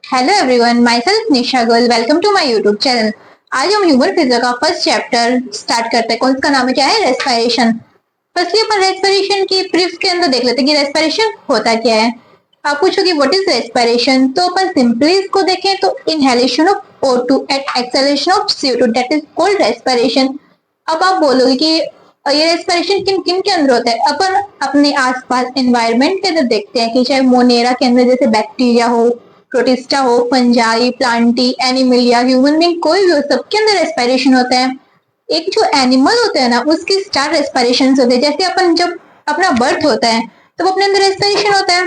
Hello everyone, myself Nisha girl. Welcome to my YouTube channel. आज हम human physics का first chapter start करते हैं। कौन सा नाम है, क्या है? रेस्पिरेशन। फर्स्टली अपन रेस्पिरेशन की ब्रीफ के अंदर देख लेते हैं कि रेस्पिरेशन होता क्या है। आप पूछोगे व्हाट इज रेस्पिरेशन, तो अपन सिंपली इसको देखें तो inhalation of O2 at exhalation of CO2 that is called respiration. अब आप बोलोगे कि ये रेस्पिरेशन किन किन के अंदर होता है। अपन अपने आसपास एनवायरनमेंट के अंदर देखते हैं कि चाहे मोनेरा के अंदर जैसे बैक्टीरिया हो, प्रोटिस्टा हो, फंजाई, प्लांटी, एनिमल या ह्यूमन बीइंग कोई भी हो, सबके अंदर रेस्पिरेशन होता है। एक जो एनिमल होता है ना, उसकी स्टार रेस्पिरेशन होते हैं। जैसे अपन जब अपना बर्थ होता है तब अपने अंदर रेस्पिरेशन होता है,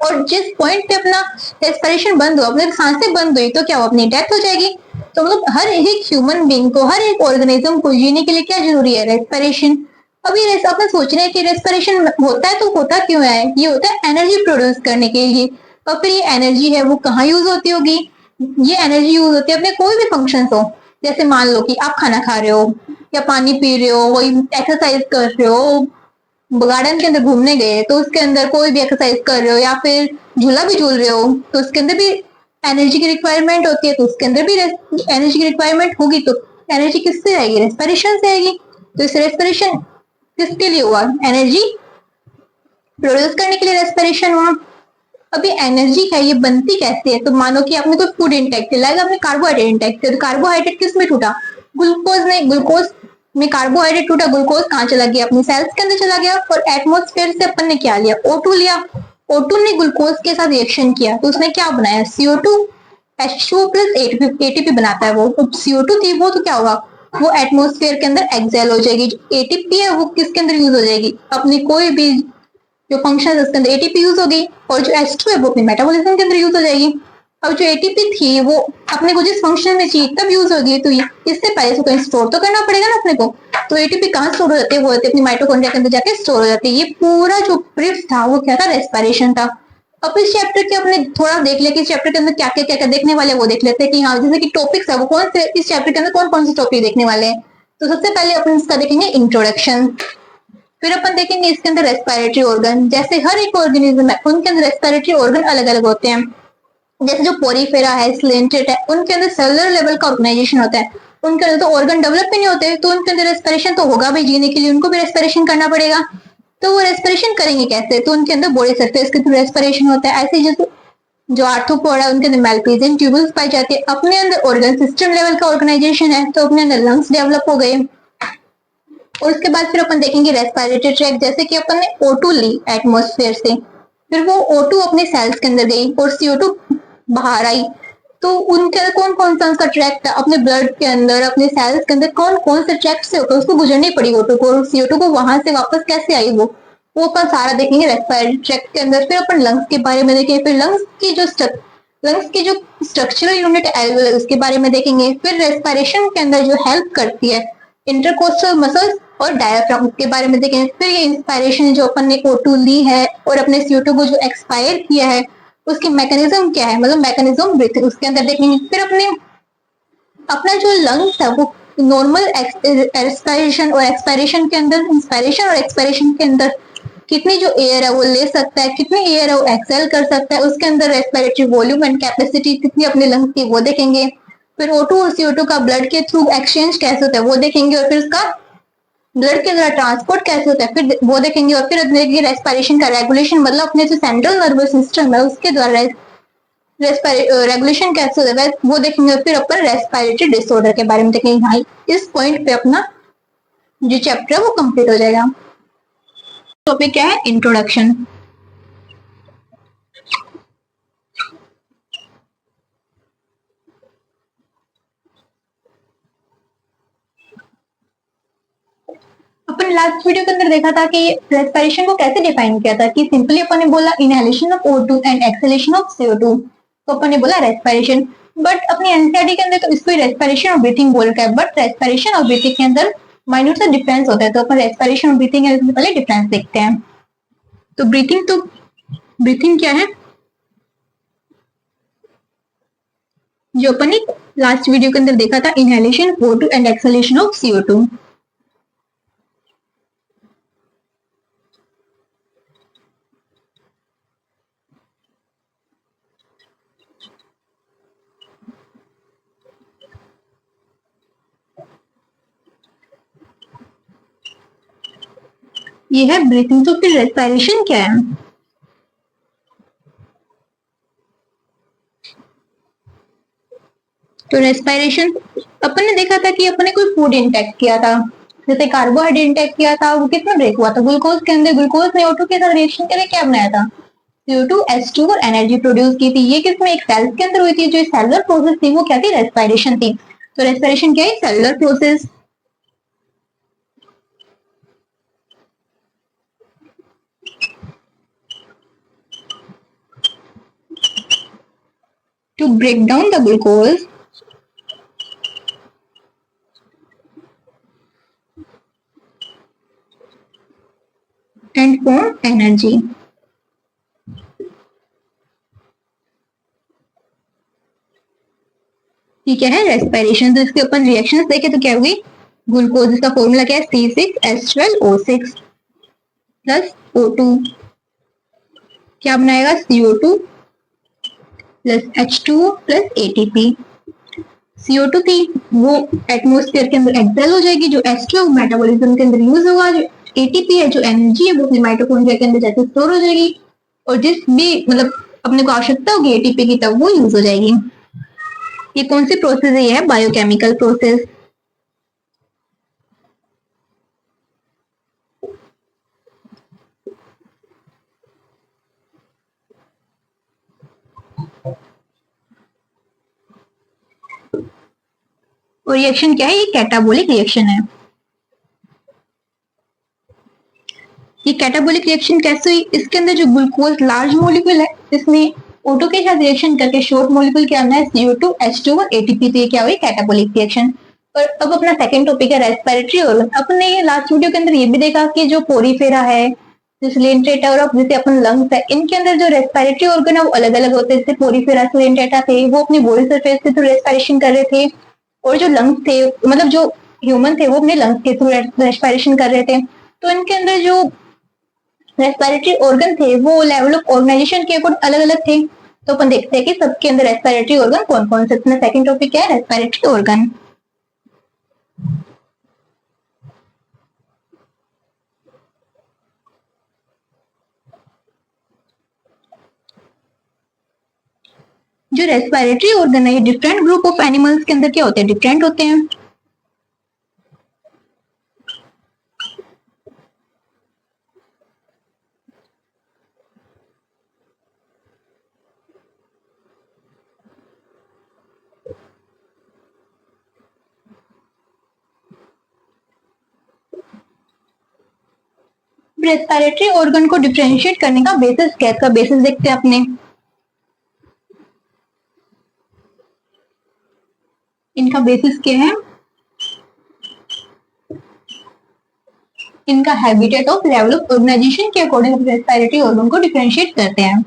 और जिस पॉइंट पे अपना रेस्पिरेशन बंद हो, अपने सांसें बंद हुई, तो क्या हो, अपनी डेथ हो जाएगी। तो मतलब हर एक ह्यूमन बीइंग को, हर एक ऑर्गेनिज्म को जीने के लिए क्या जरूरी है? रेस्पिरेशन। अभी अपन सोच रहे हैं कि रेस्पिरेशन होता है तो होता क्यों है? ये होता है एनर्जी प्रोड्यूस करने के लिए। और फिर ये एनर्जी है वो कहाँ यूज होती होगी? ये एनर्जी यूज होती है अपने कोई भी फंक्शन हो। जैसे मान लो कि आप खाना खा रहे हो, या पानी पी रहे हो, कोई एक्सरसाइज कर रहे हो, गार्डन के अंदर घूमने गए तो उसके अंदर कोई भी एक्सरसाइज कर रहे हो, या फिर झूला भी झूल रहे हो, तो उसके अंदर भी एनर्जी की रिक्वायरमेंट होती है। तो उसके अंदर भी एनर्जी की रिक्वायरमेंट होगी, तो एनर्जी किससे आएगी? रेस्पिरेशन से आएगी। तो इस रेस्पिरेशन किसके लिए हुआ? एनर्जी प्रोड्यूस करने के लिए रेस्पिरेशन हुआ। अभी एनर्जी है, ये बनती कैसे है? तो मानो कि आपने कोई फूड इंटेक किया, लाइक आपने कार्बोहाइड्रेट इंटेक किया, तो कार्बोहाइड्रेट किस में टूटा? ग्लूकोज में। ग्लूकोज में कार्बोहाइड्रेट टूटा, ग्लूकोज कहाँ चला गया? अपनी सेल्स के अंदर चला गया। और एटमोस्फेयर से अपन ने क्या लिया? O2 लिया। O2 ने ग्लूकोज के साथ रिएक्शन किया, तो उसने क्या बनाया? CO2। H2O प्लस ATP बनाता है वो। CO2 थी वो, तो क्या होगा? वो एटमोस्फेयर के अंदर एक्सेल हो जाएगी। जो ATP है वो किसके अंदर यूज हो जाएगी? अपनी कोई भी जो फंक्शन है उसके अंदर एटीपी यूज होगी, और जो H2 है वो अपने मेटाबॉलिज्म के अंदर यूज हो जाएगी। अब जो एटीपी थी वो अपने को जिस फंक्शन में चाहिए तब यूज होगी, तो इससे पहले इसको कहीं स्टोर तो करना पड़ेगा ना अपने को। तो एटीपी कहाँ स्टोर हो जाती है? वो होती है अपनी माइटोकॉन्ड्रिया के अंदर जाके स्टोर हो जाती है। ये पूरा जो ब्रीफ था वो क्या था? रेस्पिरेशन था। अब इस चैप्टर के अपने थोड़ा देख ले कि इस चैप्टर के अंदर क्या क्या क्या क्या देखने वाले वो देख लेते हैं कि हाँ, जैसे कि टॉपिक्स है वो कौन से इस चैप्टर के अंदर कौन कौन से टॉपिक देखने वाले हैं। तो सबसे पहले अपन इसका देखेंगे इंट्रोडक्शन। फिर अपन देखेंगे इसके अंदर रेस्पिरेटरी ऑर्गन। जैसे हर एक ऑर्गेनिज्म है उनके अंदर रेस्पिरेटरी ऑर्गन अलग अलग होते हैं। जैसे जो पोरीफेरा है, स्लेंटेट है, उनके अंदर सेलुलर लेवल का ऑर्गेनाइजेशन होता है। उनके अंदर तो ऑर्गन डेवलप ही नहीं होते, तो उनके अंदर रेस्पिरेशन तो होगा भी, जीने के लिए उनको भी रेस्पिरेशन करना पड़ेगा। तो वो रेस्पिरेशन करेंगे कैसे? तो उनके अंदर बॉडी सरफेस के थ्रू रेस्पिरेशन होता है। ऐसे जैसे जो आर्थ्रोपोडा है उनके अंदर मेल्पिजियन ट्यूबल्स पाई जाती है। अपने अंदर ऑर्गन सिस्टम लेवल का ऑर्गेनाइजेशन है, तो अपने अंदर लंग्स डेवलप हो गए। और उसके बाद फिर अपन देखेंगे रेस्पिरेटरी ट्रैक। जैसे कि अपन ने O2 ली एटमोस्फेयर से, फिर वो O2 अपने सेल्स के अंदर गई और CO2 बाहर आई। तो उनके अंदर कौन कौन सा उसका ट्रैक था? अपने ब्लड के अंदर, अपने सेल्स के अंदर कौन कौन से ट्रैक से होकर उसको गुजरनी पड़ी O2 को, और CO2 को वहां से वापस कैसे आई वो अपन सारा देखेंगे रेस्पिरेटरी ट्रैक के अंदर। फिर अपन लंग्स के बारे में देखेंगे। फिर लंग्स की जो स्ट्रक्चरल यूनिट एल्वेल उसके बारे में देखेंगे। फिर रेस्पिरेशन के अंदर जो हेल्प करती है इंटरकोस्टल मसल्स और डायफ्राम के बारे में देखेंगे। फिर ये इंस्पायरेशन जो अपन ने O2 ली है और अपने CO2 को जो एक्सपायर किया है उसकी मैकेनिज्म क्या है, मतलब मैकेनिज्म ब्रीथिंग उसके अंदर देखेंगे। फिर अपने अपना जो लंग्स है वो नॉर्मल रेस्पिरेशन और एक्सपायरेशन के अंदर, इंस्पायरेशन और एक्सपायरेशन के अंदर कितनी जो एयर है वो ले सकता है, कितनी एयर है वो एक्सेल कर सकता है, उसके अंदर रेस्पिरेटरी वॉल्यूम एंड कैपेसिटी कितनी अपने लंग्स की वो देखेंगे। फिर O2 और CO2 का ब्लड के थ्रू एक्सचेंज कैसे होता है वो देखेंगे। और फिर उसका ब्लड के द्वारा ट्रांसपोर्ट कैसे होता है फिर वो देखेंगे। और फिर देखेंगे रेस्पिरेशन का रेगुलेशन, मतलब अपने जो सेंट्रल नर्वस सिस्टम है उसके द्वारा रेगुलेशन कैसे होता है वो देखेंगे। और फिर अपन रेस्पिरेटरी डिसऑर्डर के बारे में देखेंगे। हाँ, इस पॉइंट पे अपना जो चैप्टर है वो कंप्लीट हो जाएगा। टॉपिक क्या है? इंट्रोडक्शन। अपन लास्ट वीडियो के अंदर देखा था कि रेस्पिरेशन को कैसे डिफाइन किया था, कि सिंपली अपन ने बोला inhalation of O2 and exhalation of CO2, तो अपन ने बोला रेस्पिरेशन। बट अपनी एनसीईआरटी के अंदर तो इसको रेस्पिरेशन और ब्रीथिंग बोल रखा है। बट रेस्पिरेशन और ब्रीथिंग के अंदर माइन्यूट सा डिफरेंस होता है, तो अपन रेस्पिरेशन और ब्रीथिंग के पहले डिफरेंस देखते हैं। तो ब्रीथिंग क्या है? जो अपन ने लास्ट वीडियो के अंदर देखा था, inhalation O2 and exhalation of CO2। ये है ब्रीथिंग। तो फिर रेस्पिरेशन क्या है? तो रेस्पिरेशन अपन ने देखा था कि अपन ने कोई फूड इंटेक किया था, जैसे कार्बोहाइड्रेट इंटेक किया था, वो किसमें ब्रेक हुआ था? ग्लूकोज के अंदर। ग्लूकोज ने O2 के साथ रिएक्शन करके क्या बनाया था? CO2 H2 और एनर्जी प्रोड्यूस की थी। ये किसमें? एक सेल्स के अंदर हुई थी। जो सेलुलर प्रोसेस थी वो क्या थी? रेस्पिरेशन थी। तो रेस्पिरेशन क्या है? Cellular process. To break down the glucose and form energy. ये क्या है? रेस्पिरेशन। तो इसके अपन रिएक्शंस देखे तो क्या हुई? ग्लूकोज, इसका फॉर्मूला क्या है? C6H12O6 प्लस O2 क्या बनाएगा? CO2 plus H2O plus ATP। CO2 थी वो एटमोस्फेयर के अंदर एक्सेल हो जाएगी, जो H2 है वो मेटाबॉलिज्म के अंदर यूज होगा, जो ATP है जो एनर्जी है वो फिर माइटोकॉन्ड्रिया के अंदर जाके स्टोर हो जाएगी, और जिस भी मतलब अपने को आवश्यकता होगी ATP की तब वो यूज हो जाएगी। ये कौन सी प्रोसेस है? ये है बायोकेमिकल प्रोसेस। और रिएक्शन क्या है? ये कैटाबोलिक रिएक्शन है। ये कैटाबोलिक रिएक्शन कैसे हुई? इसके अंदर जो ग्लूकोज लार्ज मॉलिक्यूल है, इसमें O2 के साथ रिएक्शन करके शॉर्ट मॉलिक्यूल क्या आना है? CO2 H2 और ATP। तो ये क्या हुई? Catabolic reaction. और अब अपना सेकंड टॉपिक है रेस्पिरेटरी ऑर्गन। अपन ने लास्ट वीडियो के अंदर ये भी देखा कि जो पोरीफेरा है, जो सिलेंट्रेटा और जैसे अपन लंग्स है, इनके अंदर जो रेस्पिरेटरी ऑर्गन है वो अलग अलग होते हैं। जैसे पोरीफेरा सिलेंट्रेटा थे वो अपनी बॉडी सरफेस के थ्रू रेस्पिरेशन कर रहे थे, और जो लंग्स थे मतलब जो ह्यूमन थे वो अपने लंग्स के थ्रू रेस्पिरेशन कर रहे थे। तो इनके अंदर जो रेस्पिरेटरी ऑर्गन थे वो लेवल ऑफ ऑर्गेनाइजेशन के अकॉर्डिंग अलग अलग थे। तो अपन देखते हैं कि सबके अंदर रेस्पिरेटरी ऑर्गन कौन कौन से। अपना सेकंड टॉपिक क्या है? Respiratory organ. जो रेस्पिरेटरी ऑर्गन है ये डिफरेंट ग्रुप ऑफ एनिमल्स के अंदर क्या होते हैं? डिफरेंट होते हैं। रेस्पिरेटरी ऑर्गन को डिफरेंशिएट करने का बेसिस क्या है? बेसिस देखते हैं अपने। इनका बेसिस क्या है? इनका habitat of level of organisation के अकॉर्डिंग रेस्पिरेटरी ऑर्गन को डिफरेंशिएट करते हैं।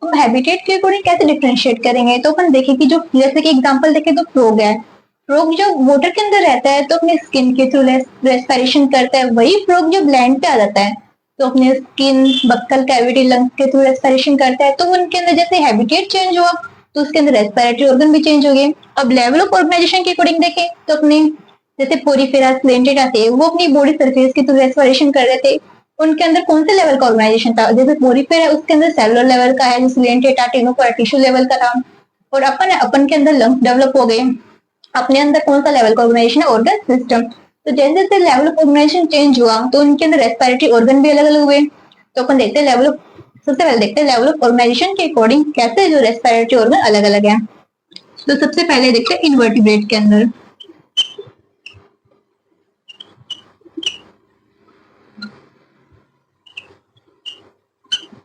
तो हैबिटेट के अकॉर्डिंग कैसे डिफरेंशिएट करेंगे? तो अपन देखें कि जो जैसे कि एग्जांपल देखें तो फ्रॉग है। फ्रॉग जो वाटर के अंदर रहता है तो अपने स्किन के थ्रू रेस्पिरेशन करता है। वही फ्रॉग जब लैंड पे आ जाता है तो अपने स्किन, बक्कल कैविटी, लंग्स के थ्रू रेस्पिरेशन करता है। तो उनके अंदर जैसे हैबिटेट चेंज हुआ तो उसके अंदर रेस्पिरेटरी ऑर्गन भी चेंज हो गए। अब लेवल ऑफ ऑर्गेनाइजेशन के अकॉर्डिंग देखें तो अपने जैसे पोरीफेरा स्लेंटेटा थे वो अपनी बॉडी सरफेस के थ्रू रेस्पिरेशन कर रहे थे। उनके अंदर कौन से लेवल का ऑर्गेनाइजेशन था? जैसे पोरीफेरा है उसके अंदर सेलुलर लेवल का है, जो सिलेंटेटा टिनोफोरा टिश्यू लेवल का था। और अपन के अंदर लंग्स डेवलप हो गए। अपने अंदर कौन सा लेवल का ऑर्गेनाइजेशन है? Organ system. तो जैसे जैसे लेवल ऑफ ऑर्गेनाइजेशन चेंज हुआ तो उनके अंदर रेस्पिरेटरी ऑर्गन भी अलग अलग हुए। तो अपन देखते हैं लेवल ऑफ सबसे पहले देखते हैं लेवल ऑफ ऑर्गेनाइजेशन के अकॉर्डिंग कैसे जो रेस्पिरेटरी ऑर्गन अलग अलग है। तो सबसे पहले देखते हैं इनवर्टिब्रेट के अंदर।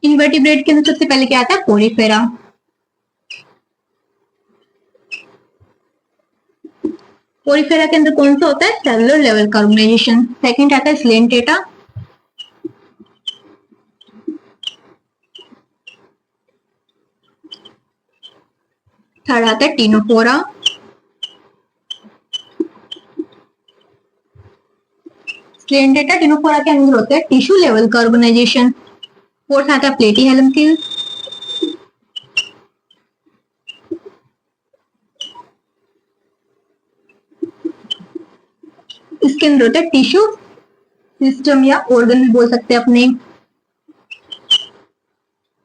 इनवर्टिब्रेट के अंदर सबसे पहले क्या आता है? पोरीफेरा। पोरीफेरा के अंदर कौन सा होता है? सेलुलर लेवल का ऑर्गेनाइजेशन। सेकंड आता है स्लेंटेटा। थर्ड आता है टिनोफोरा। ट्रेन डेटा टिनोफोरा के अंदर होते हैं टिश्यू लेवल कार्बोनाइजेशन। फोर्थ आता है प्लेटीहेलमिन्थेस। इसके अंदर होता है टिश्यू सिस्टम या ऑर्गन भी बोल सकते हैं अपने।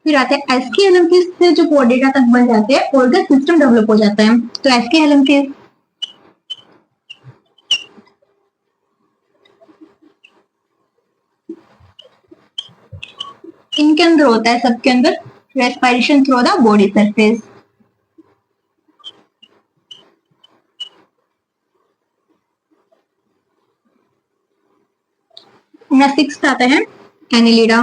फिर आते हैं एसकेएलएमसीज से जो कोड डेटा तक बन जाते हैं ऑर्गन सिस्टम डेवलप हो जाता है। तो एसकेएलएमसीज इनके अंदर होता है सबके अंदर respiration through the body surface. Sixth आता है एनिलिडा।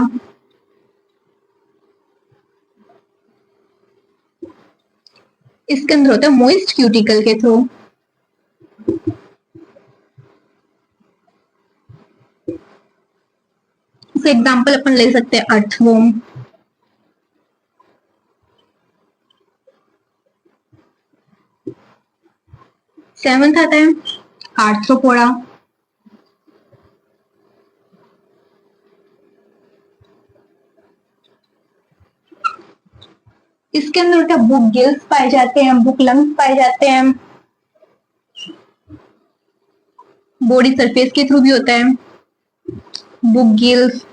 इसके अंदर होता है मोइस्ट क्यूटिकल के थ्रू। एग्जाम्पल अपन ले सकते हैं अर्थवॉर्म। सेवंथ आता है आर्थ्रोपोडा। इसके अंदर क्या बुक गिल्स पाए जाते हैं, बुक लंग्स पाए जाते हैं। बॉडी सरफेस के थ्रू भी होता है बुक गिल्स।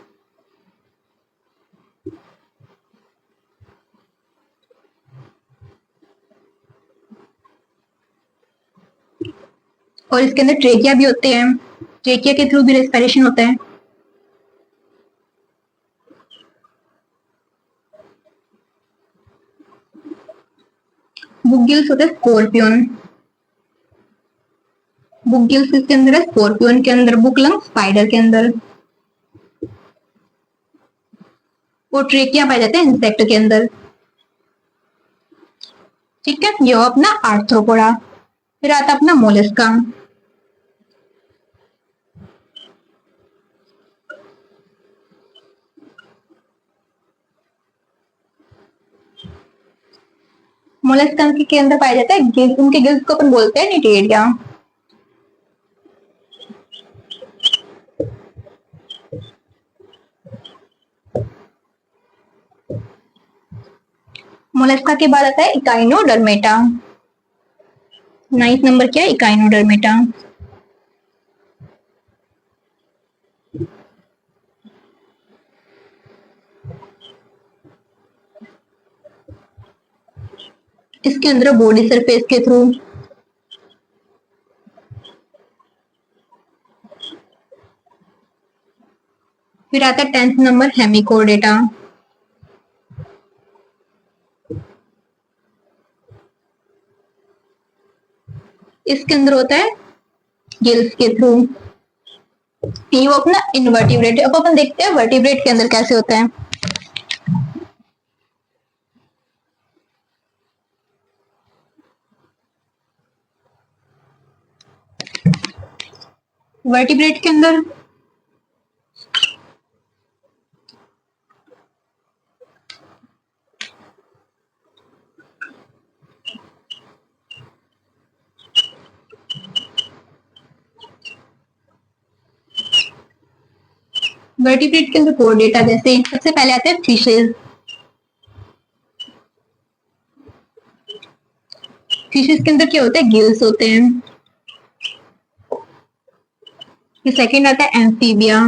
और इसके अंदर ट्रेकिया भी होते हैं, ट्रेकिया के थ्रू भी रेस्पिरेशन होता है। बुक गिल्स होते हैं स्कॉर्पियन। बुक गिल्स किसके अंदर है? स्कॉर्पियन के अंदर। बुक लंग स्पाइडर के अंदर। और ट्रेकिया पाए जाते हैं इंसेक्ट के अंदर। ठीक है, ये अपना आर्थ्रोपोडा। फिर आता अपना मोलस्का। मोलस्का के अंदर पाया जाता है गिल्स। उनके गिल्स को अपन बोलते हैं निटेरिया। मोलस्का के बाद आता है इकाइनोडर्मेटा। 9th नंबर क्या है? इकाइनोडर्मेटा। इसके अंदर बॉडी सरफेस के थ्रू। फिर आता है 10th नंबर हेमिकोडेटा। इसके अंदर होता है गिल्स के थ्रू। ये वो अपना इनवर्टिब्रेट। अब अपन देखते हैं वर्टिब्रेट के अंदर कैसे होता है। वर्टिब्रेट के अंदर वर्टिब्रेट के अंदर कोर डेटा जैसे सबसे पहले आते हैं फिशेज। फिशेज के अंदर क्या होता है? गिल्स होते हैं। फिर सेकंड आता है एम्फीबिया।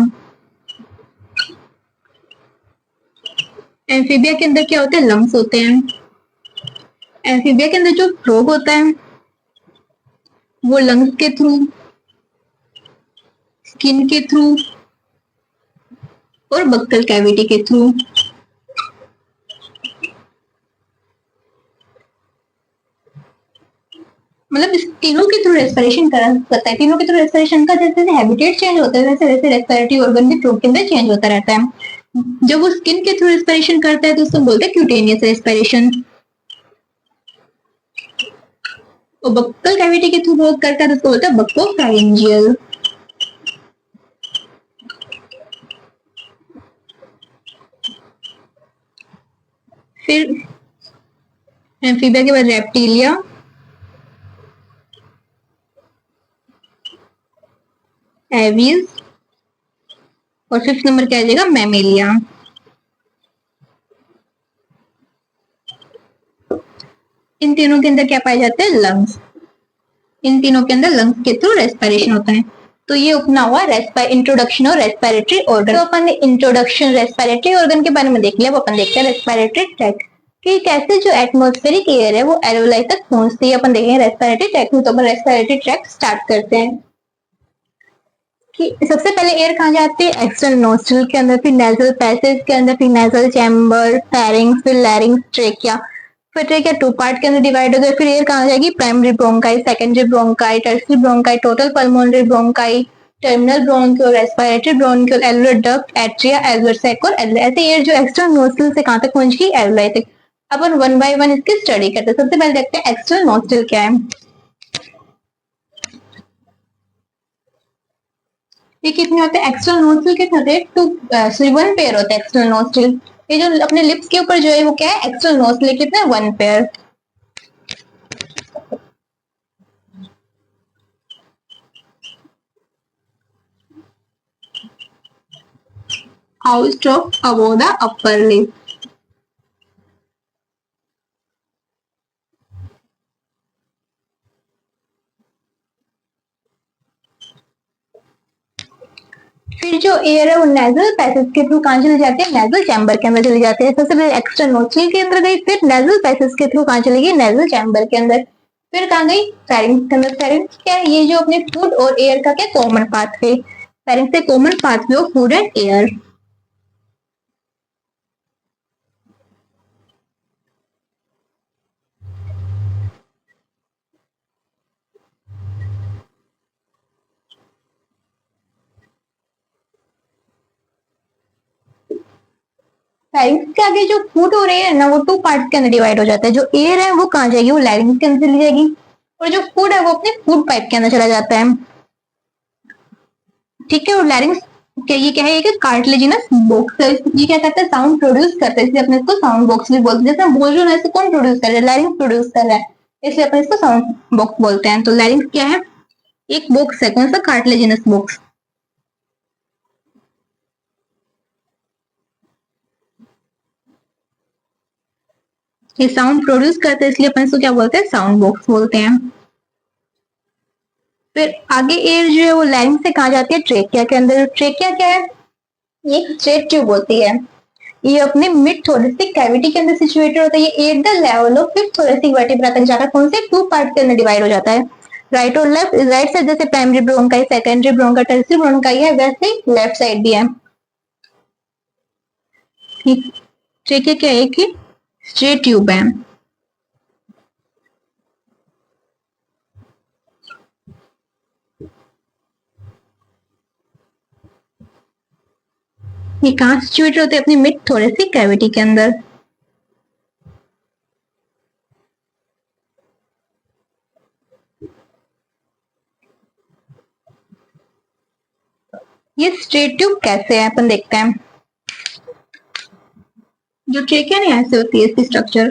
एम्फीबिया के अंदर क्या होते हैं? लंग्स होते हैं। एम्फीबिया के अंदर जो फ्रॉग होता है वो लंग्स के थ्रू, स्किन के थ्रू और बक्कल कैविटी के थ्रू। मतलब इस तीनों के थ्रू रेस्पिरेशन करता है। तीनों के थ्रू रेस्पिरेशन का जैसे जैसे हैबिटेट चेंज होता है वैसे वैसे रेस्पिरेटरी ऑर्गन भी फ्रूट के अंदर चेंज होता रहता है। जब वो स्किन के थ्रू रेस्पिरेशन करता है तो उसको बोलते हैं क्यूटेनियस रेस्पिरेशन। और बक्कल कैविटी के थ्रू वर्क करता है तो उसको बोलते हैं बक्कोफैरिंजियल। फिर एम्फीबिया के बाद रेप्टिलिया। एविस और फिफ्थ नंबर क्या आ जाएगा, मैमेलिया। इन तीनों के अंदर क्या पाए जाते हैं, लंग्स। इन तीनों के अंदर लंग्स के थ्रू रेस्पिरेशन होता है। तो ये अपना हुआ इंट्रोडक्शन और रेस्पिरेटरी ऑर्गन। तो अपन ने इंट्रोडक्शन रेस्पिरेटरी ऑर्गन के बारे में देख लिया। अब अपन देखते हैं रेस्पिरेटरी ट्रैक्ट कि कैसे जो एटमॉस्फेरिक एयर है वो एल्वेओलाई तक पहुंचती है। अपन देखेंगे रेस्पिरेटरी ट्रैक्ट में। तो अपन रेस्पिरेटरी ट्रैक्ट स्टार्ट करते हैं कि सबसे पहले एयर कहाँ जाती है, एक्सटर्नल नोस्ट्रल के अंदर, फिर नेजल पैसेज के अंदर, फिर नेजल चैम्बर, फेरिंग्स, फिर लैरिंग्स, ट्रेकिया। फिर ट्रेकिया टू पार्ट के अंदर डिवाइड हो गए। फिर एयर कहाँ जाएगी, primary bronchi, secondary bronchi, tertiary bronchi, total pulmonary bronchi, terminal bronchiole, respiratory bronchiole, alveolar duct, atria, alveolar sac और एल्वेओलाई। ऐसे एयर जो एक्सटर्नल नोस्ट्रल से कहाँ तक पहुंच गई, एल्वेओलाई तक। अपन वन बाय वन इसकी स्टडी करते हैं। सबसे पहले देखते हैं एक्सटर्नल नोस्ट्रल क्या है। ये कितने होते हैं, एक्सटर्नल नोस्ट्रल कितने होते हैं, टू वन पेयर होते हैं एक्सटर्नल नोस्ट्रल। ये जो अपने लिप्स के ऊपर जो है वो क्या है, एक्सटर्नल नोस्ट्रल, कितना, one pair. Housed of above the upper lip. फिर जो एयर है वो नेजल पैसेज के थ्रू कहाँ चली जाती है, नेजल चैम्बर के अंदर चली जाती है। सबसे पहले एक्सटर्नल नोस्ट्रल के अंदर गई, फिर नेजल पैसेज के थ्रू कहाँ चली गई, नेजल चैम्बर के अंदर। फिर कहाँ गई, फेरिंग्स के अंदर। फेरिंग्स क्या है, ये जो अपने फूड और एयर का क्या कॉमन पाथवे। फेरिंग्स से common pathway of food and air. लैरिंग्स के आगे जो फूड और एयर है ना, वो टू पार्ट के अंदर डिवाइड हो जाता है। जो एयर है वो कहाँ जाएगी, वो लैरिंग्स के अंदर चली जाएगी, और जो फूड है वो अपने फूड पाइप के अंदर चला जाता है। ठीक है। और लैरिंग्स ये क्या है, एक कार्टिलेजिनस बॉक्स है। ये क्या करता है, साउंड प्रोड्यूस करता है, इसलिए अपने इसको साउंड बॉक्स भी बोलते हैं। जैसे हम बोल रहे हैं, कौन प्रोड्यूस कर रहा है, लैरिंग्स प्रोड्यूस कर रहा है, इसलिए अपने इसको साउंड बॉक्स बोलते हैं। तो लैरिंग्स क्या है, एक बॉक्स है, कौन सा, कार्टिलेजिनस बॉक्स। ये साउंड प्रोड्यूस करते हैं, इसलिए अपन इसको क्या बोलते हैं, साउंड बॉक्स बोलते हैं। फिर आगे एयर जो है वो लैरिंग्स से कहा जाती है, ट्रेकिया के अंदर। ट्रेकिया क्या है, ये एक स्ट्रेट ट्यूब होती है। ये अपने मिड थोरेसिक कैविटी के अंदर सिचुएटेड होता है। ये at the level of fifth thoracic vertebra तक जाकर कौन से टू पार्ट के अंदर डिवाइड हो जाता है, राइट और लेफ्ट। राइट साइड जैसे primary bronchi, secondary bronchi, tertiary bronchi है, वैसे लेफ्ट साइड भी है। ट्रेकिया क्या है कि स्ट्रेट ट्यूब है। ये कहाँ सिचुएटेड होते हैं, अपनी मिड थोरेसिक कैविटी के अंदर। ये स्ट्रेट ट्यूब कैसे है, अपन देखते हैं। जो ट्रेकिया नहीं, ऐसे होती है इसकी स्ट्रक्चर।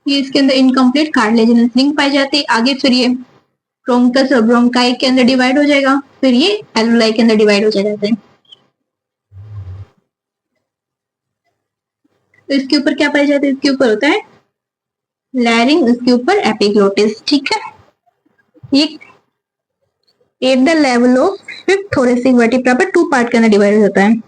ये इसके अंदर इनकम्प्लीट कार्टिलेजिनस रिंग पाई जाती है। आगे फिर ये ब्रोंकस और ब्रोंकाई के अंदर डिवाइड हो जाएगा, फिर ये एल्वेओलाई के अंदर डिवाइड हो जाएगा। तो इसके ऊपर क्या पाई जाती है, इसके ऊपर होता है लैरिंग, इसके ऊपर एपिग्लोटिस। ठीक है। ये at the level of fifth thoracic vertebra पर टू पार्ट के अंदर डिवाइड हो जाता है।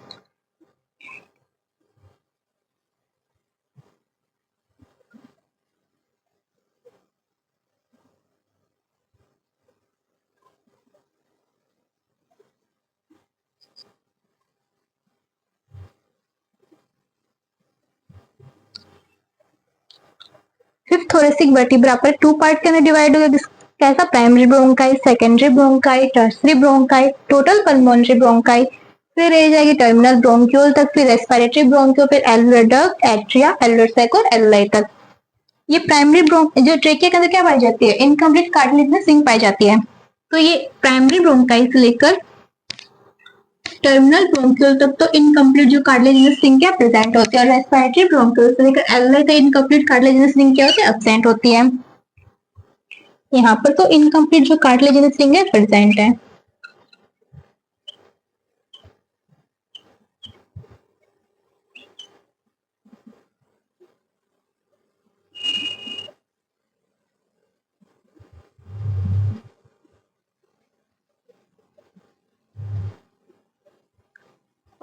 फिफ्थ थोरेसिक वर्टिब्रा पर टू पार्ट के अंदर डिवाइड हो गया। कैसा, primary bronchi, secondary bronchi, tertiary bronchi, total pulmonary bronchi, फिर रह जाएगी टर्मिनल ब्रोंक्यूल तक, फिर रेस्पिरेटरी ब्रोंक्यूल, फिर alveolar duct, atria, alveolar sac और एल्वेओलाई तक। ये प्राइमरी जो ट्रेकिया के अंदर क्या पाई जाती है, इनकम्प्लीट कार्टिलेजिनस रिंग पाई जाती है। तो ये प्राइमरी ब्रोंकाई से लेकर टर्मिनल ब्रोंक्यूल तक तो इनकम्प्लीट जो कार्टिलेजिनस रिंग क्या प्रेजेंट होती है, और रेस्पिरेटरी ब्रोंक्यूल से लेकर एल्वेओलाई तक इनकम्प्लीट कार्टिलेजिनस रिंग क्या होती है, एब्सेंट होती है। यहाँ पर तो इनकम्प्लीट जो कार्टिलेजिनस रिंग है प्रेजेंट है।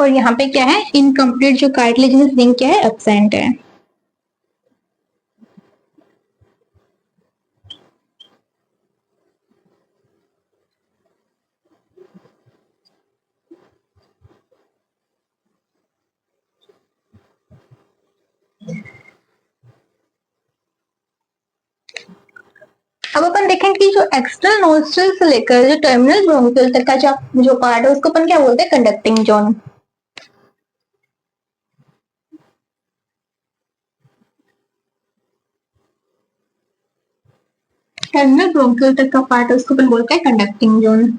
और यहाँ पे क्या है, इनकम्प्लीट जो कार्टिलेजिनस रिंग क्या है, एब्सेंट है। अब अपन देखें कि जो एक्सटर्नल नोस्ट्रल से लेकर जो टर्मिनल ब्रोंकियल तक का जो पार्ट है उसको अपन क्या बोलते हैं, कंडक्टिंग जोन। टर्मिनल ब्रोंकियल तक का पार्ट है उसको अपन बोलते हैं कंडक्टिंग जोन।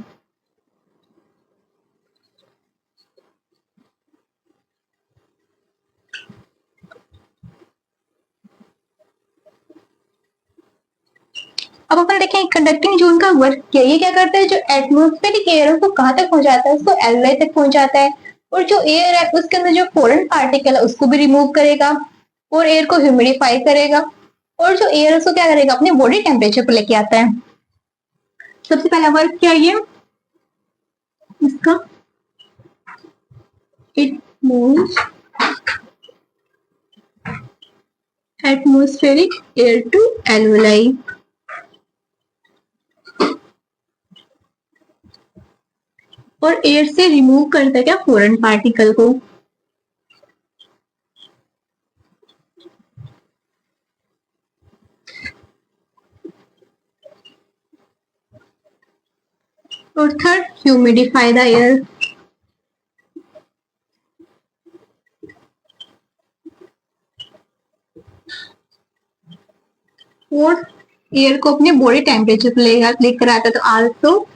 अब अपन देखें कंडक्टिंग जोन का वर्क क्या है, ये क्या करता है, जो एटमॉस्फेरिक एयर है उसको कहाँ तक पहुंचाता है, उसको एल्वेलाई तक पहुंचाता है। और जो एयर है उसके अंदर जो फॉरेन पार्टिकल है उसको भी रिमूव करेगा और एयर को ह्यूमिडिफाई करेगा। और जो एयर है उसको क्या करेगा, अपने बॉडी टेम्परेचर पर लेके आता है। सबसे पहला वर्क क्या है इसका, it moves atmospheric air to alveoli. और एयर से रिमूव करता है क्या, फॉरेन पार्टिकल को। और थर्ड, ह्यूमिडिफाई द एयर। और एयर को अपने बॉडी टेम्परेचर पर लेकर आता है, तो also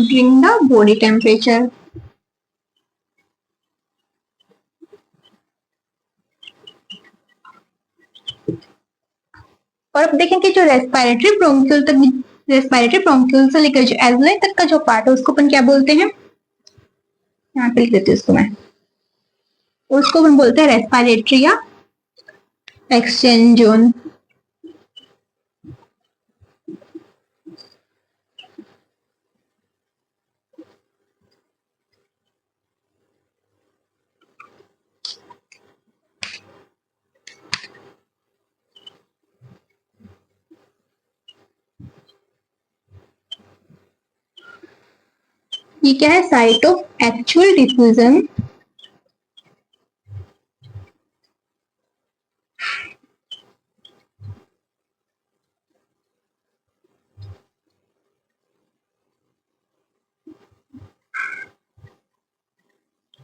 bring the body temperature। और अब देखें कि जो रेस्पिरेटरी ब्रोंक्यूल से लेकर जो एल्वेलाई तक का जो पार्ट है उसको अपन क्या बोलते हैं, यहाँ पे लिख देती हूँ उसको मैं, उसको अपन बोलते हैं रेस्पिरेटरी या एक्सचेंज जोन। ये क्या है, site of actual diffusion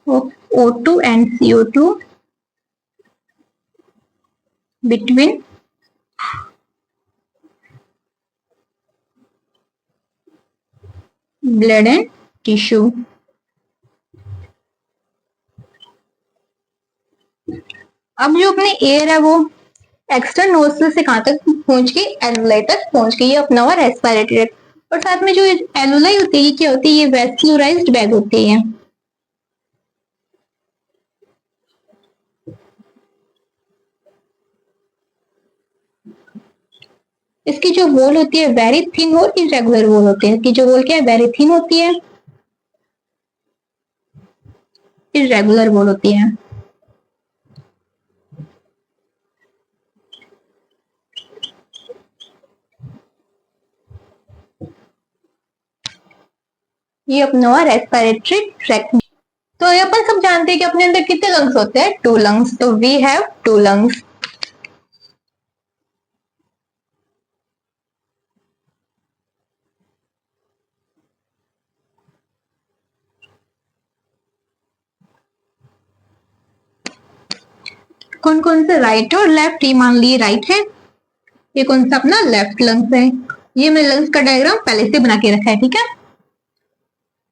of O2 and CO2 between blood and tissue। अब जो अपने एयर है वो एक्सटर्नल नोस्ट्रल से कहां तक पहुंच गई, एल्वुलाई तक पहुंच गई, ये अपना हुआ रेस्पिरेटरी। और साथ में जो एल्वुलाई होती है ये क्या होती है, ये वैस्कुलराइज्ड बैग होती है। इसकी जो वॉल होती है वेरी थिन और इरेगुलर वॉल होती है। इसकी जो वॉल क्या है, वेरी थिन होती है, इरेगुलर वॉल होती है। ये अपना हुआ रेस्पिरेटरी ट्रैक्ट। तो ये अपन सब जानते हैं कि अपने अंदर कितने लंग्स होते हैं, 2 लंग्स। तो वी हैव 2 लंग्स। कौन कौन से, राइट और लेफ्ट। ये मान लिए राइट है, ये कौन सा अपना लेफ्ट लंग्स है। ये मैंने लंग्स का डायग्राम पहले से बना के रखा है, ठीक है।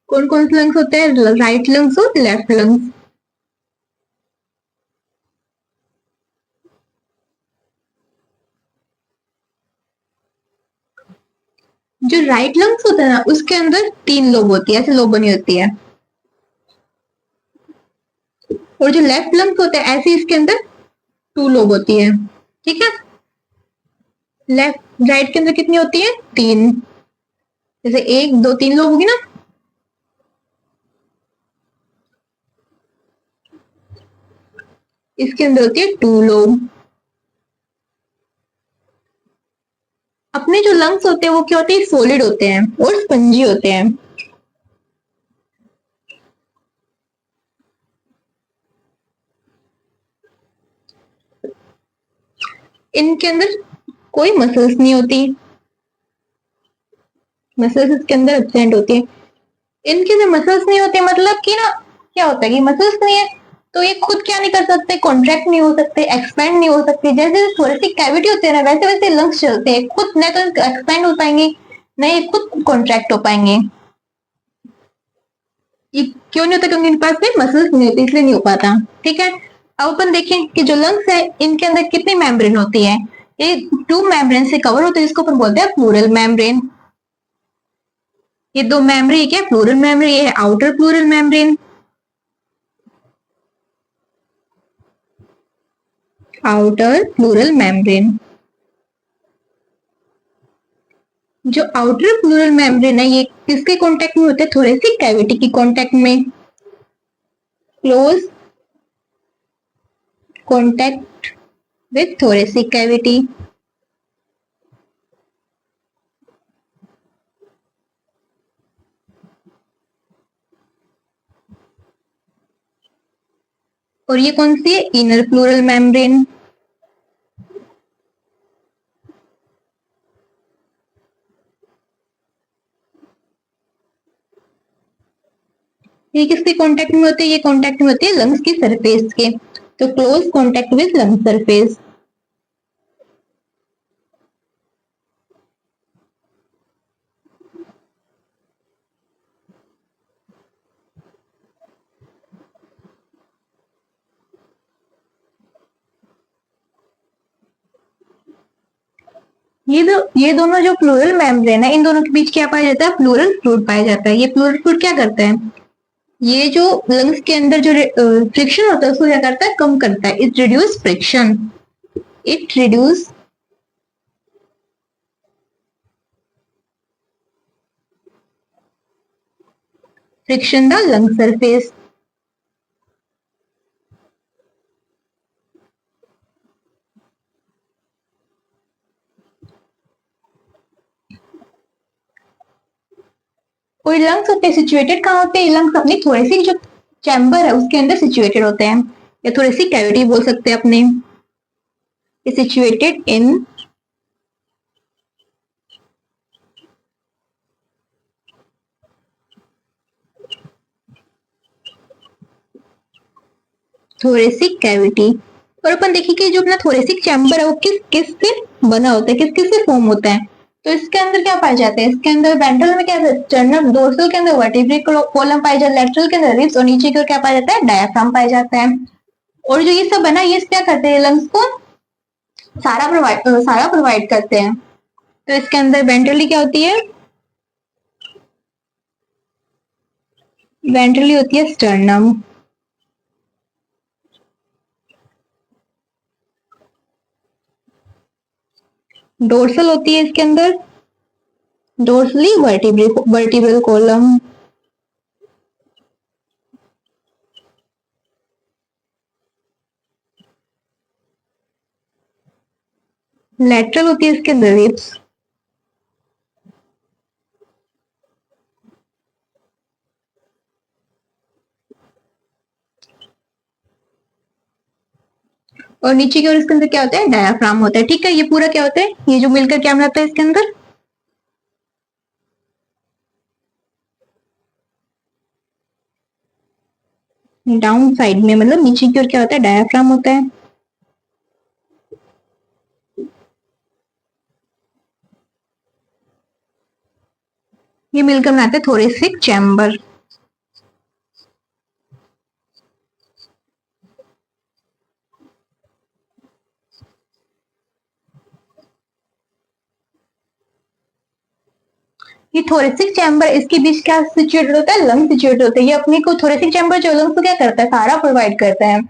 कौन कौन से लंग्स होते हैं, राइट लंग्स और लेफ्ट लंग्स। जो राइट लंग्स होता है ना उसके अंदर 3 लोब होती है, ऐसे लोब बनी होती है। और जो लेफ्ट लंग्स होता है ऐसे इसके अंदर 2 लोब होती है, ठीक है। लेफ्ट राइट के अंदर कितनी होती है, 3। जैसे 1 2 3 लोब होगी ना, इसके अंदर होती है 2 लोब। अपने जो लंग्स होते हैं वो क्या होते हैं, सॉलिड होते हैं और स्पंजी होते हैं। इनके अंदर कोई मसल्स नहीं होती, मसल्स इसके अंदर एब्सेंट होती है। इनके अंदर मसल्स नहीं होते मतलब कि ना क्या होता है कि मसल्स नहीं है तो ये खुद क्या नहीं कर सकते, कॉन्ट्रैक्ट नहीं हो सकते, एक्सपेंड नहीं हो सकते। जैसे थोरेसिक कैविटी होते हैं ना वैसे वैसे लंग्स चलते हैं, खुद न तो एक्सपेंड हो पाएंगे न ये खुद कॉन्ट्रैक्ट हो पाएंगे। ये क्यों नहीं होता, क्योंकि इनके पास में मसल्स नहीं होती, इसलिए नहीं हो पाता। ठीक है, अब अपन देखें कि जो लंग्स है इनके अंदर कितनी मेम्ब्रेन होती है। ये 2 मेम्ब्रेन से कवर होते हैं, इसको अपन बोलते हैं प्लूरल मेम्ब्रेन। ये 2 मेम्ब्रेन क्या है, प्लूरल मेम्ब्रेन, ये है outer pleural membrane, outer pleural membrane. जो आउटर प्लूरल मेम्ब्रेन है ये किसके कांटेक्ट में होते हैं, थोरेसिक कैविटी की कांटेक्ट में, close contact with thoracic cavity. और ये कौन सी है, इनर प्लूरल मेम्ब्रेन। ये किसके कांटेक्ट में होते हैं, ये कांटेक्ट में होते हैं लंग्स की सरफेस के, तो close contact with lung surface. ये दोनों जो प्लूरल मेम्ब्रेन है इन दोनों के बीच क्या पाया जाता है, प्लूरल फ्लूइड पाया जाता है। ये प्लूरल फ्लूइड क्या करता है, ये जो लंग्स के अंदर जो फ्रिक्शन होता है उसको क्या करता है, कम करता है। It reduce friction, it reduce friction the lung surface. और लंग्स होते हैं सिचुएटेड कहाँ होते हैं, लंग्स अपनी थोरेसिक जो चैम्बर है उसके अंदर सिचुएटेड होते हैं, या थोरेसिक कैविटी बोल सकते हैं अपने। Situated in thoracic cavity. और अपन देखिए कि जो अपना थोरेसिक चैम्बर है वो किस किस से बना होता है, किस किस से फॉर्म होता है। तो इसके अंदर क्या पाए जाते हैं, इसके अंदर वेंट्रल में क्या, स्टर्नम, डोर्सल के अंदर वर्टिब्रल कॉलम पाया जाता है, लेटरल के अंदर रिब्स, और नीचे की ओर क्या पाया जाता है, डायफ्राम पाया जाता है। और जो ये सब बना ये क्या करते हैं, लंग्स को सारा प्रोवाइड करते हैं। तो इसके अंदर वेंट्रली क्या होती है, वेंट्रली होती है स्टर्नम, डोर्सल होती है इसके अंदर डोर्सली वर्टिब्रल कॉलम, लेटरल होती है इसके अंदर रिब्स, और नीचे की ओर इसके अंदर क्या होता है, डायाफ्राम होता है। ठीक है, ये पूरा क्या होता है, ये जो मिलकर क्या बनाता है इसके अंदर, डाउन साइड में मतलब नीचे की ओर क्या होता है, डायाफ्राम होता है। ये मिलकर बनाते हैं थोरेसिक चैम्बर। ये थोरेसिक चैम्बर, इसके बीच क्या सिचुएटेड होता है, लंग सिचुएटेड होते हैं। ये अपने को थोरेसिक चैम्बर जो लंग्स को क्या करता है, सारा प्रोवाइड करता है।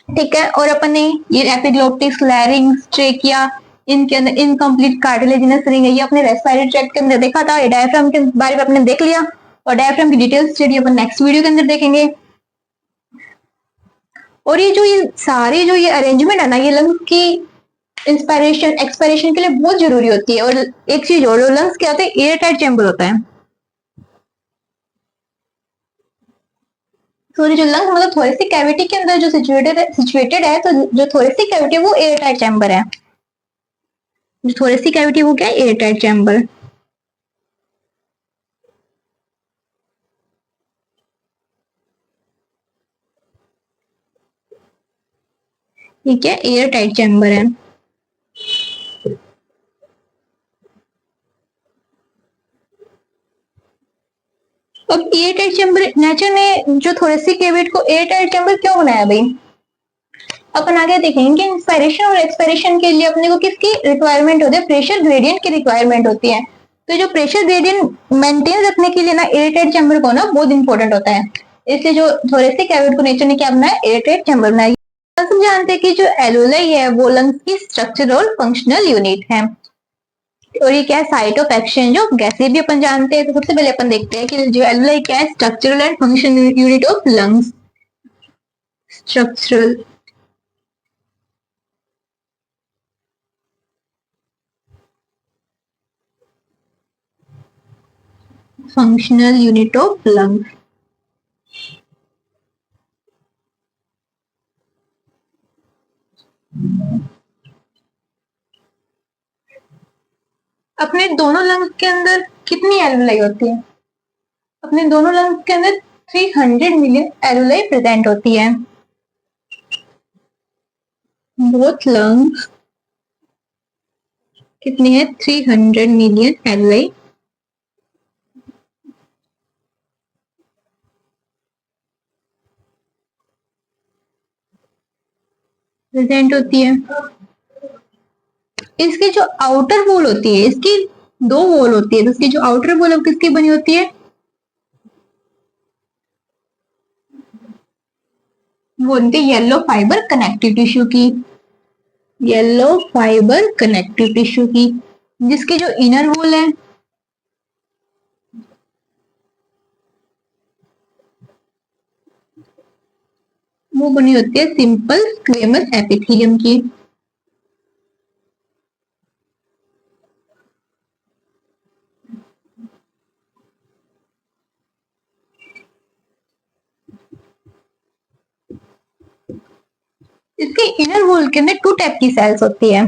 ठीक है, और अपन ने ये एपिग्लोटिस, लैरिंग्स, ट्रेकिया, इनके अंदर इनकम्प्लीट कार्टिलेजिनस रिंग है, ये अपने रेस्पिरेटरी ट्रैक्ट के अंदर देखा था। डायफ्राम के बारे में अपने देख लिया, और डायफ्राम की डिटेल्स स्टडी अपन नेक्स्ट वीडियो के अंदर देखेंगे। और ये सारे जो ये अरेंजमेंट है ना, ये लंग्स की इंस्पायरेशन एक्सपायरेशन के लिए बहुत जरूरी होती है। और एक चीज और, लंग्स क्या होता है, एयर टाइट चैम्बर होता है। तो जो लंग्स मतलब थोरेसिक कैविटी के अंदर जो सिचुएटेड है, तो जो थोरेसिक कैविटी है वो एयर टाइट चैम्बर है। जो थोरेसिक कैविटी वो क्या है, एयर टाइट चैम्बर। ठीक है, एयर टाइट चैम्बर है। अब एयर टाइट चैम्बर, नेचर ने जो थोरेसिक कैविटी को एयर टाइट चैम्बर क्यों बनाया भाई, अपन आगे देखेंगे। इंस्पायरेशन और एक्सपायरेशन के लिए अपने को किसकी रिक्वायरमेंट होती है, प्रेशर ग्रेडियंट की रिक्वायरमेंट होती है। तो जो प्रेशर ग्रेडियंट मेंटेन रखने के लिए ना एयरटाइट चैम्बर को ना बहुत इंपॉर्टेंट होता है। इसलिए जो थोरेसिक कैविटी को नेचर ने क्या बनाया, एयरटाइट चैम्बर बनाया। सब जानते हैं कि जो एलुलाई है वो लंग्स की स्ट्रक्चरल और फंक्शनल यूनिट है। और ये क्या है, site of exchange of gases भी अपन जानते हैं। तो सबसे पहले अपन देखते हैं कि जो एलुलाई क्या है, structural and functional unit of lungs. Structural functional unit of lungs. अपने दोनों लंग्स के अंदर कितनी एलुलाई होती है, अपने दोनों लंग्स के अंदर 300 मिलियन एलुलाई प्रेजेंट होती है। बोथ लंग्स कितनी है, 300 मिलियन एलुलाई प्रेजेंट होती है। इसकी जो आउटर वॉल होती है, इसकी दो वॉल होती है, तो इसकी जो आउटर वॉल है किसकी बनी होती है, वो बनती है येलो फाइबर कनेक्टिव टिश्यू की। येलो फाइबर कनेक्टिव टिश्यू की, जिसकी जो इनर वॉल है वो बनी होती है सिंपल स्क्वेमस एपिथेलियम की। इसके इनर वॉल के अंदर टू टाइप की सेल्स होती है।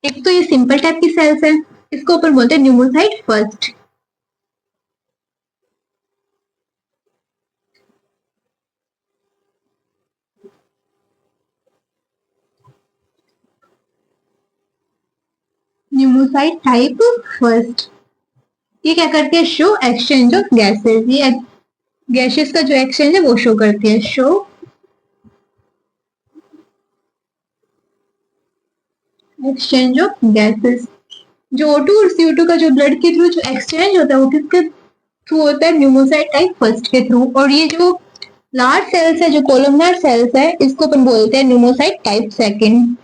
एक तो ये सिंपल टाइप की सेल्स है, इसको अपन बोलते हैं pneumocyte first. Pneumocyte type first, ये क्या करती है, शो एक्सचेंज ऑफ गैसेस। ये गैसेस का जो एक्सचेंज है वो शो करती है, शो एक्सचेंज ऑफ गैसेस। जो O2 और CO2 का जो ब्लड के थ्रू जो एक्सचेंज होता है वो किसके थ्रू होता है, न्यूमोसाइट टाइप फर्स्ट के थ्रू। और ये जो लार्ज सेल्स है, जो कोलमनार सेल्स है, इसको अपन बोलते हैं न्यूमोसाइट टाइप सेकंड।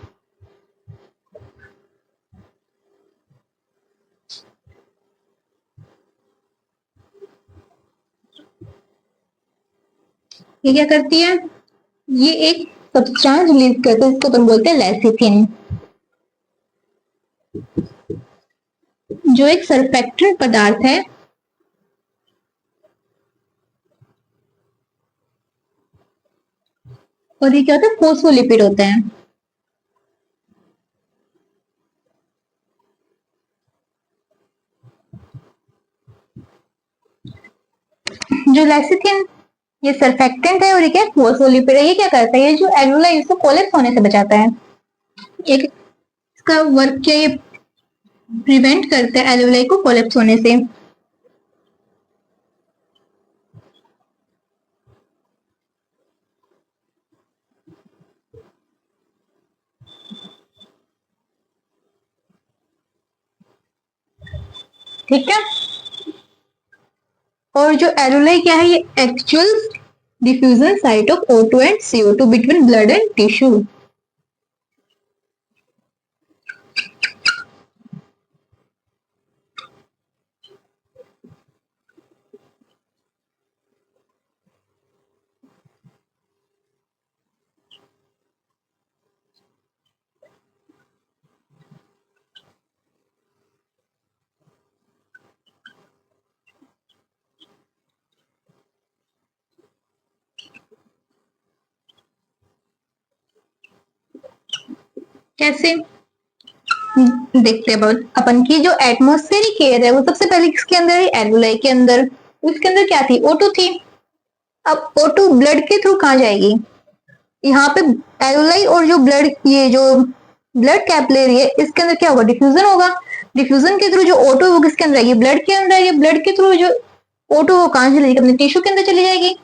ये क्या करती है, ये एक सब्सटेंस रिलीज करते हैं, इसको अपन बोलते हैं लेसिथिन, जो एक सरफेक्टेंट पदार्थ है। और ये क्या होता है, फोस्फोलिपिड होता है। जो लेसिथिन ये सरफेक्टेंट है और ये क्या फोस्फोलिपिड है। ये क्या करता है, ये जो एलुला है इसको कोलेप्स होने से बचाता है। एक इसका वर्क क्या, ये प्रिवेंट करता है एलुलाई को कोलेप्स होने से। ठीक है, और जो एलुलाई क्या है, ये actual diffusion site of O2 and CO2 between blood and tissue. कैसे देखते हैं अपन की जो एटमॉस्फेरिक एयर है वो सबसे पहले किसके अंदर है, एल्वुलाई के अंदर। उसके अंदर क्या थी, O2 थी। अब O2 ब्लड के थ्रू कहाँ जाएगी, यहाँ पे एल्वुलाई और जो ब्लड, ये जो ब्लड कैपिलरी है इसके अंदर क्या होगा, डिफ्यूजन होगा। डिफ्यूजन के थ्रू जो O2 है वो किसके अंदर आएगी, ब्लड के अंदर आएगी। ब्लड के थ्रू जो O2 वो कहाँ चली जाएगी, अपने टिश्यू के अंदर चली जाएगी।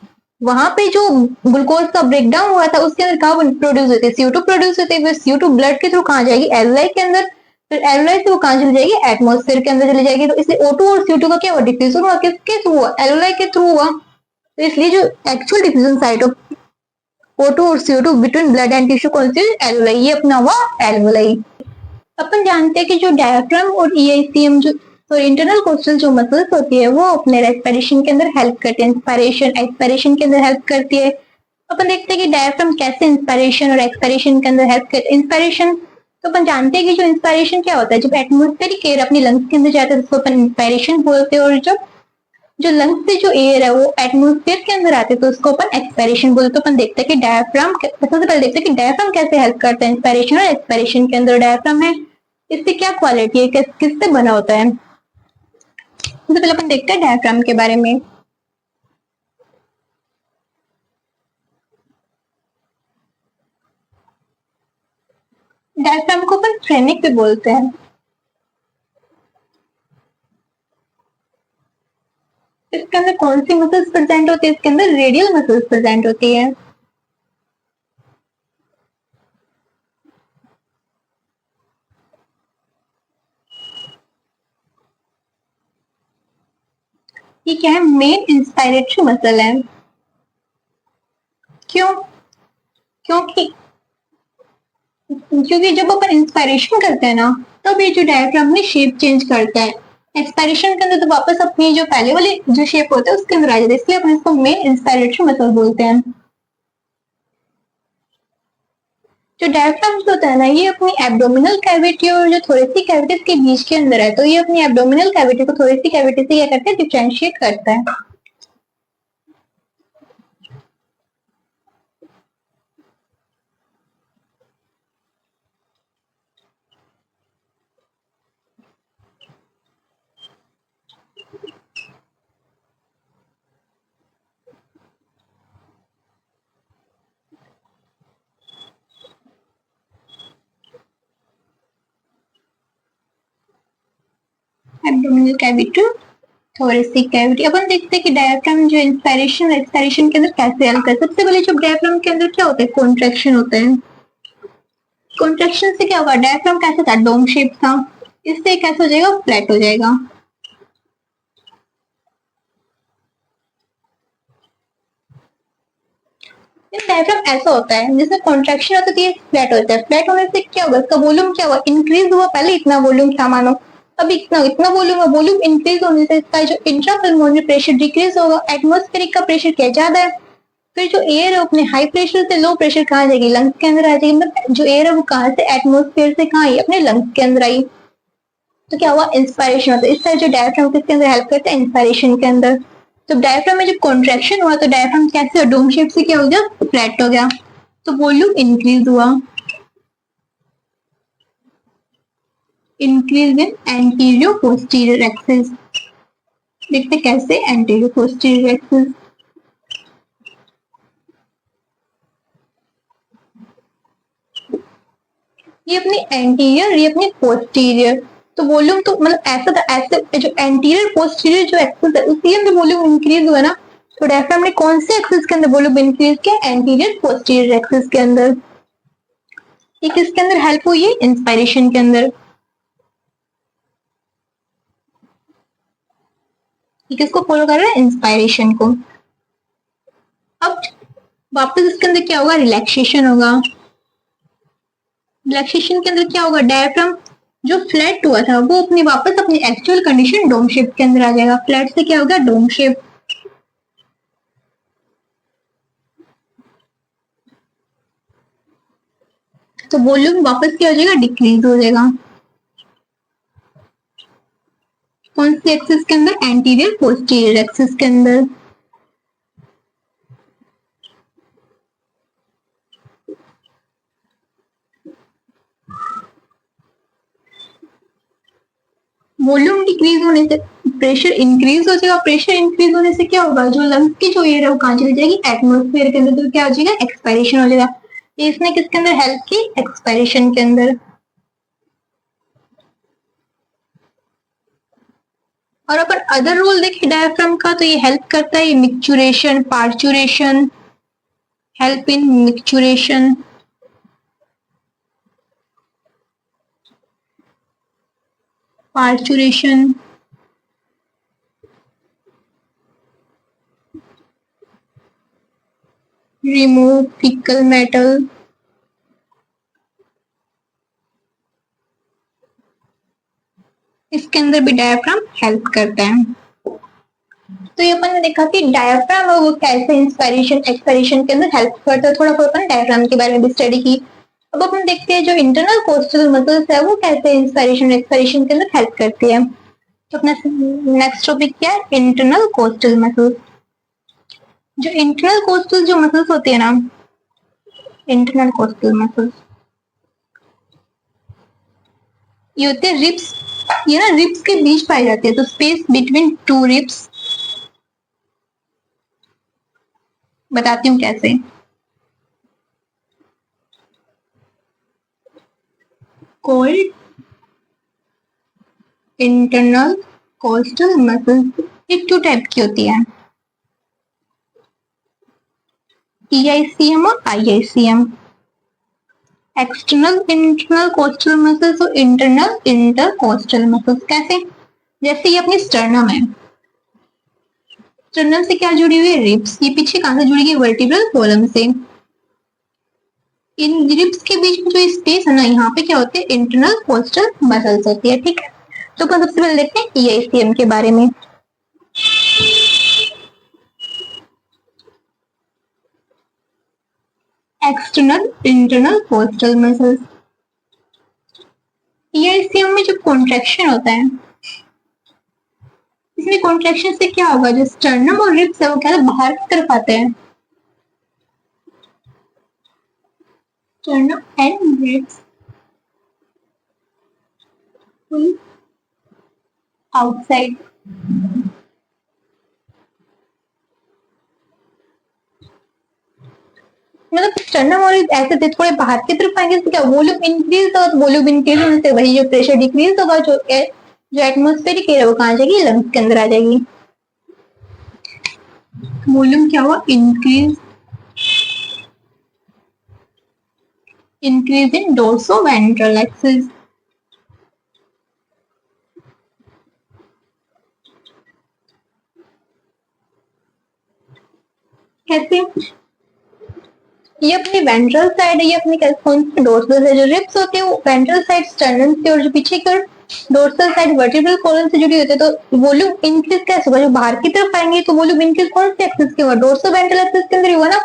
वहां पे जो ग्लूकोज का ब्रेकडाउन हुआ था उसके अंदर कहाँ प्रोड्यूस होते, CO2 प्रोड्यूस होते। फिर CO2 ब्लड के थ्रू कहाँ जाएगी, एल्वुलाई के अंदर। फिर एल्वुलाई से वो कहाँ चली जाएगी, एटमॉस्फेयर के अंदर चली जाएगी। तो इसलिए O2 और CO2 का क्या हुआ, डिफ्यूजन हुआ। किसके थ्रू हुआ, एल्वुलाई के थ्रू हुआ। तो इसलिए जो actual diffusion site of O2 और CO2 between blood and tissue कौन सी, एल्वुलाई। ये अपना हुआ एल्वुलाई। अपन जानते हैं कि जो डायफ्राम और EICM जो इंटरनल कोस्टल जो मसल्स होती है वो अपने रेस्पिरेशन के अंदर हेल्प करती है, इंस्पायरेशन एक्सपायरेशन के अंदर हेल्प करती है। अपन देखते हैं कि डायफ्राम कैसे इंस्पायरेशन और एक्सपायरेशन के अंदर हेल्प करती है। इंस्पायरेशन तो अपन जानते हैं कि जो इंस्पायरेशन क्या होता है, जब एटमॉस्फेरिक एयर अपनी लंग्स के अंदर जाता है उसको अपन इंस्पायरेशन बोलते हैं। और जब जो लंग्स से जो एयर है वो एटमॉस्फेयर के अंदर आते हैं तो उसको अपन एक्सपायरेशन बोलते हैं। तो अपन देखते हैं कि डायफ्राम, सबसे पहले देखते हैं कि डायफ्राम कैसे हेल्प करता है इंस्पायरेशन और एक्सपायरेशन के अंदर। डायफ्राम है, इससे क्या क्वालिटी है, किससे बना होता है। सबसे पहले अपन देखते हैं डायफ्राम के बारे में। डायफ्राम को अपन फ्रेनिक भी बोलते हैं। इसके अंदर कौन सी मसल्स प्रेजेंट होती है, इसके अंदर रेडियल मसल्स प्रेजेंट होती है। ये क्या है, मेन इंस्पायरेटरी मसल है। क्यों, क्योंकि क्योंकि जब अपन इंस्पायरेशन करते हैं ना तब ये जो डायफ्राम में शेप चेंज करता है। एक्सपायरेशन के अंदर तो वापस अपनी जो पहले वाली जो शेप होता है उसके अंदर आ जाता है, इसलिए अपन इसको मेन इंस्पायरेटरी मसल बोलते हैं। जो डायफ्राम होता है ना ये अपनी एब्डोमिनल कैविटी और जो थोरेसिक कैविटीज के बीच के अंदर है। तो ये अपनी एब्डोमिनल कैविटी को थोरेसिक कैविटी से क्या करता है, डिफरेंशिएट करता है। Abdominal cavity, thoracic cavity. अपन देखते हैं कि डायफ्राम जो इंस्पायरेशन एक्सपायरेशन के अंदर कैसे हेल्प करता है। सबसे पहले जो डायफ्राम के अंदर क्या होता है, कॉन्ट्रैक्शन होता है। कॉन्ट्रैक्शन से क्या होगा, डायफ्राम कैसा था, डोम शेप था, इससे कैसा हो जाएगा, फ्लैट हो जाएगा। डायफ्राम ऐसा होता है जिसमें कॉन्ट्रैक्शन होता है, फ्लैट होता है। फ्लैट होने से क्या होगा, इसका वॉल्यूम क्या हुआ, इंक्रीज हुआ। पहले इतना वॉल्यूम था मानो, अब इतना इतना वॉल्यूम है। वॉल्यूम इंक्रीज होने से इसका जो इंट्रापल्मोनरी प्रेशर डिक्रीज होगा, एटमॉस्फेरिक का प्रेशर क्या ज्यादा है। फिर जो एयर है अपने हाई प्रेशर से लो प्रेशर कहाँ जाएगी, लंग्स के अंदर आ जाएगी। मतलब जो एयर है वो कहाँ से, एटमॉस्फेयर से कहाँ आई, अपने लंग्स के अंदर आई। तो क्या हुआ, इंस्पायरेशन होता है। इस तरह जो डायफ्राम किसके अंदर हेल्प करता है, इंस्पायरेशन के अंदर। तो डायफ्राम में जब कॉन्ट्रैक्शन हुआ तो डायफ्राम कैसे, डोम शेप से क्या हो गया, फ्लैट हो गया। तो वॉल्यूम इंक्रीज हुआ। Increase in anterior posterior axis. देखते कैसे, एंटीरियो पोस्टीरियर एक्सिस। ये अपनी एंटीरियर, ये अपनी पोस्टीरियर। तो वॉल्यूम तो मतलब ऐसा था, ऐसे जो एंटीरियर पोस्टीरियर जो एक्सिस है उसके अंदर वॉल्यूम इंक्रीज हुआ ना। तो डायफ्राम ने कौन से एक्सिस के अंदर वॉल्यूम इंक्रीज किया, एंटीरियर पोस्टीरियर एक्सिस के अंदर। ये किसके अंदर हेल्प हुई है, इंस्पायरेशन के अंदर। ये किसको फॉलो कर रहा है, इंस्पायरेशन को। अब वापस इसके अंदर क्या होगा, रिलैक्सेशन होगा। रिलैक्सेशन के अंदर क्या होगा, डायफ्राम जो फ्लैट हुआ था वो अपनी वापस अपनी एक्चुअल कंडीशन डोम शेप के अंदर आ जाएगा। फ्लैट से क्या होगा, डोम शेप। तो वॉल्यूम वापस क्या हो जाएगा, डिक्रीज हो जाएगा। कौन सी एक्सिस के अंदर, एंटीरियर पोस्टीरियर एक्सिस के अंदर। वॉल्यूम डिक्रीज होने से प्रेशर इंक्रीज हो जाएगा। प्रेशर इंक्रीज होने से क्या होगा, जो लंग्स की जो एयर है वो कहाँ चली जाएगी, एटमोस्फेयर के अंदर। तो क्या हो जाएगा, एक्सपायरेशन हो जाएगा। इसने किसके अंदर हेल्प की, एक्सपायरेशन के अंदर। और अपन अदर रोल देखें डायफ्राम का, तो ये हेल्प करता है micturition, parturition, help in micturition, parturition, remove faecal metal, इसके अंदर भी डायफ्राम हेल्प करता है। तो ये अपन ने देखा कि डायफ्राम है वो कैसे इंस्पायरेशन एक्सपायरेशन के अंदर हेल्प करता है। थोड़ा बहुत अपन डायफ्राम के बारे में भी स्टडी की। अब अपन देखते हैं जो इंटरनल कोस्टल मसल्स है वो कैसे इंस्पायरेशन एक्सपायरेशन के अंदर हेल्प करती है। तो अपना नेक्स्ट टॉपिक क्या है, इंटरनल कोस्टल मसल्स। जो इंटरनल कोस्टल जो मसल्स होती है ना, इंटरनल कोस्टल मसल्स ये होते हैं रिब्स, ये ना रिब्स के बीच पाई जाती है। तो स्पेस बिटवीन टू रिब्स, बताती हूँ कैसे। कोल्ड इंटरनल कोस्टल मसल्स एक टू टाइप की होती है, ईआईसीएम और IICM. External internal coastal muscles और इंटरनल इंटरकोस्टल मसल्स। कैसे, जैसे ये अपनी स्टर्नम है, स्टर्नम से क्या जुड़ी हुई है, रिब्स। ये पीछे कहां से जुड़ी हुई, वर्टिब्रल कॉलम से। इन रिब्स के बीच में जो स्पेस है ना, यहाँ पे क्या होते हैं, इंटरनल कोस्टल मसल्स होती है। ठीक है, तो अपन सबसे पहले देखते हैं ईआईसीएम के बारे में। एक्सटर्नल इंटरनल कोस्टल मसल्स, ईआईसीएम में जो कॉन्ट्रैक्शन होता है, इसमें कॉन्ट्रैक्शन से क्या होगा, जो स्टर्नम और रिब्स है वो क्या है, बाहर की तरफ आते हैं। Sternum and ribs full outside. मतलब स्टर्नम और ऐसे थे थोड़े बाहर की तरफ आएंगे तो क्या वॉल्यूम इंक्रीज होगा, तो वॉल्यूम इंक्रीज होने से वही जो प्रेशर डिक्रीज होगा, जो एटमोस्फेरिक एयर है वो कहाँ जाएगी, लंग्स के अंदर आ जाएगी। वॉल्यूम क्या हुआ, increase, increase in dorsoventral axis. कैसे, ये अपनी वेंट्रल साइड है, ये अपनी कौन सी डोर्सल है, जो रिब्स होते हैं वो वेंट्रल साइड स्टर्नम से, और जो पीछे की डोर्सल साइड वर्टिब्रल कॉलम से जुड़ी होती है। तो वॉल्यूम इंक्रीज कैसे होगा, जो बाहर की तरफ आएंगे तो वॉल्यूम इंक्रीज कौन से एक्सिस के हुआ, डोर्सो वेंट्रल एक्सिस के अंदर हुआ ना।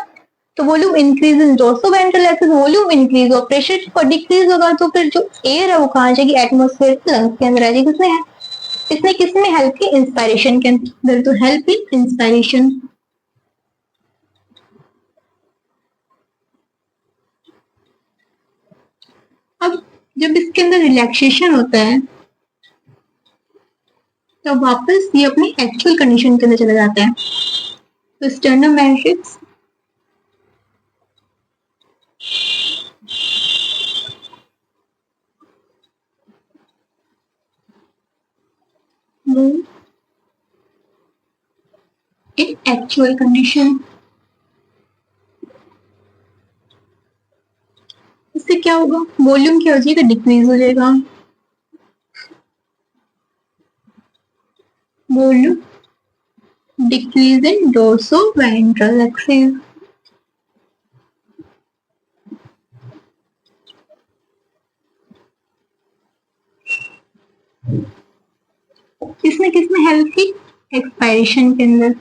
तो वॉल्यूम इंक्रीज इन dorso ventral axis, volume increase और प्रेशर डिक्रीज होगा, तो फिर जो एयर है वो कहाँ जाएगी, एटमोस्फेयर लंग्स के अंदर आ जाएगी। इसने किसमें हेल्प की, इंस्पायरेशन के अंदर। तो हेल्प इन इंस्पायरेशन। अब जब इसके अंदर रिलैक्सेशन होता है तो वापस ये अपनी एक्चुअल कंडीशन के अंदर चला जाता है। तो sternum matrix move in actual condition. इससे क्या होगा, वॉल्यूम क्या हो जाएगा, डिक्रीज हो जाएगा। Volume decrease in dorso ventral axis. किसने किसने हेल्प की, एक्सपायरेशन के अंदर।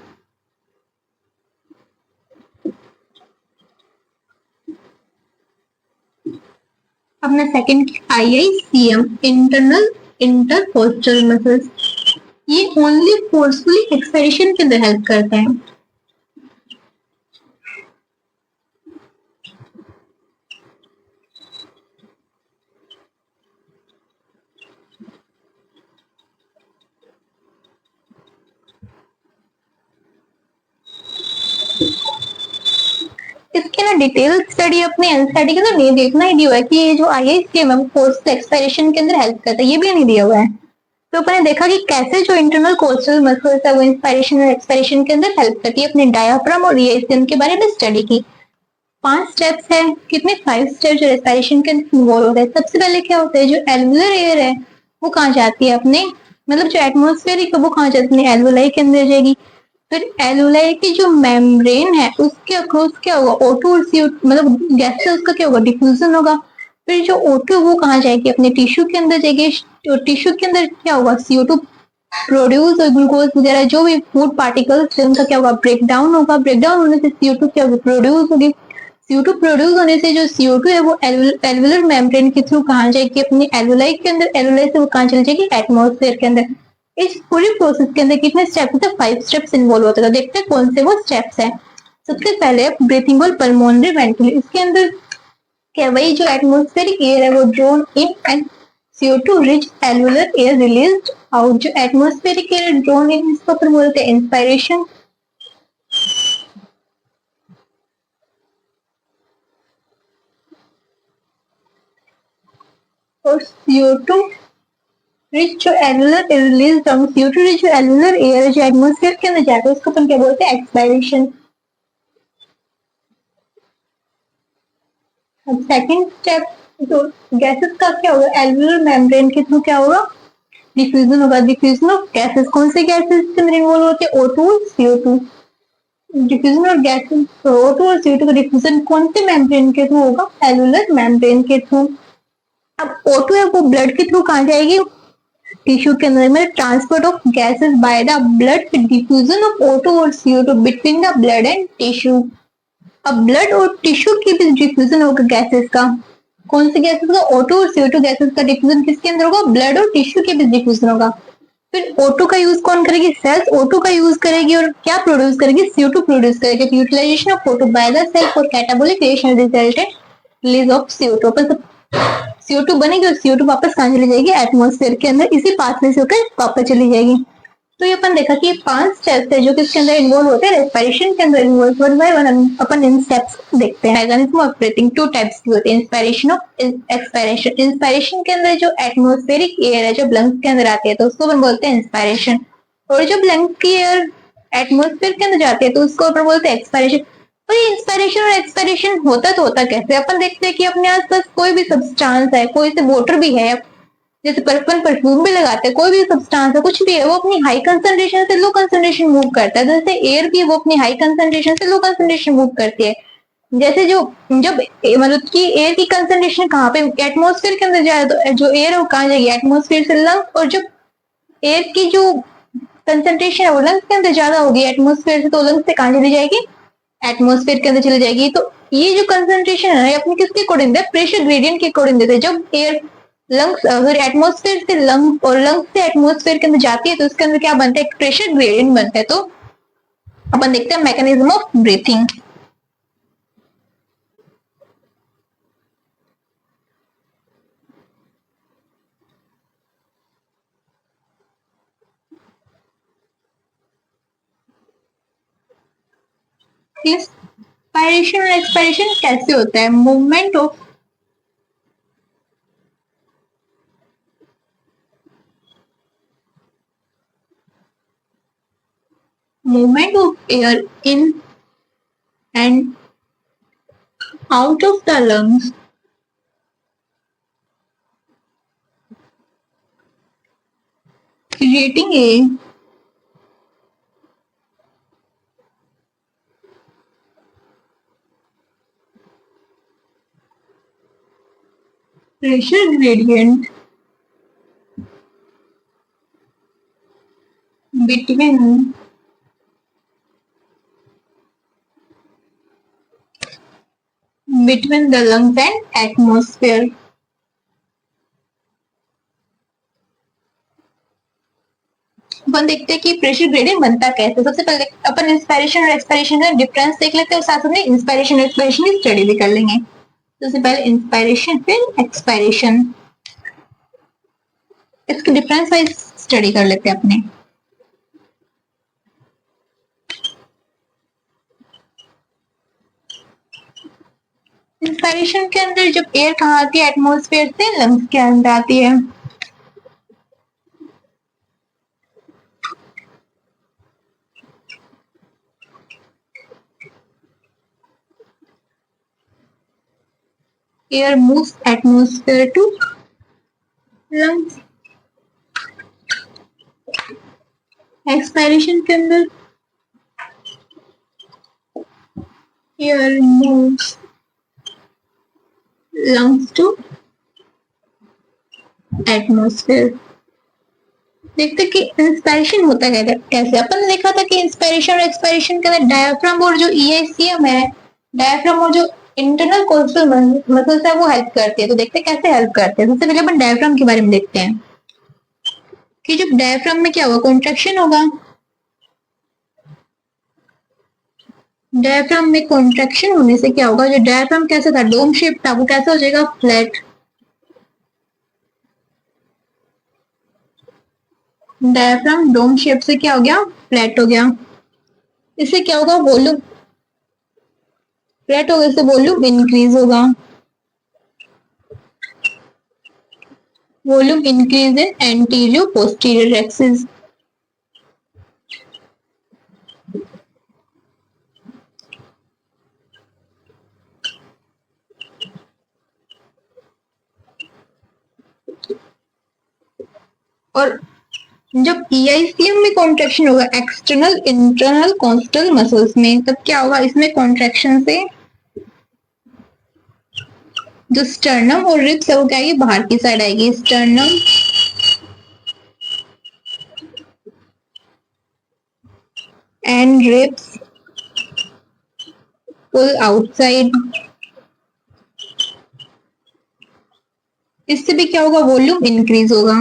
अपना second IICM, internal intercostal muscles. ये ओनली फोर्सफुली एक्सपायरेशन के अंदर हेल्प करता है। इसके ना डिटेल स्टडी अपने एनसीईआरटी के अंदर नहीं देखना ही दिया है कि ये जो आईआईसीएम है कोर्स एक्सपायरेशन के अंदर हेल्प करता है, ये भी नहीं दिया हुआ है। तो अपन ने देखा कि कैसे जो इंटरनल कोस्टल मसल्स है वो इंस्पायरेशन और एक्सपायरेशन के अंदर हेल्प करती है। अपने डायाफ्राम और ईएसएम के बारे में स्टडी की। 5 स्टेप्स है, कितने 5 स्टेप्स जो रेस्पिरेशन के अंदर इन्वॉल्व होते हैं। सबसे पहले क्या होता है, जो एल्वुलर एयर है वो कहाँ जाती है अपने, मतलब जो एटमोस्फेरिक है वो कहाँ जाती है, अपने एल्वुलाई के अंदर जाएगी। फिर एल्वुलाई की जो मेम्ब्रेन है उसके अक्रॉस क्या होगा, O2 और CO मतलब गैस से उसका क्या होगा, डिफ्यूजन होगा। फिर जो O2 वो कहाँ जाएगी, अपने टिश्यू के अंदर जाएगी। तो टिश्यू के अंदर क्या होगा, CO2 प्रोड्यूस और ग्लूकोज वगैरह जो भी फूड पार्टिकल्स है उनका क्या होगा, ब्रेक डाउन होगा। ब्रेक डाउन होने से CO2 क्या होगी, प्रोड्यूस होगी। CO2 प्रोड्यूस होने से जो CO2 है वो एल्वुलर मेम्ब्रेन के थ्रू कहाँ जाएगी, अपनी एल्वुलाई के अंदर। एल्वुलाई से वो कहाँ चली जाएगी, एटमोस्फेयर के अंदर। इस पूरे प्रोसेस के अंदर कितने स्टेप्स होते हैं, 5 स्टेप्स इन्वॉल्व होते हैं। तो देखते हैं कौन से वो स्टेप्स हैं। सबसे पहले ब्रीथिंग और पल्मोनरी वेंटिलेशन। इसके अंदर क्या, वही जो एटमोस्फेरिक एयर है वो drone in and CO2 rich alveolar air released out. जो एटमोस्फेरिक एयर ड्रोन इन, इसको अपन बोलते हैं इंस्पायरेशन। और CO2 रिच जो alveolar air release out, CO2 rich जो एल्वुलर एयर जो एटमोस्फेयर के अंदर जाता है उसको अपन क्या बोलते हैं, एक्सपायरेशन। अब सेकंड स्टेप, जो गैसेस का क्या होगा, एल्वुलर मेम्ब्रेन के थ्रू क्या होगा, डिफ्यूजन होगा। डिफ्यूजन ऑफ गैसेस, कौन से गैसेस के अंदर इन्वॉल्व होते हैं, O2 और CO2। डिफ्यूजन और गैसेस, O2 और CO2 का डिफ्यूजन कौन से मेम्ब्रेन के थ्रू होगा, एल्वुलर मेम्ब्रेन के थ्रू। अब O2 है वो ब्लड के थ्रू कहाँ जाएगी, टिश्यू के अंदर में। Transport of gases by the blood, diffusion of O2 और CO2 between the blood and tissue. अब ब्लड और टिश्यू के बीच डिफ्यूजन होगा गैसेस का। कौन से गैसेस का, O2 और CO2 गैसेस का डिफ्यूजन किसके अंदर होगा, ब्लड और टिश्यू के बीच डिफ्यूजन होगा। फिर O2 का यूज कौन करेगी, सेल्स O2 का यूज करेगी और क्या प्रोड्यूस करेगी, CO2 प्रोड्यूस करेगी। Utilization of O2 by the cell for catabolic reaction resulted release of CO2। अपन CO2 बनेगी और CO2 वापस कहाँ चली जाएगी, एटमोस्फेयर के अंदर। इसी पाथवे से होकर वापस चली जाएगी। तो ये अपन देखा कि 5 स्टेप्स है जो किसके अंदर इन्वॉल्व होते हैं, रेस्पिरेशन के अंदर involve. One by one upon in steps देखते हैं। मैकेनिज्म ऑफ ब्रीथिंग 2 टाइप्स की होती है, इंस्पायरेशन और एक्सपायरेशन। इंस्पायरेशन के अंदर जो एटमोस्फेरिक एयर है जो लंग्स के अंदर आती है तो उसको अपन बोलते हैं इंस्पायरेशन। और जब लंग्स की एयर एटमोस्फेयर के अंदर जाती है तो उसको अपन बोलते हैं एक्सपायरेशन। और ये इंस्पायरेशन और एक्सपायरेशन होता तो होता कैसे, अपन देखते हैं कि अपने आसपास कोई भी सब्सटेंस है, कोई से वाटर भी है, जैसे अपन परफ्यूम भी लगाते हैं, कोई भी सब्सटेंस है, कुछ भी है, वो अपनी हाई कंसंट्रेशन से लो कंसंट्रेशन मूव करता है। जैसे एयर भी है वो अपनी हाई कंसंट्रेशन से लो कंसंट्रेशन मूव करती है। जैसे जो जब मतलब कि एयर की कंसंट्रेशन कहाँ पे, एटमोस्फेयर के अंदर जाए तो जो एयर है वो कहाँ जाएगी, एटमोस्फेयर से लंग्स। और जब एयर की जो कंसंट्रेशन है वो लंग्स के अंदर ज्यादा होगी एटमोस्फेयर से, तो लंग्स से कहाँ चली जाएगी, एटमोस्फेयर के अंदर चली जाएगी। तो ये जो कंसंट्रेशन है अपने किसके अकॉर्डिंग है, प्रेशर ग्रेडियंट के अकॉर्डिंग देते हैं। जब एयर लंग्स अगर एटमोस्फेयर से लंग और लंग्स से एटमोस्फेयर के अंदर जाती है तो उसके अंदर क्या बनता है, एक प्रेशर ग्रेडियंट बनता है। तो अपन देखते हैं मैकेनिज्म ऑफ ब्रीथिंग। इंस्पायरेशन और एक्सपायरेशन कैसे होता है, movement of air in and out of the lungs creating a pressure gradient between the lungs and atmosphere। अपन देखते हैं कि प्रेशर ग्रेडियंट बनता कैसे। सबसे पहले अपन इंस्पायरेशन और एक्सपायरेशन का डिफरेंस देख लेते हैं और साथ में इंस्पायरेशन और एक्सपायरेशन की स्टडी भी कर लेंगे। सबसे पहले इंस्पायरेशन फिर एक्सपायरेशन, इसके डिफरेंस वाइज स्टडी कर लेते हैं अपने। इंस्पायरेशन के अंदर जब एयर कहाँ आती है, एटमॉस्फेयर से लंग्स के अंदर आती है। Air moves atmosphere to lungs. Expiration के अंदर air moves lungs to atmosphere. देखते कि इंस्पायरेशन होता है कैसे। अपन ने देखा था कि इंस्पायरेशन और एक्सपायरेशन के अंदर डायफ्राम और जो ईआईसीएम है, डायफ्राम और जो इंटरनल कोस्टल मसल्स है वो हेल्प करते हैं। तो देखते हैं कैसे हेल्प करते हैं। सबसे पहले अपन डायफ्राम के बारे में देखते हैं कि जब डायफ्राम में क्या होगा, कॉन्ट्रैक्शन होगा। डायफ्राम में कॉन्ट्रैक्शन होने से क्या होगा, जो डायफ्राम कैसे था, डोम शेप था, वो कैसे हो जाएगा, फ्लैट। डायफ्राम डोम शेप से क्या हो गया, फ्लैट हो गया। इससे क्या होगा, वॉल्यूम फ्लैट होगा, इससे वॉल्यूम इंक्रीज होगा। वॉल्यूम इंक्रीज इन एंटीरियर पोस्टीरियर एक्सिस। और जब ईआईसीएम में कॉन्ट्रैक्शन होगा, एक्सटर्नल इंटरनल कॉन्स्टल मसल्स में, तब क्या होगा, इसमें कॉन्ट्रैक्शन से जो स्टर्नम और रिब्स है वो क्या आएगी, बाहर की साइड आएगी। Sternum and ribs pull outside. इससे भी क्या होगा, वॉल्यूम इंक्रीज होगा।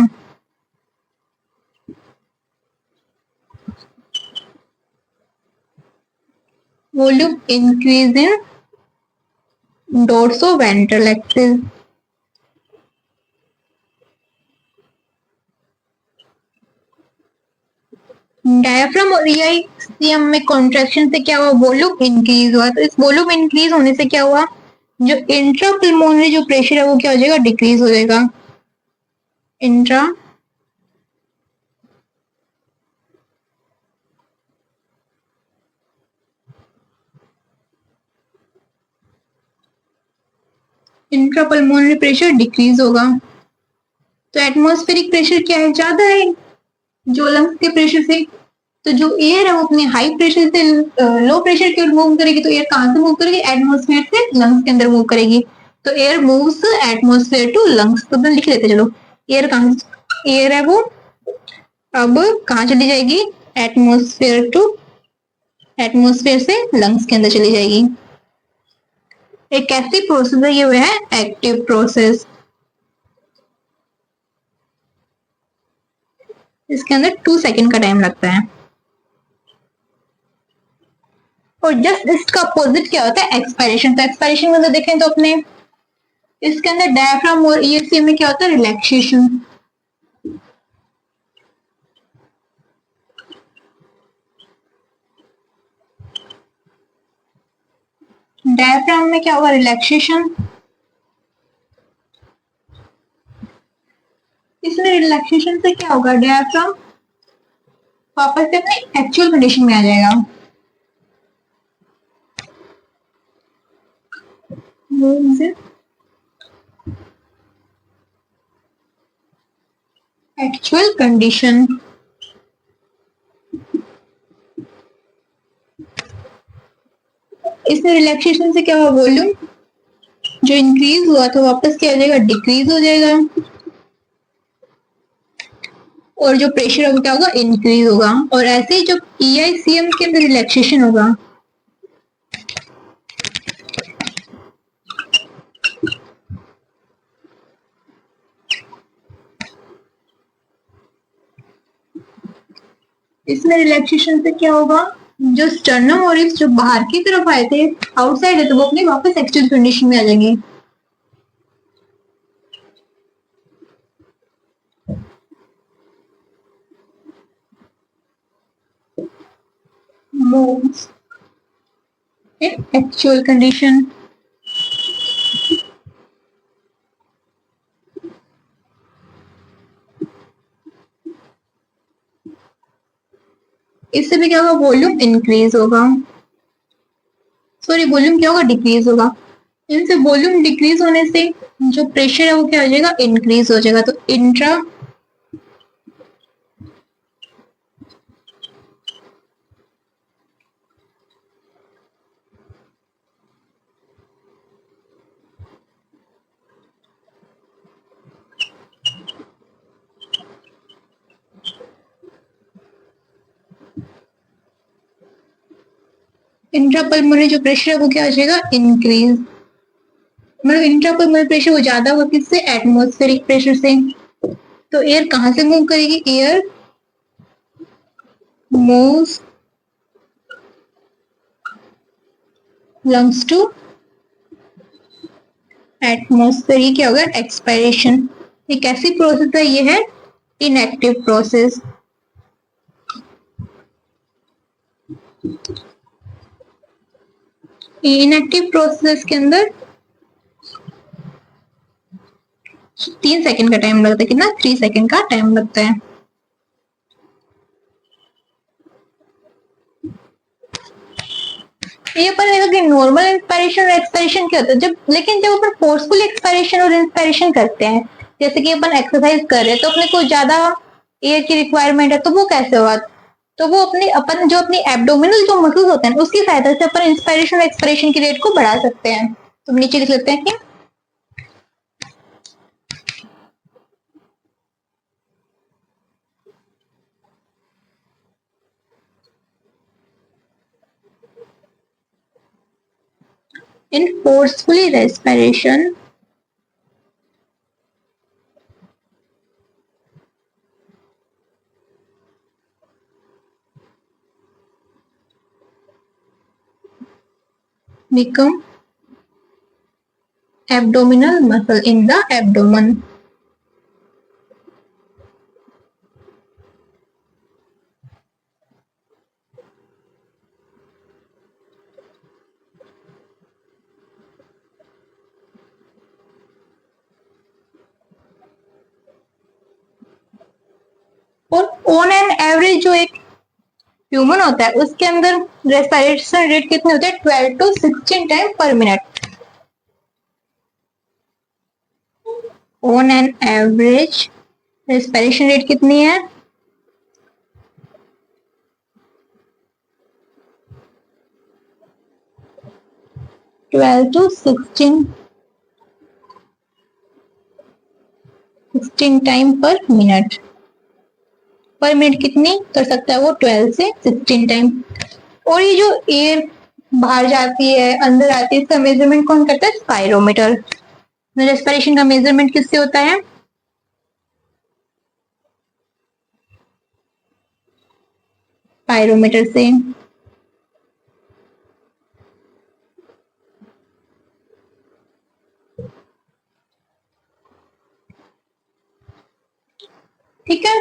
Volume increase in dorsoventral axis. Diaphragm और ईआईसीएम में कॉन्ट्रैक्शन से क्या हुआ, वॉल्यूम इंक्रीज हुआ। तो इस वॉल्यूम इंक्रीज होने से क्या हुआ, जो इंट्रापल्मोनरी जो प्रेशर है वो क्या हो जाएगा, डिक्रीज हो जाएगा। इंट्रा इंट्रापल्मोनरी प्रेशर डिक्रीज होगा। तो एटमॉस्फेरिक प्रेशर क्या है, ज्यादा है जो लंग्स के प्रेशर से। तो जो एयर है वो अपने हाई प्रेशर से लो प्रेशर की ओर मूव करेगी। तो एयर कहाँ से मूव करेगी, एटमॉस्फेयर से लंग्स के अंदर मूव करेगी। तो air moves atmosphere to lungs. तो अपन लिख लेते चलो, एयर कहाँ, एयर है वो अब कहाँ चली जाएगी, एटमॉस्फेयर टू, एटमॉस्फेयर से लंग्स के अंदर चली जाएगी। एक कैसी प्रोसेस है, ये वो है एक्टिव प्रोसेस। इसके अंदर 2 सेकंड का टाइम लगता है। और जस्ट इसका अपोजिट क्या होता है, एक्सपायरेशन। तो एक्सपायरेशन में देखें तो अपने इसके अंदर डायफ्राम और ईएससी में क्या होता है, रिलैक्सेशन। डायफ्राम में क्या होगा, रिलैक्सेशन। इसमें रिलैक्सेशन से क्या होगा, डायफ्राम वापस से अपनी एक्चुअल कंडीशन में आ जाएगा। Actual condition. इसमें रिलैक्सेशन से क्या होगा, वॉल्यूम जो इंक्रीज हुआ था वापस क्या हो जाएगा, डिक्रीज हो जाएगा। और जो प्रेशर होगा क्या होगा, इंक्रीज होगा। और ऐसे ही जब ईआईसीएम के अंदर रिलैक्सेशन होगा, इसमें रिलैक्सेशन से क्या होगा, जो स्टर्नम और रिब्स जो बाहर की तरफ आए थे, आउटसाइड है, तो वो अपनी वापस एक्चुअल कंडीशन में आ जाएंगे। moves in actual condition। इससे भी क्या होगा, वॉल्यूम इंक्रीज होगा, सॉरी वॉल्यूम क्या होगा, डिक्रीज होगा। इनसे वॉल्यूम डिक्रीज होने से जो प्रेशर है वो क्या हो जाएगा, इंक्रीज हो जाएगा। तो इंट्रापल्मोनरी जो प्रेशर है वो क्या हो जाएगा, इंक्रीज। मतलब इंट्रापल्मोनरी प्रेशर वो ज्यादा होगा किससे, एटमॉस्फेरिक प्रेशर से। तो एयर कहां से मूव करेगी, air moves lungs to atmosphere, क्या होगा, एक्सपायरेशन। ये कैसी प्रोसेस है, ये है इनएक्टिव प्रोसेस। इनएक्टिव प्रोसेस के अंदर 3 सेकंड का टाइम लगता है, कितना, 3 सेकंड का टाइम लगता है। ये अपन देखा कि नॉर्मल इंस्पायरेशन और एक्सपायरेशन क्या होता है, जब लेकिन जब अपन फोर्सफुल एक्सपायरेशन और इंस्पायरेशन करते हैं, जैसे कि अपन एक्सरसाइज कर रहे हैं तो अपने को ज्यादा एयर की रिक्वायरमेंट है, तो वो कैसे होगा, तो वो अपन जो अपनी एब्डोमिनल जो मसल्स होते हैं उसकी सहायता से अपन इंस्पायरेशन और एक्सपायरेशन की रेट को बढ़ा सकते हैं। तो नीचे लिख लेते हैं कि in forcefully respiration become abdominal muscle in the abdomen. और ऑन एन एवरेज जो एक ह्यूमन होता है उसके अंदर रेस्पिरेशन रेट कितने होते हैं, 12 to 16 टाइम पर minute. On an average respiration rate कितनी है, 12 to 16 टाइम पर मिनट। पर मिनट कितनी कर सकता है वो, 12 से 16 टाइम। और ये जो एयर बाहर जाती है अंदर आती है, इसका मेजरमेंट कौन करता है, स्पायरोमीटर। रेस्पिरेशन का मेजरमेंट किससे होता है, स्पायरोमीटर से। ठीक है,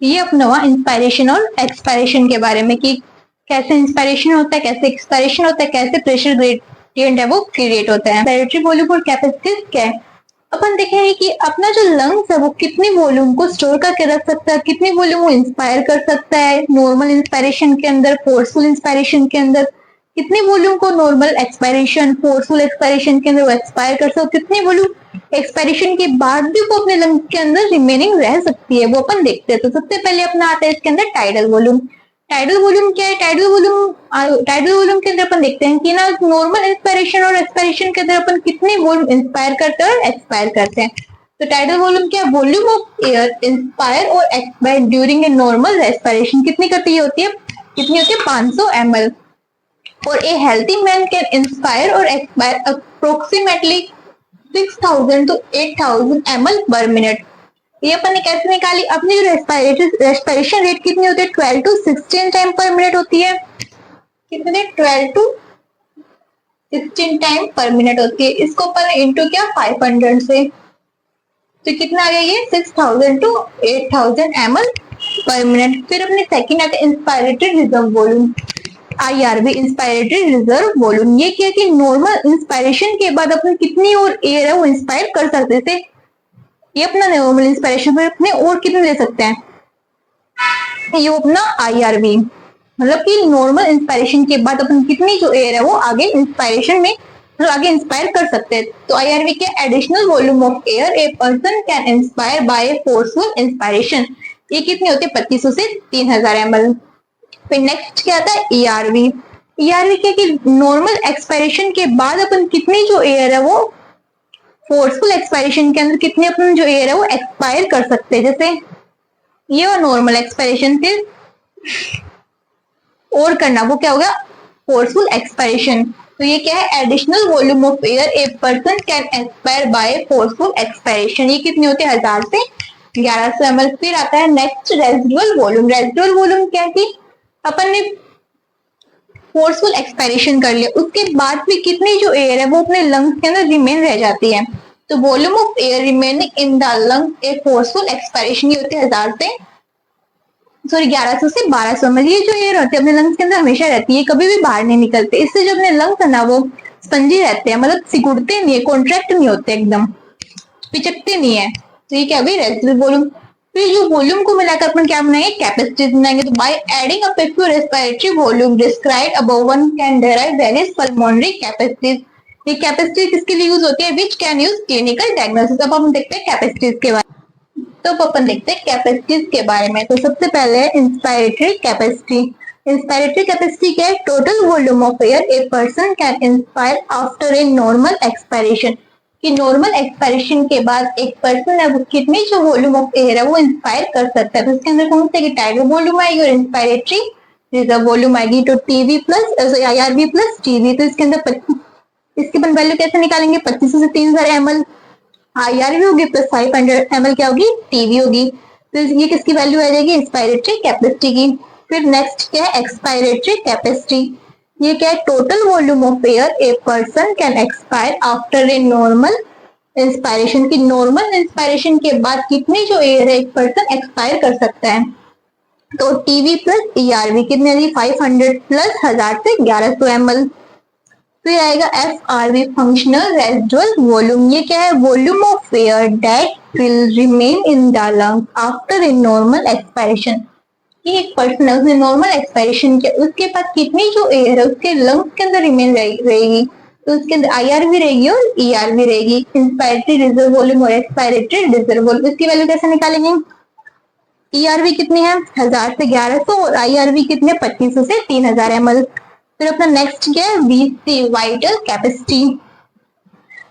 ये अपना हुआ इंस्पायरेशन और एक्सपायरेशन के बारे में कि कैसे इंस्पायरेशन होता है, कैसे एक्सपायरेशन होता है, कैसे प्रेशर ग्रेडियंट है वो क्रिएट होता है। रेस्पिरेटरी वॉल्यूम और कैपेसिटी क्या है, अपन देखेंगे कि अपना जो लंग्स है वो कितनी वॉल्यूम को स्टोर करके रख सकता है, कितनी वॉल्यूम वो इंस्पायर कर सकता है नॉर्मल इंस्पायरेशन के अंदर, फोर्सफुल इंस्पायरेशन के अंदर, कितनी वॉल्यूम को नॉर्मल एक्सपायरेशन फोर्सफुल एक्सपायरेशन के अंदर वो एक्सपायर कर सकते हो, कितनी वॉल्यूम एक्सपायरेशन के बाद भी वो अपने लंग के अंदर रिमेनिंग रह सकती है, वो अपन देखते हैं। तो सबसे पहले अपना आता है इसके अंदर टाइडल वॉल्यूम। टाइडल वॉल्यूम क्या है, टाइडल वॉल्यूम के अंदर अपन देखते हैं कि ना नॉर्मल इंस्पायरेशन और एक्सपायरेशन के अंदर अपन कितनी वॉल्यूम इंस्पायर करते हैं और एक्सपायर करते हैं। तो टाइडल वॉल्यूम क्या है, वॉल्यूम ऑफ एयर इंस्पायर और expire during a normal respiration कितनी करती होती है, कितनी होती है, 500 ml। और a healthy man can inspire और expire approximately 6000 to 8000 ml per minute. ये अपन ने कैसे निकाली, अपनी जो रेस्पिरेशन रेट कितनी होती है, 12 to 16 टाइम पर मिनट होती है। कितने, 12 to 16 टाइम पर मिनट होती है। इसको अपन इंटू किया 500 से, तो कितना आ गया ये, 6000 to 8000 ml पर मिनट। फिर अपने सेकंड आता है inspiratory reserve volume, IRV inspiratory reserve volume. ये क्या कि नॉर्मल इंस्पायरेशन के बाद अपन कितनी और एयर है वो इंस्पायर कर सकते थे, ये अपना नॉर्मल इंस्पायरेशन पर अपने और कितने ले सकते हैं, ये अपना IRV, मतलब कि नॉर्मल इंस्पायरेशन के बाद अपन कितनी जो एयर है वो आगे इंस्पायरेशन में आगे इंस्पायर कर सकते हैं। तो IRV के additional volume of air a person can inspire by forceful inspiration, ये कितनी होती है 2500 से 3000 ml। फिर नेक्स्ट क्या आता है ERV। ERV क्या कि नॉर्मल एक्सपायरेशन के बाद अपन कितनी जो एयर है वो फोर्सफुल एक्सपायरेशन के अंदर कितनी अपन जो एयर है वो एक्सपायर कर सकते हैं। जैसे ये और नॉर्मल एक्सपायरेशन फिर और करना, वो क्या होगा फोर्सफुल एक्सपायरेशन। तो ये क्या है additional volume of air a person can expire by forceful expiration, ये कितनी होती है 1000 से 1100 ml। फिर आता है next residual volume. Residual volume क्या है कि अपन ने फोर्सफुल एक्सपायरेशन कर लिया, उसके बाद भी कितनी जो एयर है वो अपने लंग्स के अंदर रिमेन रह जाती है। तो volume of air remaining in the lung A forceful expiration ये होती है 1100 से 1200 ml। ये जो एयर होती है अपने लंग्स के अंदर हमेशा रहती है, कभी भी बाहर नहीं निकलते। इससे जो अपने लंग्स है ना वो स्पंजी रहते हैं, मतलब सिकुड़ते नहीं है, कॉन्ट्रैक्ट नहीं होते, एकदम पिचकते नहीं है। तो ये क्या होगी रेजिडुअल वॉल्यूम। फिर जो वॉल्यूम को मिलाकर अपन क्या बनाएंगे कैपेसिटी बनाएंगे। तो by adding up two respiratory volume described above one can derive various pulmonary capacities. ये कैपेसिटी किसके लिए यूज होती है which can use clinical diagnosis. अब हम देखते हैं कैपेसिटीज के बारे में। तो अपन देखते हैं कैपेसिटीज के बारे में। तो सबसे पहले है इंस्पायरेटरी कैपेसिटी। इंस्पायरेटरी कैपेसिटी क्या है total volume of air a person can inspire after a normal expiration, कि नॉर्मल एक्सपायरेशन के बाद एक पर्सन है वो कितनी जो वॉल्यूम ऑफ एयर है वो इंस्पायर कर सकता है। तो इसके अंदर कौन से टाइगर वॉल्यूम आएगी और इंस्पायरेटरी रिजर्व वॉल्यूम आएगी। तो TV plus IRV plus TV. तो इसके अंदर इसकी अपन वैल्यू कैसे निकालेंगे 2500 से 3000 ml IRV होगी प्लस 500 ml क्या होगी टीवी होगी। तो ये किसकी वैल्यू आ जाएगी इंस्पायरेटरी कैपेसिटी की। फिर नेक्स्ट क्या है एक्सपायरेटरी कैपेसिटी। ये क्या है total volume of air a person can expire after a normal inspiration, की नॉर्मल इंस्पायरेशन के बाद कितनी जो एयर है एक पर्सन एक्सपायर कर सकता है। तो टीवी प्लस ERV कितने 500 प्लस 1000 से 1100 ml। फिर आएगा FRV फंक्शनल रेजिडुअल वॉल्यूम। ये क्या है volume of air that will remain in the lung after a normal expiration, कि एक पर्सन है उसने नॉर्मल एक्सपायरेशन किया उसके बाद कितनी जो एयर है उसके लंग्स के अंदर रिमेन रहेगी। तो उसके अंदर IRV रहेगी और ERV रहेगी, इंस्पायरेटरी रिजर्व वॉल्यूम और एक्सपायरेटरी रिजर्व वॉल्यूम। इसकी वैल्यू कैसे निकालेंगे ERV कितनी है 1000 से 1100 और IRV कितने 2500 से 3000 ml। फिर अपना नेक्स्ट क्या है VC vital capacity.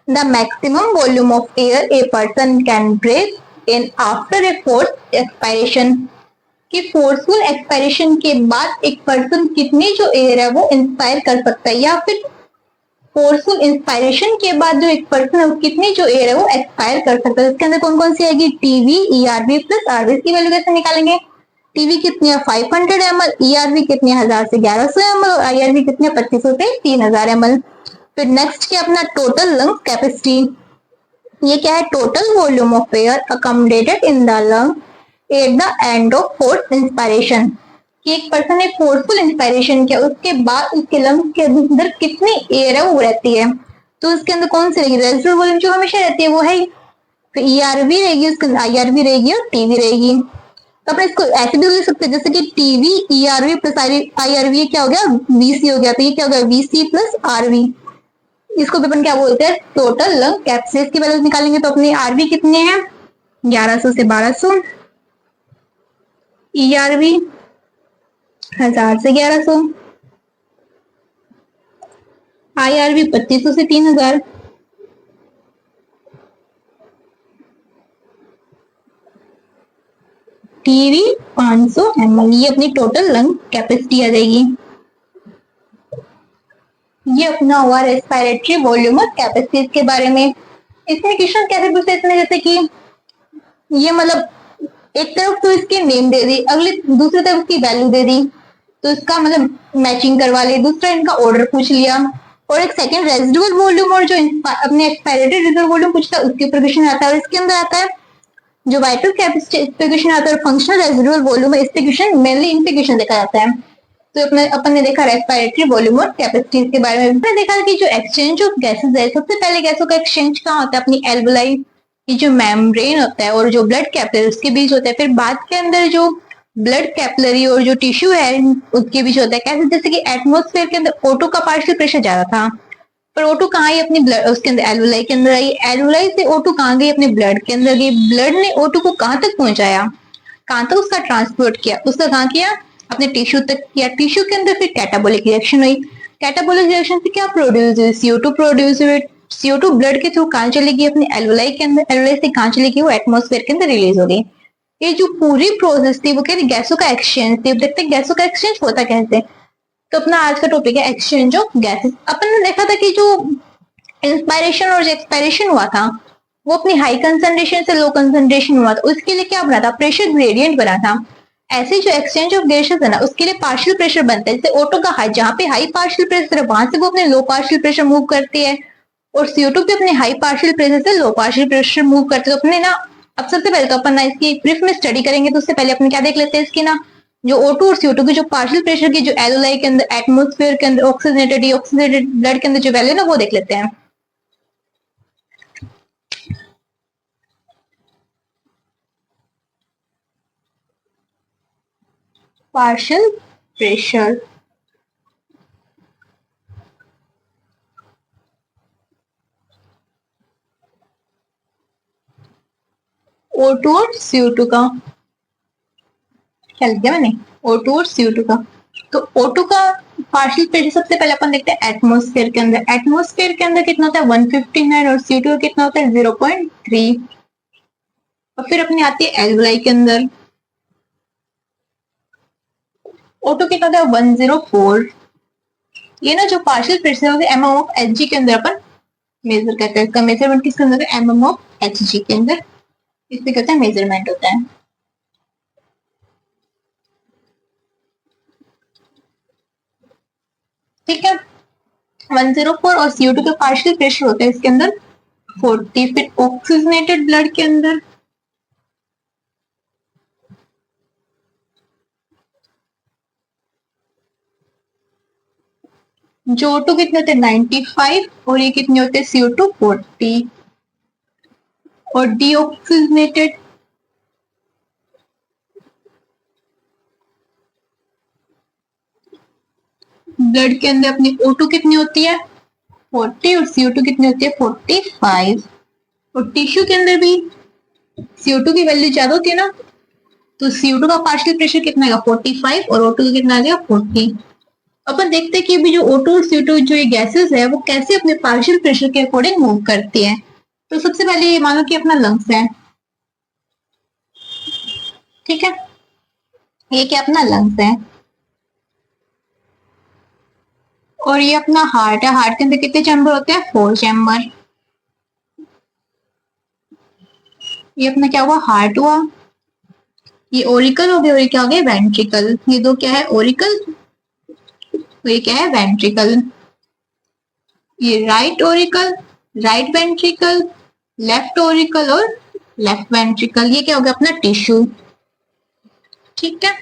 The maximum volume of air a person can breathe in after a force expiration, कि फोर्सफुल एक्सपायरेशन के बाद एक पर्सन कितनी जो एयर है वो इंस्पायर कर सकता है, या फिर फोर्सफुल इंस्पायरेशन के बाद जो एक पर्सन है वो कितनी जो एयर है वो एक्सपायर कर सकता है। इसके अंदर कौन कौन सी आएगी टीवी ERV प्लस RV। की वैल्यू कैसे निकालेंगे टीवी कितनी है 500 ml, ERV कितनी है 1000 से 1100 ml और IRV कितनी है 2500 से 3000 ml। फिर नेक्स्ट क्या अपना टोटल लंग कैपेसिटी। ये क्या है total volume of air accommodated in the lung at the end of force inspiration, कि एक पर्सन ने फोर्सफुल इंस्पायरेशन किया उसके बाद उसके लंग्स के अंदर कितनी एयर है वो रहती है। तो उसके अंदर कौन सी रहेगी रेजिडुअल वॉल्यूम जो हमेशा रहती है वो है। फिर ERV रहेगी उसके अंदर IRV रहेगी और टीवी रहेगी। तो अपन इसको ऐसे भी लिख सकते हैं जैसे कि टीवी ERV प्लस IRV क्या हो गया VC हो गया। तो ये क्या हो गया VC प्लस RV। इसको भी अपन क्या बोलते हैं टोटल लंग कैपेसिटी। की वैल्यू निकालेंगे तो अपने RV कितने हैं 1100 से 1200, ERV 1000 से 1100, IRV 2500 से 3000, टीवी 500 ml। ये अपनी टोटल लंग कैपेसिटी आ जाएगी। ये अपना हुआ रेस्पिरेटरी वॉल्यूम और कैपेसिटी के बारे में। इसमें क्वेश्चन कैसे पूछते हैं जैसे कि ये मतलब एक तरफ तो इसके नेम दे दी अगली दूसरी तरफ इसकी वैल्यू दे दी तो इसका मतलब मैचिंग करवा ली, दूसरा इनका ऑर्डर पूछ लिया और एक सेकंड रेजिडुअल वॉल्यूम और जो अपने एक्सपायरेटरी रिजर्व वॉल्यूम पूछता है उसके ऊपर क्वेश्चन आता है। और इसके अंदर आता है जो वाइटल कैपेसिटी इस पे क्वेश्चन आता है और फंक्शनल रेजिडुअल वॉल्यूम है इस पे क्वेश्चन मेनली इन पे क्वेश्चन देखा जाता है। तो अपन ने देखा रेस्पिरेटरी वॉल्यूम और कैपेसिटी के बारे में। हमने देखा कि जो एक्सचेंज ऑफ गैसेस है सबसे पहले गैसों का एक्सचेंज कहाँ होता है अपनी एल्वेलाई की जो मेम्ब्रेन होता है और जो ब्लड कैपिलरी उसके बीच होता है। फिर बाद के अंदर जो ब्लड कैपिलरी और जो टिश्यू है उसके बीच होता है। कैसे? जैसे कि एटमोस्फेयर के अंदर O2 का पार्शियल प्रेशर ज्यादा था, पर O2 कहाँ आई अपनी ब्लड उसके अंदर एलुलाई के अंदर आई। एलुलाई से O2 कहाँ गई? अपने ब्लड के अंदर गई। ब्लड ने O2 को कहाँ तक पहुंचाया, कहाँ तक उसका ट्रांसपोर्ट किया? उसका कहाँ किया? अपने टिश्यू तक किया। टिश्यू के अंदर फिर कैटाबोलिक रिएक्शन हुई। कैटाबोलिक रिएक्शन से क्या प्रोड्यूस हुई? CO2 प्रोड्यूस हुई। CO2 ब्लड के थ्रू कहाँ चलेगी? अपने एलुलाई के अंदर। एलुलाई से कहाँ चलेगी? वो एटमोस्फेयर के अंदर रिलीज हो गई। ये जो पूरी प्रोसेस थी वो क्या थी? गैसों का एक्सचेंज थी। देखते हैं गैसों का एक्सचेंज होता कैसे। तो अपना आज का टॉपिक है एक्सचेंज ऑफ गैसेस। अपन ने देखा था कि जो इंस्पायरेशन और जो एक्सपायरेशन हुआ था वो अपनी हाई कंसंट्रेशन से लो कंसंट्रेशन हुआ था। उसके लिए क्या बना था? प्रेशर ग्रेडियंट बना था। ऐसे जो एक्सचेंज ऑफ गैसेस है ना उसके लिए पार्शियल प्रेशर बनता है। जैसे ऑटो का हाई, जहाँ पे हाई पार्शियल प्रेशर है वहां से वो अपने लो पार्शियल प्रेशर मूव करती है, और CO2 भी अपने हाई पार्शियल प्रेशर से लो पार्शियल प्रेशर मूव करते हैं। तो अपने ना अब सबसे पहले तो अपन ना इसकी ब्रीफ में स्टडी करेंगे, तो उससे पहले अपन क्या देख लेते हैं इसकी ना जो O2 और CO2 की जो पार्शियल प्रेशर की जो एलोलाई के अंदर एटमोस्फेयर के अंदर ऑक्सीजनेटेड डीऑक्सीजनेटेड ब्लड के अंदर जो वैल्यू ना वो देख लेते हैं। पार्शियल प्रेशर O2 और CO2 का क्या लिख दिया मैंने? O2 और CO2 का। तो O2 का पार्शियल प्रेशर सबसे पहले अपन देखते हैं एटमोस्फेयर के अंदर। एटमोस्फेयर के अंदर कितना होता है? 159, और CO2 कितना होता है? 0.3। और फिर अपनी आती है एल्वलाई के अंदर। O2 कितना होता है? 104। ये ना जो पार्शियल प्रेशर होता है mm ऑफ Hg के अंदर अपन मेजर करते हैं। इसका मेजरमेंट किसके अंदर है? mm ऑफ Hg के अंदर इससे कहते हैं मेजरमेंट होता है। ठीक है, 104 और CO2 का पार्शियल प्रेशर होता है इसके अंदर 40। फिर ऑक्सीजनेटेड ब्लड के अंदर जो O2 कितने होते हैं? 95, और ये कितने होते हैं? CO2 40। और डीऑक्सीजनेटेड ब्लड के अंदर अपनी O2 कितनी होती है? 40, और CO2 कितनी होती है? 45। और टिश्यू के अंदर भी CO2 की वैल्यू ज्यादा होती है ना, तो CO2 का पार्शियल प्रेशर कितना आएगा? 45, और O2 का कितना आ गया? 40। अपन देखते हैं कि अभी जो O2 और CO2 जो ये गैसेस है वो कैसे अपने पार्शियल प्रेशर के अकॉर्डिंग मूव करती है। तो सबसे पहले ये मानो कि अपना लंग्स है, ठीक है, ये क्या अपना लंग्स है, और ये अपना हार्ट है। हार्ट के अंदर कितने चैम्बर होते हैं? 4 चैम्बर। ये अपना क्या हुआ? हार्ट हुआ। ये ओरिकल हो गया, और ये क्या हो गया? वेंट्रिकल। ये दो क्या है? ओरिकल, तो ये क्या है? वेंट्रिकल। ये right Oracle, right ventricle, left Oracle और लेफ्ट वेंट्रिकल। ये क्या हो गया? अपना टिश्यू। ठीक है,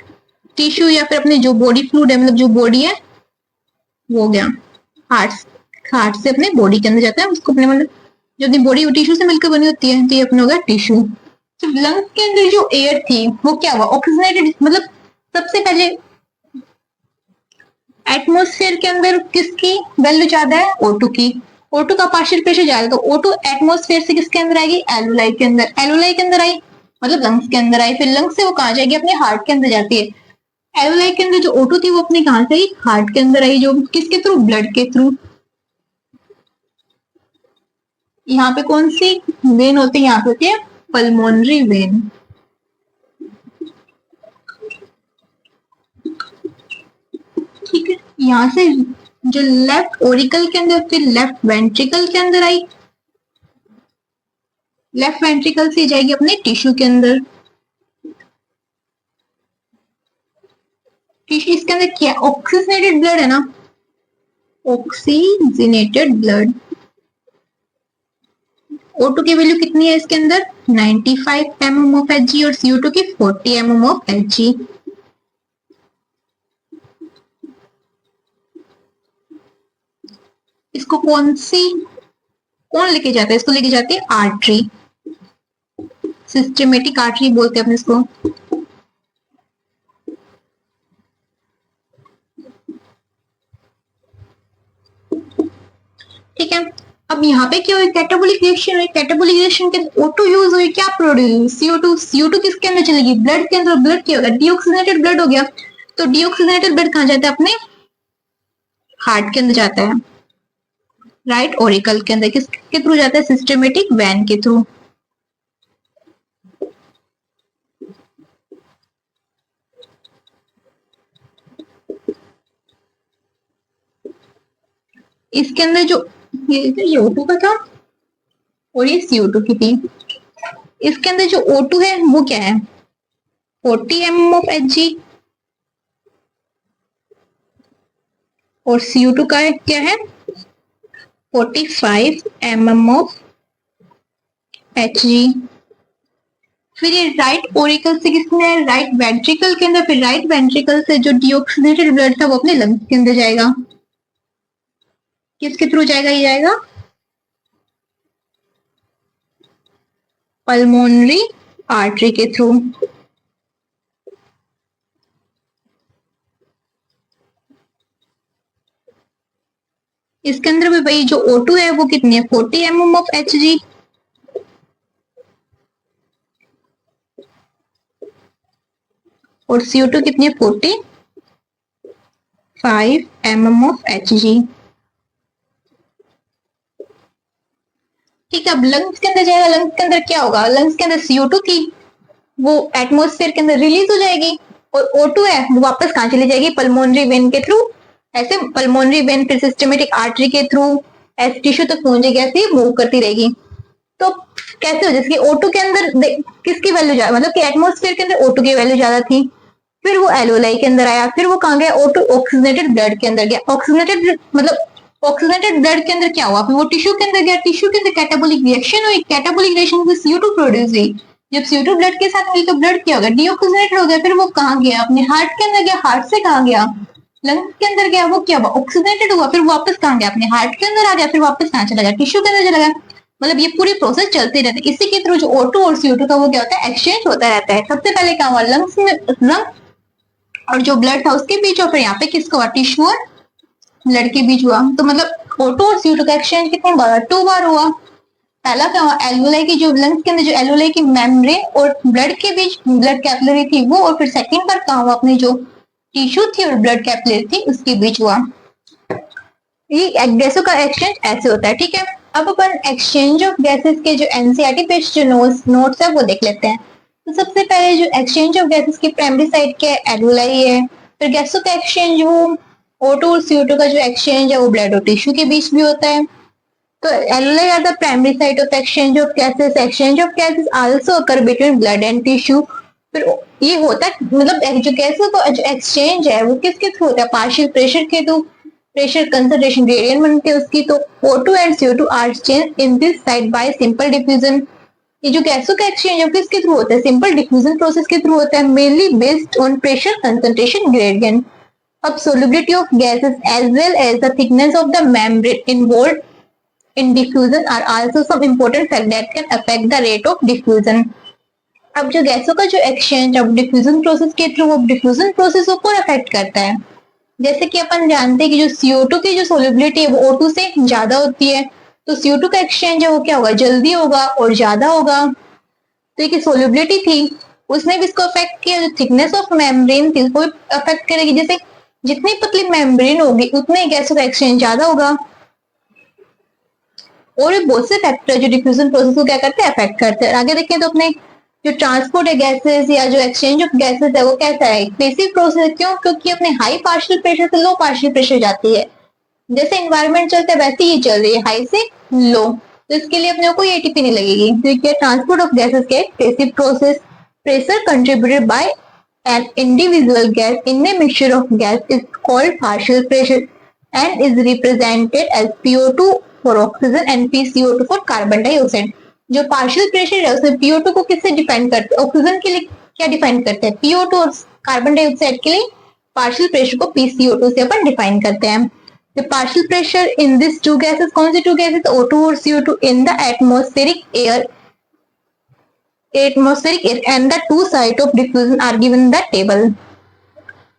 टिश्यू या फिर अपने जो बॉडी फ्लूइड है, मतलब जो बॉडी है वो हो गया। हार्ट से अपने बॉडी के अंदर जाता है, उसको अपने मतलब जो अपनी बॉडी टिश्यू से मिलकर बनी होती है, तो ये अपना हो गया टिश्यू। तो लंग्स के अंदर जो एयर थी वो क्या हुआ? ऑक्सीजनेटेड, मतलब सबसे पहले एटमोस्फेयर के अंदर किसकी वैल्यू ज्यादा है? O2 की। O2 का पार्शियल प्रेशर ज्यादा, तो O2 एटमोस्फेयर से किसके अंदर आएगी? एलुलाई के अंदर। एलुलाई के अंदर आई मतलब लंग्स के अंदर आई, फिर लंग्स से वो कहाँ जाएगी? अपने हार्ट के अंदर जाती है। एलुलाई के अंदर जो O2 थी वो अपने कहाँ से आई? हार्ट के अंदर आई, जो किसके थ्रू? ब्लड के थ्रू। यहाँ पे कौन सी वेन होती है? यहाँ पे होती है पल्मोनरी वेन। ठीक है, यहाँ से जो लेफ्ट ओरिकल के अंदर फिर लेफ्ट वेंट्रिकल के अंदर आई, लेफ्ट वेंट्रिकल से जाएगी अपने टिश्यू के अंदर। टिश्यू इसके अंदर क्या? ऑक्सीजनेटेड ब्लड है ना, ऑक्सीजनेटेड ब्लड। O2 की वैल्यू कितनी है इसके अंदर? 95 mm ऑफ Hg, और CO2 की 40 mm ऑफ Hg। इसको कौन लेके जाता है? इसको लेके जाती है आर्टरी, सिस्टमेटिक आर्टरी बोलते हैं अपने इसको। ठीक है। अब यहाँ पे क्या हुई, कैटाबोलिक रिएक्शन हुई। कैटाबोलिक रिएक्शन के O2 यूज हुई, क्या प्रोड्यूस, CO2। CO2 किसके अंदर चलेगी, ब्लड के अंदर। ब्लड क्या होगा, डीऑक्सीजनेटेड ब्लड हो गया। तो डीऑक्सीजनेटेड ब्लड कहाँ जाता है, अपने हार्ट के अंदर जाता है, राइट ऑरिकल के अंदर। किसके थ्रू जाता है, सिस्टमेटिक वेन के थ्रू। इसके अंदर जो ये O2 का था और ये CO2 की थी। इसके अंदर जो O2 है वो क्या है, 40 mm of Hg, और CO2 का क्या है, 45 mm of Hg। फिर ये राइट ओरिकल से किसने, राइट वेंट्रिकल के अंदर। फिर राइट वेंट्रिकल से जो डीऑक्सीनेटेड ब्लड था वो अपने लंग्स के अंदर जाएगा। किसके थ्रू जाएगा, ये जाएगा पल्मोनरी आर्टरी के थ्रू। इसके अंदर भी भाई जो O2 है वो कितनी है, 40 mm of Hg, और CO2 कितनी है, 45 mm of Hg। ठीक है। अब लंग्स के अंदर जाएगा। लंग्स के अंदर क्या होगा, लंग्स के अंदर CO2 थी वो एटमॉस्फेयर के अंदर रिलीज हो जाएगी, और O2 है वो वापस कहाँ चली जाएगी, पल्मोनरी वेन के थ्रू। ऐसे पल्मोनरी वेन फिर सिस्टमेटिक आर्टरी के थ्रू ऐसे टिश्यू तक पहुंचेगी, ऐसे मूव करती रहेगी। तो कैसे हो, जैसे कि O2 के अंदर किसकी वैल्यू ज्यादा, मतलब कि एटमॉस्फेयर के अंदर O2 की वैल्यू ज्यादा थी, फिर वो एलोलाई के अंदर आया, फिर वो कहाँ गया, O2 ऑक्सीजनेटेड ब्लड के अंदर गया। ऑक्सीजनेटेड मतलब ऑक्सीजनेटेड ब्लड के अंदर क्या हुआ, फिर वो टिश्यू के अंदर गया। टिश्यू के अंदर कैटाबोलिक रिएक्शन हुई। कैटाबोलिक रिएक्शन से CO2 प्रोड्यूस हुई। जब CO2 ब्लड के साथ मिलकर ब्लड क्या होगा, डीऑक्सीजनेटेड हो गया। फिर वो कहाँ गया, अपने हार्ट के अंदर गया। हार्ट से कहाँ गया, लंग्स के अंदर गया। वो क्या हुआ, ऑक्सीजनेटेड हुआ। फिर वापस कहाँ गया, अपने हार्ट के अंदर आ गया। फिर वापस कहाँ चला गया, टिश्यू के अंदर चला गया। मतलब ये पूरी प्रोसेस चलती रहती है। इसी के थ्रू जो O2 और CO2 का वो क्या होता है, एक्सचेंज होता रहता है। सबसे पहले क्या हुआ, लंग्स में लंग और जो ब्लड था उसके बीच, और फिर यहाँ पे किसका हुआ, टिश्यू और ब्लड के बीच हुआ। तो मतलब O2 और CO2 का एक्सचेंज कितने बार, 2 बार हुआ। पहला क्या हुआ, एल्वोलाई की जो लंग्स के अंदर जो एल्वोलाई की मेम्ब्रेन और ब्लड के बीच ब्लड कैपिलरी थी वो, और फिर सेकंड बार कहाँ हुआ, अपनी जो टिश्यू थी और ब्लड कैपिलरी थी उसके बीच हुआ। ये गैसों का एक्सचेंज ऐसे होता है। ठीक है। अब अपन एक्सचेंज ऑफ गैसेस के जो एनसीईआरटी पेज जो नोट्स है वो देख लेते हैं। तो सबसे पहले जो एक्सचेंज ऑफ गैसेस की प्राइमरी साइड क्या है, एल्वोलाई है। फिर गैसों का एक्सचेंज वो O2 और CO2 का जो एक्सचेंज है वो ब्लड और टिश्यू के बीच भी होता है। तो alveoli are the primary site of exchange of gases. Exchange of gases also occur between blood and tissue. फिर ये होता है, मतलब जो गैसों का जो एक्सचेंज है वो किसके थ्रू होता है, पार्शियल प्रेशर के थ्रू। प्रेशर कंसंट्रेशन ग्रेडियंट बनते हैं उसकी। तो O2 and CO2 are change in this side by simple diffusion. ये जो गैसों का एक्सचेंज है किसके थ्रू होता है, सिंपल डिफ्यूजन प्रोसेस के थ्रू होता है, mainly based on pressure concentration gradient. अब solubility of gases as well as the thickness of the membrane involved in diffusion are also some important factors that can affect the rate of diffusion. अब जो गैसों का जो exchange अब diffusion process के through, वो diffusion process को कौन अफेक्ट करता है, जैसे कि अपन जानते हैं कि जो CO2 की जो सोलिबिलिटी है वो O2 से ज्यादा होती है। तो CO2 का एक्सचेंज है वो क्या होगा, जल्दी होगा और ज्यादा होगा। तो ये सोलिबिलिटी थी उसने भी इसको अफेक्ट किया। जो थिकनेस ऑफ मेम्ब्रेन थी उसको अफेक्ट करेगी। जैसे जितनी पतली मेम्ब्रेन होगी उतने गैसों का एक्सचेंज ज्यादा होगा। और ये बहुत से फैक्टर जो डिफ्यूजन प्रोसेस को क्या करते हैं, अफेक्ट करते हैं। आगे देखें तो अपने जो ट्रांसपोर्ट है गैसेस या जो एक्सचेंज ऑफ गैसेस है वो कैसा है, बेसिक प्रोसेस। क्यों, क्योंकि अपने हाई पार्शियल प्रेशर से लो पार्शियल प्रेशर जाती है। जैसे एनवायरमेंट चलता है वैसे ही चल रही है, हाई से लो। तो इसके लिए अपने कोई एटीपी नहीं लगेगी। तो ट्रांसपोर्ट ऑफ गैसेस के basic process. Pressure contributed bye an individual gas in a mixture of gas is called partial pressure and is represented as PO2 for oxygen and PCO2 for carbon dioxide। जो partial pressure है उसमें PO2 को किससे define करते हैं, oxygen के लिए क्या डिफाइन करते हैं, PO2, और कार्बन डाइऑक्साइड के लिए पार्शियल प्रेशर को PCO2 से अपन डिफाइन करते हैं। The partial pressure in these two gases, कौन सी two gases, O2 और CO2 in the atmospheric air and the two sites of diffusion are given in the table।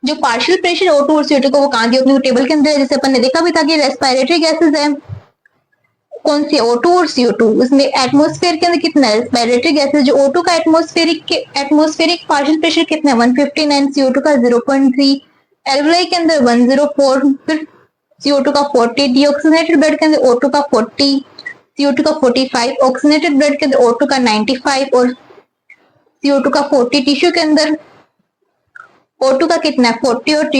जो partial pressure O2 और CO2 को वो कहाँ दिया, अपने टेबल के अंदर। जैसे अपन ने देखा भी था कि रेस्पिरेटरी गैसेस है कौन सी O2 और CO2। उसमें एटमॉस्फेयर के अंदर कितना है रेस्पिरेटरी गैसेस जो O2 का एटमॉस्फेरिक पार्शियल प्रेशर कितना है 159, CO2 का 0.3, एल्वुलाई के अंदर 104, फिर CO2 का 40, डीऑक्सीजनेटेड ब्लड के अंदर O2 का 40, CO2 का 45, ऑक्सीजनेटेड ब्लड के अंदर O2 का 95 और CO2 का 40, टिश्यू के अंदर O2 का कितना है 40 और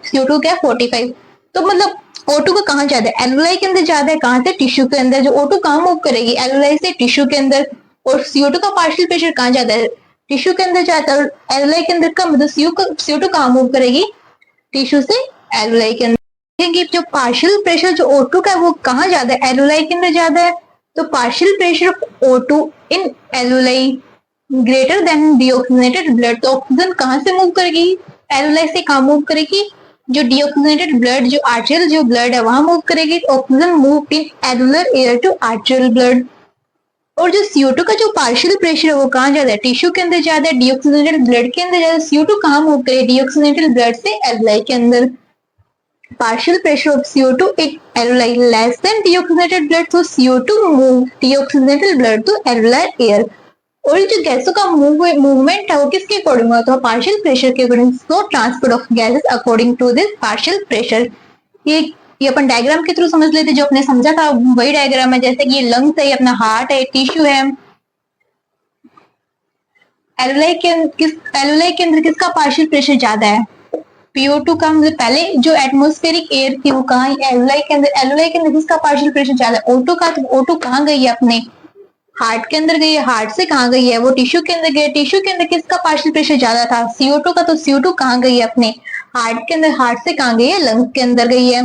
CO2 क्या 45। तो मतलब O2 का कहाँ ज्यादा है एल्वुलाई के अंदर ज्यादा है, कहाँ से टिश्यू के अंदर। जो O2 कहाँ मूव करेगी एल्वुलाई से टिश्यू के अंदर, और CO2 का पार्शियल प्रेशर कहाँ ज्यादा है टिश्यू के अंदर ज्यादा है, एल्वुलाई के अंदर कम। मतलब CO2 कहाँ मूव करेगी टिश्यू से एल्वुलाई के अंदर। देखिए जो पार्शियल प्रेशर जो O2 का है वो कहाँ ज्यादा है एल्वुलाई के अंदर ज्यादा है। तो partial pressure of O2 in alveoli greater than deoxygenated blood. तो ऑक्सीजन कहाँ से मूव करेगी एल्वुलाई से कहाँ मूव करेगी जो डीऑक्सीजनेटेड ब्लड जो आर्टियल जो ब्लड है वहां मूव करेगी। Oxygen move in alveolar air to arterial blood. और जो CO2 का जो पार्शियल प्रेशर है वो कहाँ ज्यादा है टिश्यू के अंदर ज्यादा है, डीऑक्सीजनेटेड ब्लड के अंदर ज्यादा। CO2 कहाँ मूव करेगी डीऑक्सीजनेटेड ब्लड से एल्वुलाई के अंदर। partial pressure of CO2 in alveoli less than deoxygenated blood, so CO2 move deoxygenated blood to alveolar air। और ये जो गैसों का मूवमेंट है वो किसके अकॉर्डिंग होता है पार्शियल प्रेशर के according. So transport of gases according to this partial pressure. ये अपन डायग्राम के थ्रू समझ लेते जो अपने समझा था वही डायग्राम है। जैसे कि ये लंग्स है, ये अपना हार्ट है, टिश्यू है। एल्वुलाई के अंदर किसका पार्शियल प्रेशर ज्यादा है PO2 का। मतलब पहले जो एटमॉस्फेरिक एयर थी वो कहाँ एल्वुलाई के अंदर किसका पार्शियल प्रेशर ज्यादा है O2 का। तो O2 कहाँ गई है अपने हार्ट के अंदर गई है, हार्ट से कहाँ गई है वो टिश्यू के अंदर गई है। टिश्यू के अंदर किसका पार्शियल प्रेशर ज्यादा था CO2 का। तो CO2 कहाँ गई है अपने हार्ट के अंदर, हार्ट से कहाँ गई है लंग्स के अंदर गई है।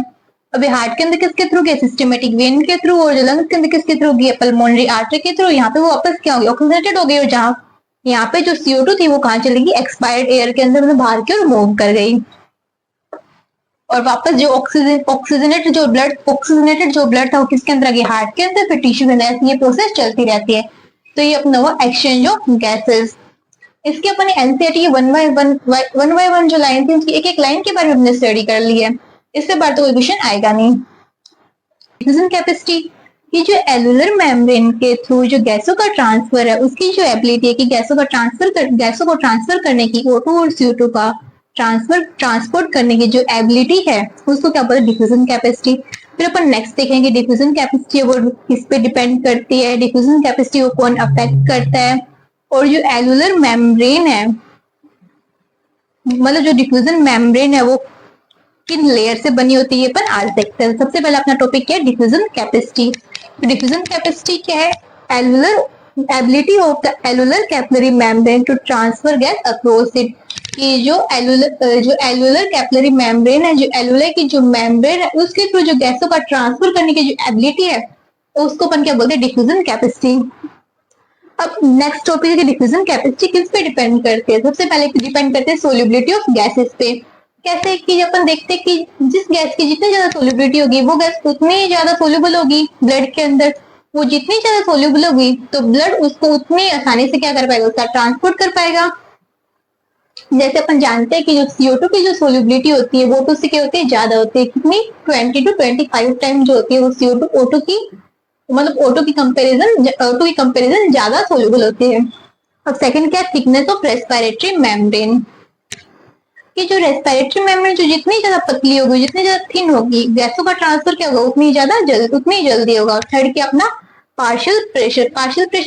अभी हार्ट के अंदर किसके थ्रू गई सिस्टमेटिक वेन के थ्रू, और लंग्स के अंदर किसके थ्रू गई पल्मोनरी आर्टरी के थ्रू। यहाँ पे वो वापस क्या हो गई ऑक्सीजनेटेड हो गई, और जहाँ यहाँ पे जो CO2 थी वो कहाँ चलेगी एक्सपायर्ड एयर के अंदर मतलब बाहर की ओर मूव कर गई। और वापस जो ऑक्सीजनेटेड जो ब्लड था वो किसके अंदर गया हार्ट के अंदर, फिर टिश्यू के अंदर। ये प्रोसेस चलती रहती है। तो ये अपना हुआ एक्सचेंज ऑफ गैसेस। इसके अपने एनसीईआरटी वन बाय वन जो लाइन थी उसकी एक एक लाइन के बारे में हमने स्टडी कर ली है। इससे बार तो कोई क्वेश्चन आएगा नहीं। डिफ्यूजन कैपेसिटी, ये जो एलुलर मेम्ब्रेन के थ्रू जो गैसों का ट्रांसफर है उसकी जो एबिलिटी है कि गैसों को ट्रांसफर करने की O2 और CO2 का ट्रांसपोर्ट करने की जो एबिलिटी है उसको क्या बोलते हैं डिफ्यूजन कैपेसिटी। फिर अपन नेक्स्ट देखेंगे डिफ्यूजन कैपेसिटी वो किस पे डिपेंड करती है, डिफ्यूजन कैपेसिटी को कौन अफेक्ट करता है, और जो एलुलर मेम्ब्रेन है मतलब जो डिफ्यूजन मेम्ब्रेन है वो किन लेयर से बनी होती है अपन आज देखते हैं। सबसे पहले अपना टॉपिक क्या है डिफ्यूजन कैपेसिटी। डिफ्यूजन कैपेसिटी क्या है alveolar ability of the alveolar capillary membrane to transfer gas across it. कि जो एलुलर कैपिलरी मेम्ब्रेन है, जो एलुलर की जो मेम्ब्रेन है उसके थ्रू जो गैसों का ट्रांसफर करने की जो एबिलिटी है उसको अपन क्या बोलते हैं डिफ्यूजन कैपेसिटी। अब नेक्स्ट टॉपिक है डिफ्यूजन कैपेसिटी किस पे डिपेंड करती है। सबसे पहले डिपेंड करते हैं सोल्युबिलिटी ऑफ गैसेस पे। कैसे कि अपन देखते हैं कि जिस गैस की जितनी ज्यादा सोल्युबिलिटी होगी वो गैस उतनी ज्यादा सोल्यूबल होगी ब्लड के अंदर। वो जितनी ज्यादा सोल्यूबल होगी तो ब्लड उसको उतनी आसानी से क्या कर पाएगा उसका ट्रांसपोर्ट कर पाएगा। जैसे अपन जानते हैं कि जो CO2 की जो सोल्युबिलिटी होती है वो O2 से क्या होती है ज्यादा होती है। कितनी 20 to 25 टाइम जो होती है वो CO2 O2 की मतलब O2 की कंपैरिजन ज्यादा सोल्यूबल होती है। अब सेकंड क्या थिकनेस ऑफ रेस्पिरेटरी मेम्ब्रेन। कि जो रेस्पिरेटरी मेम्ब्रेन जो जितनी ज्यादा पतली होगी जितनी ज्यादा थिन होगी गैसों का ट्रांसफर क्या होगा उतनी जल्दी होगा। और थर्ड क्या अपना पार्शियल प्रेशर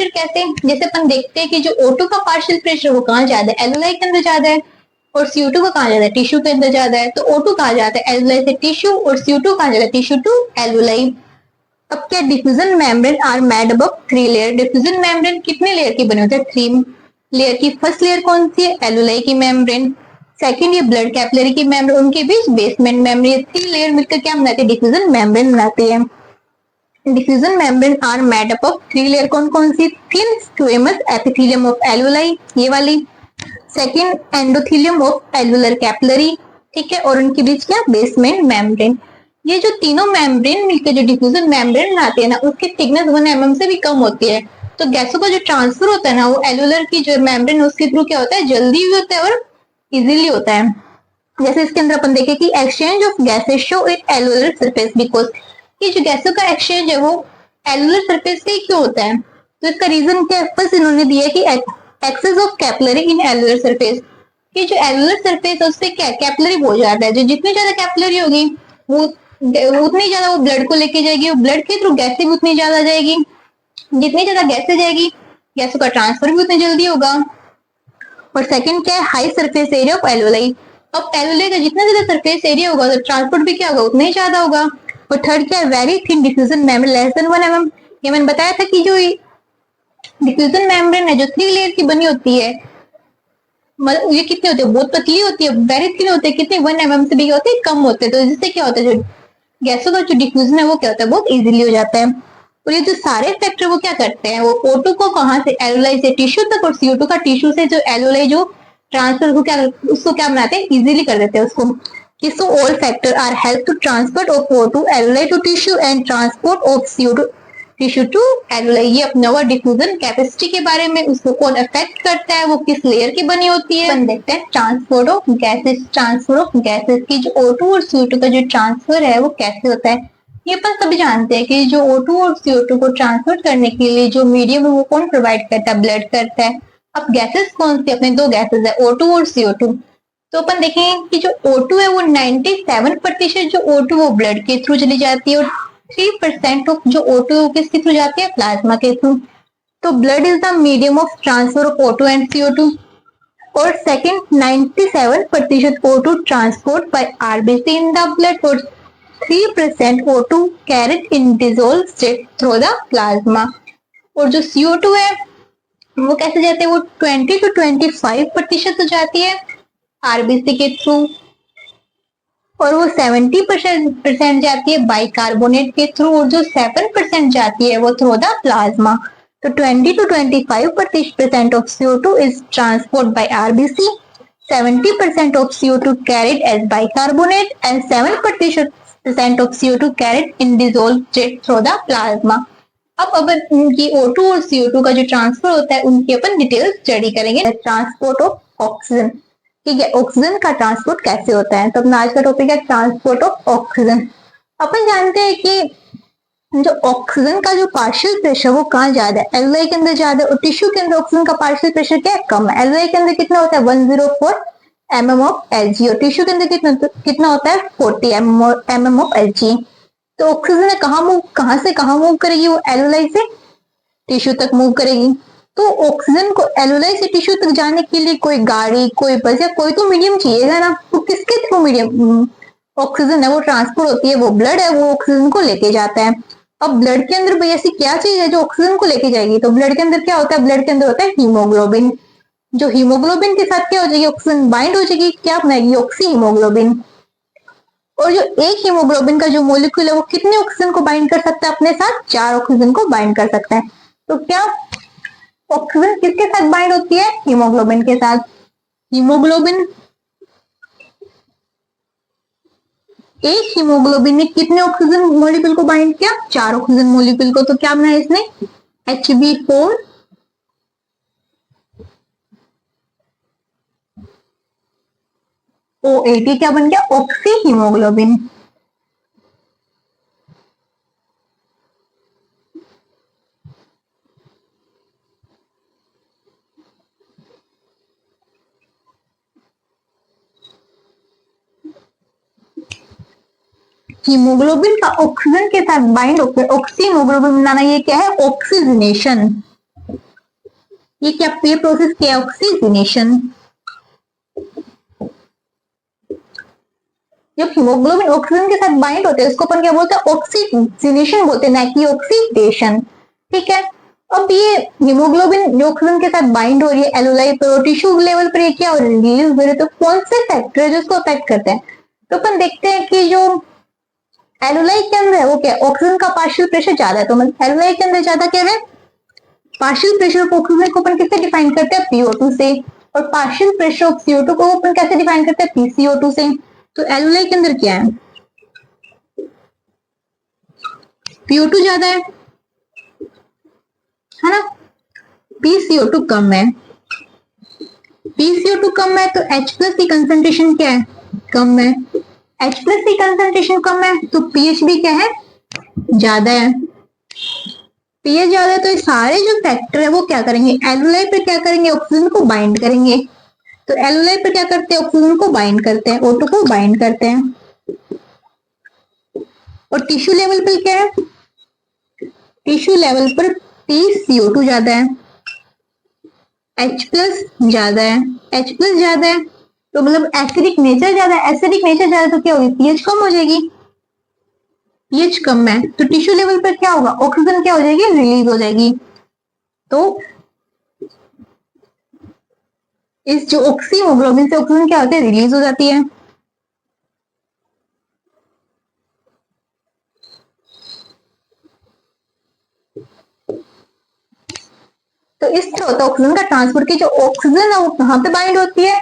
कैसे जैसे अपन देखते हैं कि जो O2 का पार्शियल प्रेशर वो कहाँ ज्यादा है एलुलाई के अंदर ज्यादा है, और CO2 का कहाँ ज्यादा है टिश्यू के अंदर ज्यादा है। तो O2 कहाँ जाता है एलुलाई से टिश्यू, और CO2 कहाँ जाता है टिश्यू टू एलुलाई। अब क्या diffusion membrane are made up of 3 layer. Diffusion membrane कितने लेयर की बने होते हैं 3 लेयर की। फर्स्ट लेयर कौन सी है एलुलाई की मेम्ब्रेन, सेकंड ये ब्लड कैपिलरी की मेम्ब्रेन, उनके बीच बेसमेंट मेम्ब्रेन। 3 लेयर मिलकर क्या बनाते हैं डिफ्यूजन मेम्ब्रेन बनाती है। Diffusion membrane are made up of 3 layer कौन कौन सी thin squamous epithelium of alveoli ये वाली, second endothelium of alveolar capillary ठीक है, और उनके बीच क्या बेसमेंट मेम्ब्रेन। ये जो तीनों मेम्ब्रेन मिलकर जो डिफ्यूजन मेम्ब्रेन बनाते हैं ना उसकी थिकनेस 1 mm से भी कम होती है। तो गैसों का जो ट्रांसफर होता है ना वो एलुलर की जो मेम्ब्रेन उसके थ्रू क्या होता है जल्दी भी होता है और इजीली होता है। जैसे इसके अंदर अपन देखें कि exchange of gases show in alveolar surface because ये जो गैसों का एक्सचेंज है वो एलुलर सरफेस पे क्यों होता है? तो इसका रीजन क्या है? बस इन्होंने दिया कि excess of capillary in alveolar surface, कि जो एलुलर सरफेस है उससे क्या कैपिलरी हो जाता है, जो जितनी ज्यादा कैपिलरी होगी वो उतनी ज्यादा वो ब्लड को लेके जाएगी, वो ब्लड के थ्रू गैसें भी उतनी ज्यादा जाएगी, जितनी ज्यादा गैसें जाएगी गैसों का ट्रांसफर भी उतनी जल्दी होगा। और सेकंड क्या है? High surface area of alveoli. अब एलुलाई का जितना ज्यादा सरफेस एरिया होगा तो ट्रांसपोर्ट भी क्या होगा? उतना ही ज्यादा होगा। और थर्ड क्या है? Very thin diffusion membrane less than 1 mm। ये मैंने बताया था कि जो डिफ्यूजन मेम्ब्रेन है जो 3 लेयर की बनी होती है, मतलब ये कितनी होती है? बहुत पतली होती है, वेरी थिन होती है। कितने 1 mm से भी होते हैं, कम होते हैं। तो जिससे क्या होता है, जो गैसों का जो डिफ्यूजन है वो क्या होता है? बहुत इजीली हो जाता है। और ये जो सारे फैक्टर वो क्या करते हैं? वो O2 को कहाँ से? एलुलाई से टिश्यू तक, और CO2 का टिश्यू से जो एलुलाई जो ट्रांसफर को क्या, उसको क्या बनाते हैं? इजीली कर देते हैं उसको। कि so all factor are help to transport of O2 alveoli to tissue and transport of CO2 tissue to alveoli. ये अपना हुआ डिफ्यूजन कैपेसिटी के बारे में। उसको कौन अफेक्ट करता है? वो किस लेयर की बनी होती है? अपन देखते हैं transport of gases. Transfer of gases की जो O2 और CO2 का जो ट्रांसफर है वो कैसे होता है? ये अपन सभी जानते हैं कि जो O2 और CO2 को ट्रांसफर करने के लिए जो मीडियम है वो कौन प्रोवाइड करता है? ब्लड करता है। अब गैसेस कौन सी? अपने दो गैसेस है, O2 और CO2। तो अपन देखेंगे कि जो O2 है वो 97% जो O2 वो ब्लड के थ्रू चली जाती है, और 3% ऑफ जो O2 किसके थ्रू जाती है? प्लाज्मा के थ्रू। तो blood is the medium of transfer of O2 and CO2। और second 97% O2 transport bye RBC in the blood, और 3% O2 carried in dissolved state through the plasma। और जो CO2 है वो कैसे जाते हैं? वो 20 to 25% हो जाती है आरबीसी के थ्रू, और वो 70% जाती है बाइकार्बोनेट के थ्रू, और जो 7% जाती है वो थ्रू द प्लाज्मा। तो 20 to 25% of CO2 is transported by RBC, 70% of CO2 carried as bicarbonate, and 7% of CO2 carried in dissolved state through the plasma। अब अपन उनकी O2 और CO2 का जो ट्रांसफर होता है उनकी अपन डिटेल स्टडी करेंगे। ट्रांसपोर्ट ऑफ ऑक्सीजन, ठीक है, ऑक्सीजन का ट्रांसपोर्ट कैसे होता है? तो अपना आज का टॉपिक है ट्रांसपोर्ट ऑफ ऑक्सीजन। अपन जानते हैं कि जो ऑक्सीजन का जो पार्शियल प्रेशर वो कहाँ ज्यादा है? एलुलाई के अंदर ज्यादा है, और टिश्यू के अंदर ऑक्सीजन का पार्शियल प्रेशर क्या है? कम है। एलुलाई के अंदर कितना होता है? 104 mm ऑफ Hg, और टिश्यू के अंदर कितना होता है? 40 mm ऑफ Hg। तो ऑक्सीजन कहाँ से कहाँ मूव करेगी? वो एलुलाई से टिश्यू तक मूव करेगी। तो ऑक्सीजन को एलुलाई से टिश्यू तक जाने के लिए कोई गाड़ी, कोई बस या कोई तो मीडियम चाहिएगा ना। तो किसके थ्रू मीडियम ऑक्सीजन है वो ट्रांसपोर्ट होती है? वो ब्लड है, वो ऑक्सीजन को लेके जाता है। अब ब्लड के अंदर भाई ऐसी क्या चीज है जो ऑक्सीजन को लेके जाएगी? तो ब्लड के अंदर क्या होता है? ब्लड के अंदर होता है हीमोग्लोबिन। जो हीमोग्लोबिन के साथ क्या हो जाएगी? ऑक्सीजन बाइंड हो जाएगी, क्या बनाएगी? Oxy haemoglobin. और जो एक हीमोग्लोबिन का जो मोलिक्यूल है वो कितने ऑक्सीजन को बाइंड कर सकता है अपने साथ? 4 ऑक्सीजन को बाइंड कर सकता है। तो क्या ऑक्सीजन किसके साथ बाइंड होती है? हीमोग्लोबिन के साथ। हीमोग्लोबिन, एक हीमोग्लोबिन ने कितने ऑक्सीजन मॉलिक्यूल को बाइंड किया? 4 ऑक्सीजन मॉलिक्यूल को। तो क्या बनाया इसने? Hb4 OAT क्या बन गया? Oxy haemoglobin. हीमोग्लोबिन का ऑक्सीजन के साथ बाइंड होकर ऑक्सी हीमोग्लोबिन बनाना, ये क्या है? ऑक्सीजनेशन। ये क्या ये प्रोसेस क्या है? ऑक्सीजनेशन। जब हीमोग्लोबिन ऑक्सीजन के साथ बाइंड होते हैं उसको अपन क्या बोलते हैं? ऑक्सीजनेशन बोलते हैं, ना कि ऑक्सीडेशन। ठीक है, अब ये हीमोग्लोबिन जो ऑक्सीजन के साथ बाइंड हो रही है एलुलाई पर और टिश्यू लेवल पर ये क्या हो रिलीज हो रही है, तो कौन से फैक्टर है जो उसको अफेक्ट करते हैं? तो अपन देखते हैं कि जो एलुलाई के अंदर है वो क्या? ऑक्सीजन का पार्शियल प्रेशर ज्यादा है। तो एलुलाई के अंदर ज्यादा क्या है? पार्शियल प्रेशर ऑफ ऑक्सीजन को अपन किससे डिफाइन करते हैं? PO2 से। और पार्शियल प्रेशर ऑफ CO2 को अपन कैसे डिफाइन करते हैं? PCO2 से। तो एलुलाई के अंदर क्या है? PO2 ज्यादा है ना? PCO2 कम है। PCO2 कम है तो H+ की कंसंट्रेशन क्या है? कम है। H+ की कंसंट्रेशन कम है तो pH भी क्या है? ज्यादा है। पीएच ज्यादा है तो ये सारे जो फैक्टर है वो क्या करेंगे, एल्यूलाई पर क्या करेंगे, ऑक्सीजन को बाइंड करेंगे। तो एल्यूलाई पर क्या करते हैं, ऑक्सीजन को बाइंड करते हैं, O2 को बाइंड करते हैं। और टिश्यू लेवल पर क्या है, टिश्यू लेवल पर PCO2 ज्यादा है, H प्लस ज्यादा है, H प्लस ज्यादा है तो मतलब एसिडिक नेचर ज्यादा है, एसिडिक नेचर ज्यादा तो क्या होगी, पीएच कम हो जाएगी। पीएच कम है तो टिश्यू लेवल पर क्या होगा, ऑक्सीजन क्या हो जाएगी, रिलीज हो जाएगी। तो इस जो ऑक्सीमोग्लोबिन से ऑक्सीजन क्या होती है, रिलीज हो जाती है। तो इससे होता है ऑक्सीजन का ट्रांसपोर्ट की जो ऑक्सीजन है वो कहाँ पे बाइंड होती है,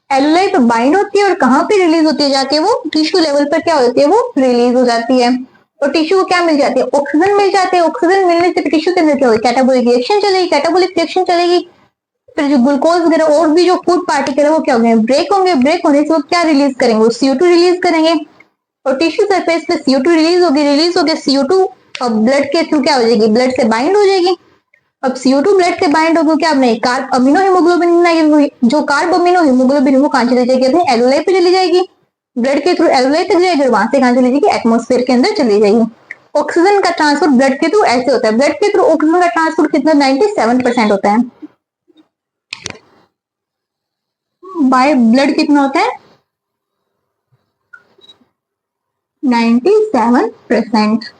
एल्यूलाई पे बाइंड होती है और कहाँ पे रिलीज होती है, जाके वो टिश्यू लेवल पर क्या होती है, वो रिलीज हो जाती है। और टिश्यू को क्या मिल जाती है, ऑक्सीजन मिल जाती है। ऑक्सीजन मिलने से टिश्यू के अंदर क्या होगी, कैटाबोलिक रिएक्शन चलेगी, कैटाबोलिक रिएक्शन चलेगी, फिर जो ग्लूकोज वगैरह और भी जो फूड पार्टिकल है वो क्या होंगे, ब्रेक होंगे, ब्रेक होने से वो क्या रिलीज करेंगे, वो CO2 रिलीज करेंगे। और टिश्यू सरफेस पे CO2 रिलीज होगी CO2 अब ब्लड के थ्रू क्या हो जाएगी, ब्लड से बाइंड हो जाएगी। अब CO2 ब्लड से बाइंड होगी क्या, नहीं कार्ब अमीनो हीमोग्लोबिन, जो कार्ब अमीनो हीमोग्लोबिन वो कहाँ चली जाएगी, अपने एल्यूलाई पे चली जाएगी, ब्लड के थ्रू एल्यूलाई तक जाएगी और वहां से कहाँ चली जाएगी, एटमोस्फेयर के अंदर चली जाएगी। ऑक्सीजन का ट्रांसपोर्ट ब्लड के थ्रू ऐसे होता है, ब्लड के थ्रू ऑक्सीजन का ट्रांसपोर्ट कितना 97% होता है, बाय ब्लड कितना होता है 97%।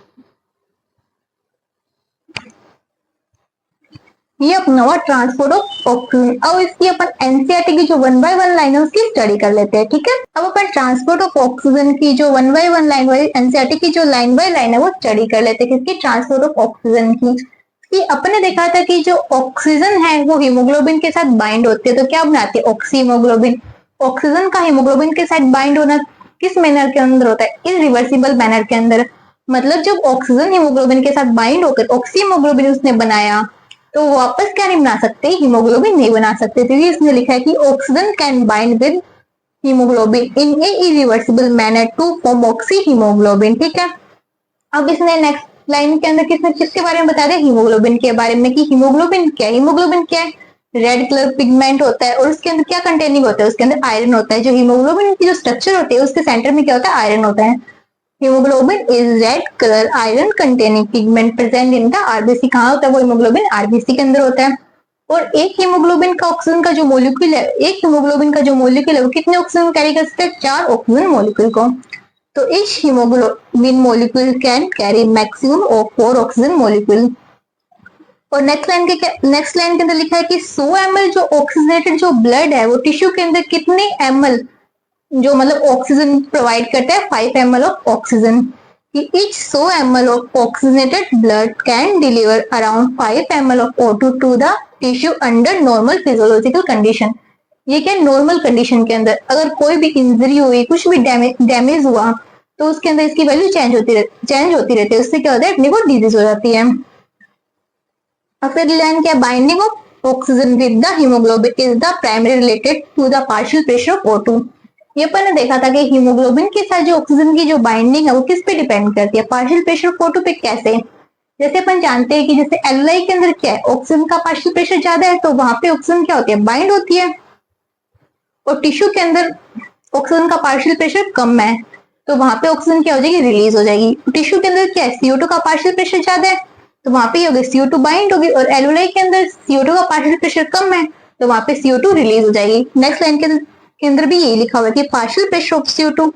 ये अपना हुआ ट्रांसपोर्ट ऑफ ऑक्सीजन। अब इसकी अपन एनसीईआरटी की जो 1 बाय 1 लाइन है उसकी स्टडी कर लेते हैं, ठीक है। अब अपन ट्रांसपोर्ट ऑफ ऑक्सीजन की जो 1 बाय 1 लाइन, एनसीईआरटी की जो लाइन बाय लाइन है वो स्टडी कर लेते हैं, किसकी, ट्रांसपोर्ट ऑफ ऑक्सीजन की। कि अपने देखा था कि जो ऑक्सीजन है वो हीमोग्लोबिन के साथ बाइंड होती है तो क्या बनाती है, ऑक्सीमोग्लोबिन। ऑक्सीजन का हीमोग्लोबिन के साथ बाइंड होना किस मैनर के अंदर होता है, इरिवर्सिबल मैनर के अंदर। मतलब जब ऑक्सीजन हीमोग्लोबिन के साथ बाइंड होकर ऑक्सीमोग्लोबिन उसने बनाया तो वापस क्या नहीं बना सकते, हीमोग्लोबिन नहीं बना सकते। तो ये इसने लिखा है कि oxygen can bind with haemoglobin in a irreversible manner to form oxy haemoglobin, ठीक है। अब इसने नेक्स्ट लाइन के अंदर किसके बारे में बता दिया, हीमोग्लोबिन के बारे में, कि हीमोग्लोबिन क्या है। हीमोग्लोबिन क्या है, रेड कलर पिगमेंट होता है और उसके अंदर क्या कंटेनिंग होता है, उसके अंदर आयरन होता है। जो हीमोग्लोबिन की जो स्ट्रक्चर होती है उसके सेंटर में क्या होता है, आयरन होता है। Haemoglobin is red colour iron containing pigment present in the RBC. कहाँ होता है वो हीमोग्लोबिन, आरबीसी के अंदर होता है। और एक हीमोग्लोबिन का ऑक्सीजन का जो मोलिक्यूल है, एक हीमोग्लोबिन का जो मोलिक्यूल है वो कितने ऑक्सीजन कैरी कर सकते हैं, 4 ऑक्सीजन मोलिक्यूल को। तो each hemoglobin molecule can carry maximum of 4 oxygen molecule. और नेक्स्ट लाइन के अंदर लिखा है कि 100 ml जो ऑक्सीजनेटेड जो ब्लड है वो टिश्यू के अंदर कितने ml जो मतलब ऑक्सीजन प्रोवाइड करता है, 5 ml ऑफ ऑक्सीजन। कि each 100 ml of oxygenated blood can deliver around 5 ml of O2 to the tissue under normal physiological condition। ये क्या, नॉर्मल कंडीशन के अंदर अगर कोई भी इंजरी हुई, कुछ भी डैमेज हुआ तो उसके अंदर इसकी वैल्यू चेंज होती रहती है, उससे क्या होता है, अपने को डिजीज हो जाती है। और फिर लाइन क्या, binding of oxygen with the haemoglobin is the primary related to the partial pressure of O2। ये अपन ने देखा था कि हीमोग्लोबिन के साथ जो ऑक्सीजन की जो बाइंडिंग है वो किस पे डिपेंड करती है, पार्शियल प्रेशर ऑफ O2 पे। कैसे, जैसे अपन जानते हैं कि जैसे एल्यूलाई के अंदर क्या है, ऑक्सीजन का पार्शियल प्रेशर ज्यादा है तो वहां पे ऑक्सीजन क्या होती है, बाइंड होती है। और टिश्यू के अंदर ऑक्सीजन का पार्शियल प्रेशर कम है तो वहां पे ऑक्सीजन क्या हो जाएगी, रिलीज हो जाएगी। टिश्यू के अंदर क्या है, CO2 का पार्शियल प्रेशर ज्यादा है तो वहां पे होगी CO2 बाइंड होगी। और एल्यूलाई के अंदर CO2 का पार्शियल प्रेशर कम है तो वहां पे CO2 रिलीज हो जाएगी। नेक्स्ट लाइन के अंदर भी यही लिखा हुआ है कि partial pressure of CO2,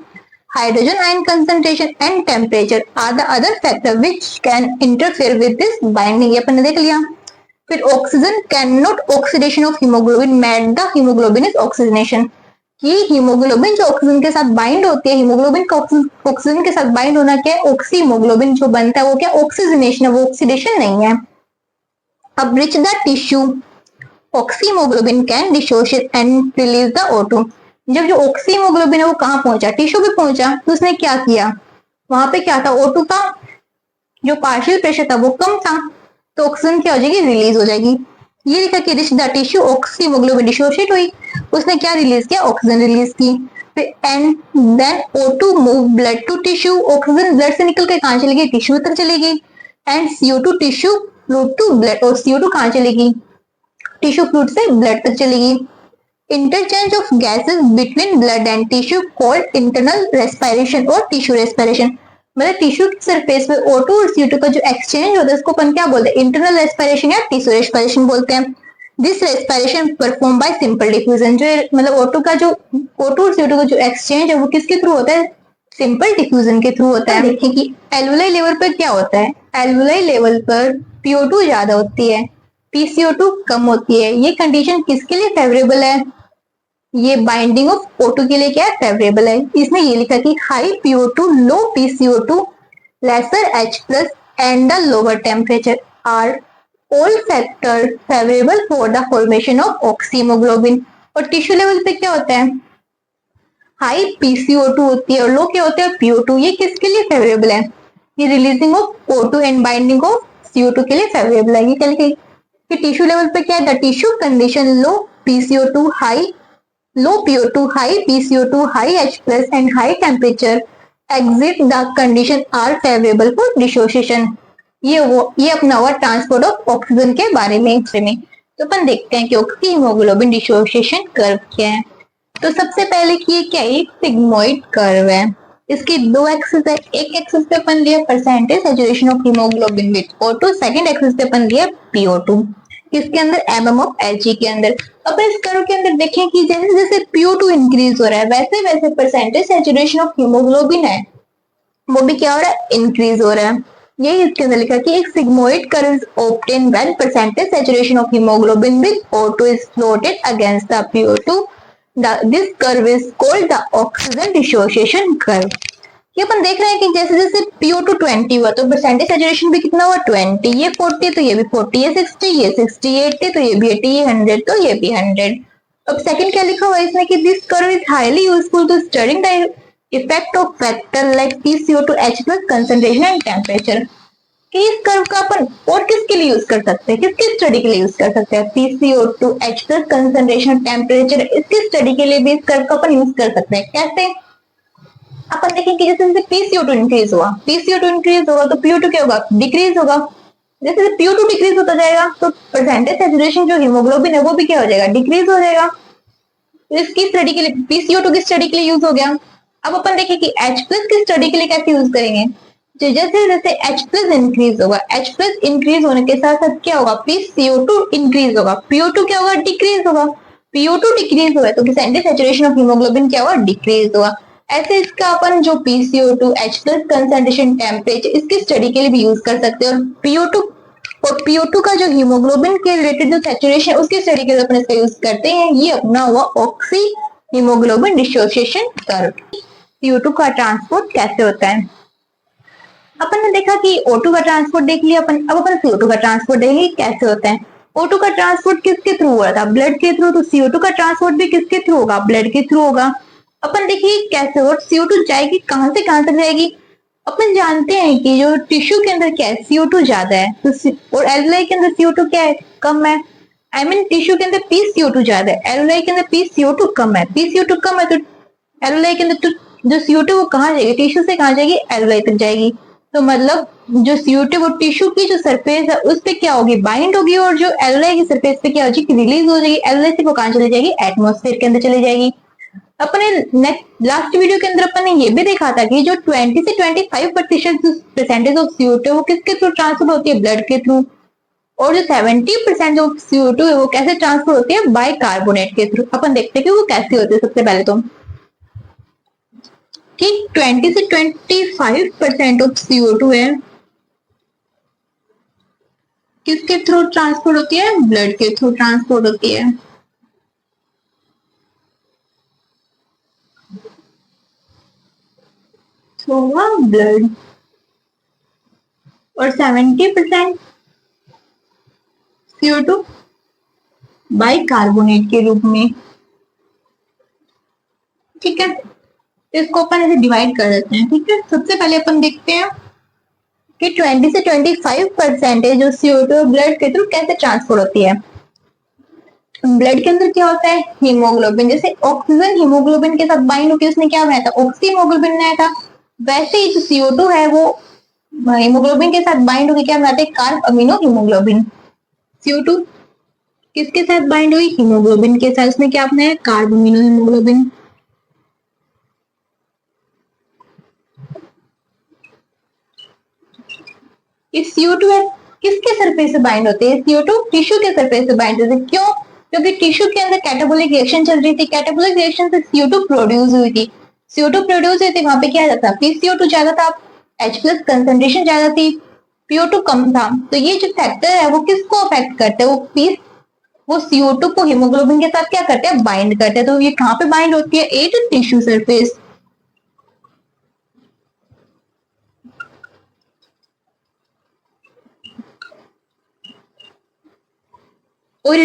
hydrogen ion concentration and temperature are the other factor which can interfere with this binding. ये अपन ने देख लिया। फिर oxygen can not oxidation of haemoglobin made the haemoglobin is oxygenation. कि हीमोग्लोबिन जो oxygen के साथ बाइंड होती है, हीमोग्लोबिन का ऑक्सीजन के साथ बाइंड होना क्या है, ऑक्सीमोग्लोबिन जो बनता है वो क्या, ऑक्सीजनेशन है, वो ऑक्सीडेशन नहीं है। अब rich the tissue oxyhaemoglobin can dissociate and release the O2। जब जो ऑक्सीमोग्लोबिन है वो कहाँ पहुंचा, टिश्यू पे पहुंचा तो उसने क्या किया, वहां पे क्या था, O2 का जो पार्शियल प्रेशर था वो कम था तो ऑक्सीजन क्या हो जाएगी, रिलीज हो जाएगी। ये लिखा कि reach the tissue oxyhaemoglobin dissociate हुई, उसने क्या रिलीज किया, ऑक्सीजन रिलीज की। And then O2 move blood to tissue, oxygen blood से निकल के कहाँ चली गई, टिश्यू तक चली गई। And CO2 tissue fluid to blood, और CO2 कहाँ चलेगी, टिश्यू फ्लूइड से ब्लड तक चलेगी। Interchange of gases between blood and tissue called internal respiration और टिश्यू रेस्पिरेशन। मतलब टिश्यू की सरफेस पे O2 और CO2 का जो एक्सचेंज होता है उसको अपन क्या बोलते हैं, इंटरनल रेस्पिरेशन या टिश्यू रेस्पिरेशन बोलते हैं। This respiration perform by simple diffusion. जो मतलब O2 और CO2 का जो एक्सचेंज है वो किसके थ्रू होता है, सिंपल डिफ्यूजन के थ्रू होता है। देखिए कि एल्वुलाई लेवल पर क्या होता है, एल्वुलाई लेवल पर PO2 ज्यादा होती है, PCO2 कम होती है। ये कंडीशन किसके लिए फेवरेबल है, ये बाइंडिंग ऑफ O2 के लिए क्या है, फेवरेबल है। इसमें ये लिखा कि high PO2, low PCO2, lesser H+ and the lower temperature are all factor favourable for the formation of oxyhaemoglobin. और टिश्यू लेवल पे क्या होता है, हाई PCO2 होती है और लो क्या होता है, PO2। ये किसके लिए फेवरेबल है, ये releasing of O2 and binding of CO2 के लिए फेवरेबल है। ये क्या लिखे कि टिश्यू लेवल पे क्या है, the tissue condition low PCO2 high, low PO2, high PCO2, high H+ and high temperature exit the condition are favorable for dissociation। ये अपना हुआ ट्रांसपोर्ट ऑफ ऑक्सीजन के बारे में। तो अपन देखते हैं कि हीमोग्लोबिन डिसोसिएशन कर्व क्या है। तो सबसे पहले कि ये क्या है, एक सिग्मोइड कर्व है। इसकी दो एक्सिस है, एक एक्सिस पे अपन लिया percentage saturation of haemoglobin with O2, second axis पे अपन लिया PO2, किसके अंदर, mm ऑफ Hg के अंदर। अब इस कर्व के अंदर देखें कि जैसे जैसे PO2 इंक्रीज हो रहा है वैसे वैसे परसेंटेज सैचुरेशन ऑफ हीमोग्लोबिन है वो भी क्या हो रहा है, इंक्रीज हो रहा है। यही इसके अंदर लिखा कि एक sigmoid curve is obtain when percentage saturation of haemoglobin with O2 is plotted against the PO2। This curve is called the oxygen dissociation curve. ये अपन देख रहे हैं कि जैसे जैसे PO2 20 हुआ तो परसेंटेज सैचुरेशन भी कितना हुआ, 20। ये 40 तो ये भी 40, ये 60, ये 60, ये 80 तो ये भी 80, ये 100 तो ये भी 100। अब सेकंड क्या लिखा हुआ है इसमें कि this curve is highly useful to studying the effect of factor like PCO2 H+ concentration and temperature. कि इस कर्व का अपन और किसके लिए यूज कर सकते हैं, किसकी स्टडी के लिए यूज कर सकते हैं, PCO2 H+ कंसंट्रेशन टेम्परेचर, इसकी स्टडी के लिए भी इस कर्व का अपन यूज कर सकते हैं। कैसे, अपन देखेंगे जैसे जैसे PCO2 इंक्रीज हुआ, PCO2 इंक्रीज होगा तो PO2 क्या होगा, डिक्रीज होगा। जैसे जैसे PO2 डिक्रीज होता जाएगा तो परसेंटेज सैचुरेशन जो हीमोग्लोबिन है वो भी क्या हो जाएगा, डिक्रीज हो जाएगा। तो इसकी स्टडी के लिए PCO2 की स्टडी के लिए यूज हो गया। अब अपन देखें कि H+ की स्टडी के लिए कैसे यूज करेंगे। तो जैसे जैसे H+ इंक्रीज होगा, H+ इंक्रीज होने के साथ साथ क्या होगा, PCO2 इंक्रीज होगा, PO2 क्या होगा, डिक्रीज होगा। PO2 डिक्रीज हुआ तो परसेंटेज सैचुरेशन ऑफ हीमोग्लोबिन क्या हुआ, डिक्रीज हुआ। ऐसे इसका अपन जो PCO2 H+ कंसंट्रेशन टेम्परेचर इसकी स्टडी के लिए भी यूज कर सकते हैं। और PO2 का जो हीमोग्लोबिन के रिलेटेड जो सैचुरेशन उसकी स्टडी के लिए अपन इसका यूज करते हैं। ये अपना हुआ oxy haemoglobin dissociation curve. CO2 का ट्रांसपोर्ट कैसे होता है, अपन ने देखा कि O2 का ट्रांसपोर्ट देख लिया अपन, अब अपन CO2 का ट्रांसपोर्ट देखेंगे कैसे होता है। O2 का ट्रांसपोर्ट किसके थ्रू हो रहा था, ब्लड के थ्रू, तो CO2 का ट्रांसपोर्ट भी किसके थ्रू होगा, ब्लड के थ्रू होगा। अपन देखिए कैसे और CO2 जाएगी कहां से कहां तक जाएगी। अपन जानते हैं कि जो टिश्यू के अंदर क्या है, CO2 ज्यादा है तो और एल्वुलाई के अंदर CO2 क्या है, कम है। आई मीन टिश्यू के अंदर PCO2 ज्यादा है, एल्वुलाई के अंदर PCO2 कम है। PCO2 कम है तो एल्वुलाई के अंदर तो जो CO2 वो कहाँ जाएगी, टिश्यू से कहाँ जाएगी, एल्वुलाई तक जाएगी। तो मतलब जो CO2 वो टिश्यू की जो सरफेस है उस पे क्या होगी, बाइंड होगी, और जो एल्वुलाई की सरफेस पे क्या हो जाएगी, रिलीज हो जाएगी। एल्वुलाई से वो कहाँ चली जाएगी, एटमॉस्फेयर के अंदर चली जाएगी। अपने नेक्स्ट लास्ट वीडियो के अंदर अपन ने ये भी देखा था कि जो 20 से 25% परसेंटेज ऑफ CO2 वो किसके थ्रू ट्रांसफर होती है, ब्लड के थ्रू। और जो 70% ऑफ CO2 है वो कैसे ट्रांसफर होती है, बाय कार्बोनेट के थ्रू। अपन देखते हैं कि वो कैसे होती है। सबसे पहले तो ठीक 20 से 25% ऑफ CO2 है किसके थ्रू ट्रांसपोर्ट होती है, ब्लड के थ्रू ट्रांसपोर्ट होती है। ब्लड और 70% CO2 बाई कार्बोनेट के रूप में। ठीक है, इसको अपन ऐसे डिवाइड कर देते हैं। ठीक है, सबसे पहले अपन देखते हैं कि 20 से 25% जो CO2 ब्लड के थ्रू कैसे ट्रांसफर होती है। ब्लड के अंदर क्या होता है, हीमोग्लोबिन। जैसे ऑक्सीजन हीमोग्लोबिन के साथ बाइंड होकर उसने क्या बनाया था, ऑक्सी हीमोग्लोबिन बनाया था। वैसे ही जो CO2 है वो हीमोग्लोबिन के साथ बाइंड होगी क्या बनाते हैं कार्ब अमीनो हीमोग्लोबिन। CO2 किसके साथ बाइंड हुई, हीमोग्लोबिन के साथ, उसमें क्या अपना है कार्ब अमीनो हीमोग्लोबिन। ये CO2 है किसके सरफेस से बाइंड होते हैं, CO2 टिश्यू के सरफेस से बाइंड होते हैं। क्यों, क्योंकि टिश्यू के अंदर कैटाबोलिक रिएक्शन चल रही थी, कैटाबोलिक रिएक्शन से CO2 प्रोड्यूस हुई थी, CO2 प्रोड्यूस हुई थी, वहां पे क्या जाता, PCO2 ज्यादा था, H प्लस कंसेंट्रेशन ज्यादा थी, PO2 कम था। तो ये जो फैक्टर है वो किसको अफेक्ट करते हैं, वो CO2 को हीमोग्लोबिन के साथ क्या करते हैं, बाइंड करते हैं। तो ये कहाँ पे बाइंड होती है, एट टिश्यू सरफेस। और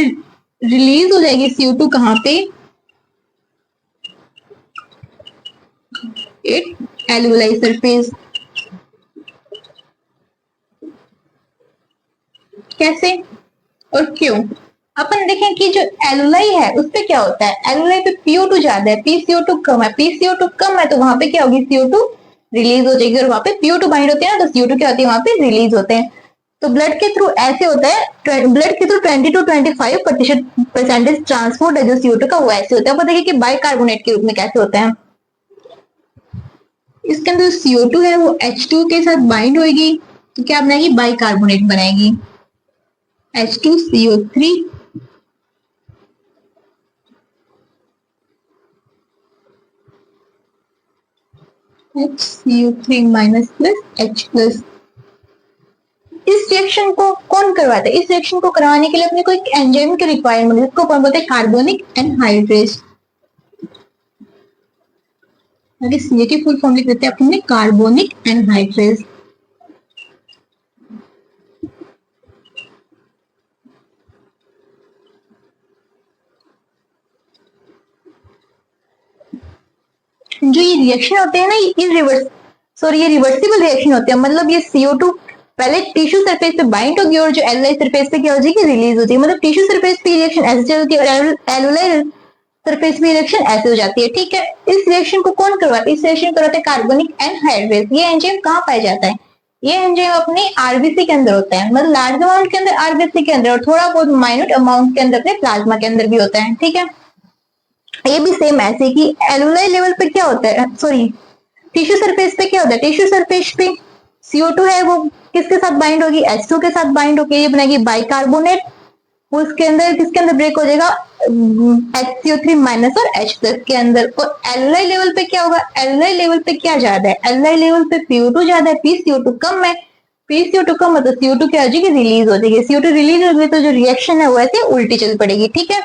रिलीज हो जाएगी CO2 कहाँ पे, एट एल्वुलाई सरफेस। कैसे और क्यों, अपन देखें कि जो एलुलाई है उस पे क्या होता है, एलुलाई पे PO2 ज्यादा है, PCO2 कम है, PCO2 कम है तो वहां पे क्या होगी, CO2 रिलीज हो जाएगी, और वहां पे PO2 बाइंड होती है ना, तो CO2 क्या होती है, वहां पे रिलीज होते हैं। तो ब्लड के थ्रू ऐसे होता है, ब्लड के थ्रू 20 to 25% परसेंटेज ट्रांसपोर्ट है जो CO2 का, वो ऐसे होता है। अब देखिए कि बाइकार्बोनेट के रूप में कैसे होता है, इसके अंदर CO2 है वो H2 के साथ बाइंड होगी तो क्या बनाएगी, बाइकार्बोनेट बनाएगी, H2CO3 HCO3 minus plus H plus. इस रिएक्शन को कौन करवाता है, इस रिएक्शन को करवाने के लिए अपने को एक एंजाइम की रिक्वायरमेंट है, इसको कौन बोलते हैं, कार्बोनिक एनहाइड्रेज। अगर सी की फुल फॉर्म लिख देते हैं अपने, कार्बोनिक एनहाइड्रेज। जो ये रिएक्शन होते हैं ना, ये रिवर्सिबल रिएक्शन होते हैं, मतलब ये CO2 पहले टिश्यू सरफेस पे बाइंड होगी और जो एलुलाई सरफेस पे क्या हो जाएगी, रिलीज होती है। मतलब टिश्यू सरफेस पे रिएक्शन ऐसे चलती है और एलुलाई सरफेस पे रिएक्शन ऐसे हो जाती है, ठीक है। इस रिएक्शन को कौन करवाता है, इस रिएक्शन करवाते हैं कार्बोनिक एनहाइड्रेज। ये एंजाइम कहाँ पाया जाता है, ये एंजाइम अपने आरबीसी के अंदर होता है, मतलब लार्ज अमाउंट के अंदर आरबीसी के अंदर, और थोड़ा बहुत माइन्यूट अमाउंट के अंदर अपने प्लाज्मा के अंदर भी होता है, ठीक है। ये भी सेम ऐसे कि एलुलाई लेवल पे क्या होता है, सॉरी टिश्यू सरफेस पे क्या होता है, टिश्यू सरफेस पे CO2 है वो किसके साथ बाइंड होगी, H2 के साथ बाइंड होगी, ये बनेगी बाइकार्बोनेट। उसके अंदर किसके अंदर ब्रेक हो जाएगा, HCO3 माइनस और H प्लस के अंदर। और एलुलाई लेवल पे क्या होगा, एलुलाई लेवल पे क्या ज्यादा है, एलुलाई लेवल पे PO2 ज्यादा है, PCO2 कम है, PCO2 कम है तो CO2 क्या हो जाएगी, रिलीज हो जाएगी। CO2 रिलीज हो गई तो जो रिएक्शन है वो ऐसे उल्टी चल पड़ेगी, ठीक है।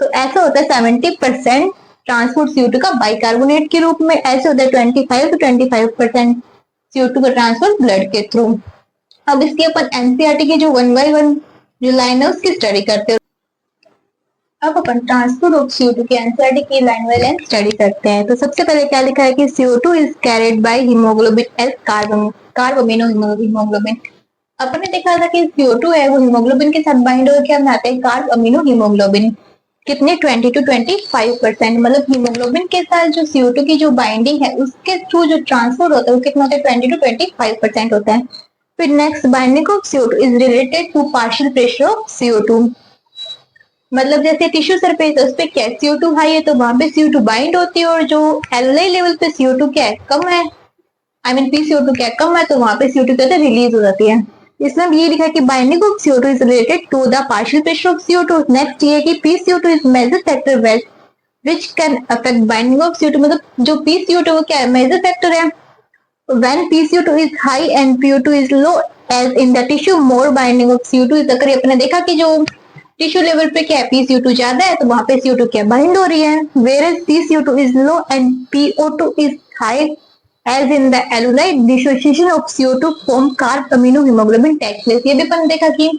तो ऐसा होता है 70% ट्रांसपोर्ट CO2 का बाइकार्बोनेट के रूप में, ऐसे होता है 25 to 25% CO2 का ट्रांसपोर्ट ब्लड के थ्रू। अब इसकी अपन एनसीईआरटी की जो 1 by 1 जो लाइन है उसकी स्टडी करते हैं। अब अपन ट्रांसपोर्ट ऑफ CO2 की एनसीईआरटी की लाइन बाय लाइन स्टडी करते हैं। तो सबसे पहले क्या लिखा है कि CO2 is carried by haemoglobin as carbamino haemoglobin. अपन ने देखा था कि CO2 है वो हीमोग्लोबिन के साथ बाइंड होकर क्या बनाते हैं, कार्ब अमीनो हीमोग्लोबिन। कितने 20 to 25%, मतलब हीमोग्लोबिन के साथ जो CO2 की जो बाइंडिंग है उसके थ्रू जो ट्रांसपोर्ट होता है वो कितना होता है, 20 to 25% होता है। फिर next binding of CO2 is related to partial pressure of CO2, मतलब जैसे टिश्यू सरफेस उस पे क्या है, CO2 हाई है तो वहां पे CO2 बाइंड होती है, और जो एलुलाई लेवल पे CO2 क्या है, कम है, आई मीन PCO2 क्या कम है तो वहां पे CO2 क्या रिलीज हो जाती है। इसमें ये लिखा है कि binding of CO2 is related to the partial pressure of CO2। Next ये है कि PCO2 is major factor which can affect binding of CO2, मतलब जो PCO2 वो क्या है, मेजर फैक्टर है। When PCO2 is high and PO2 is low, as in the tissue, more binding of CO2 is occurring। अपने देखा कि जो टिश्यू लेवल पे क्या है, PCO2 ज्यादा है तो वहां पे CO2 क्या बाइंड हो रही है, whereas PCO2 is low and PO2 is high, as in the allunyl dissociation of CO2 form carb amino hemoglobin takes place। ये भी अपन देखा कि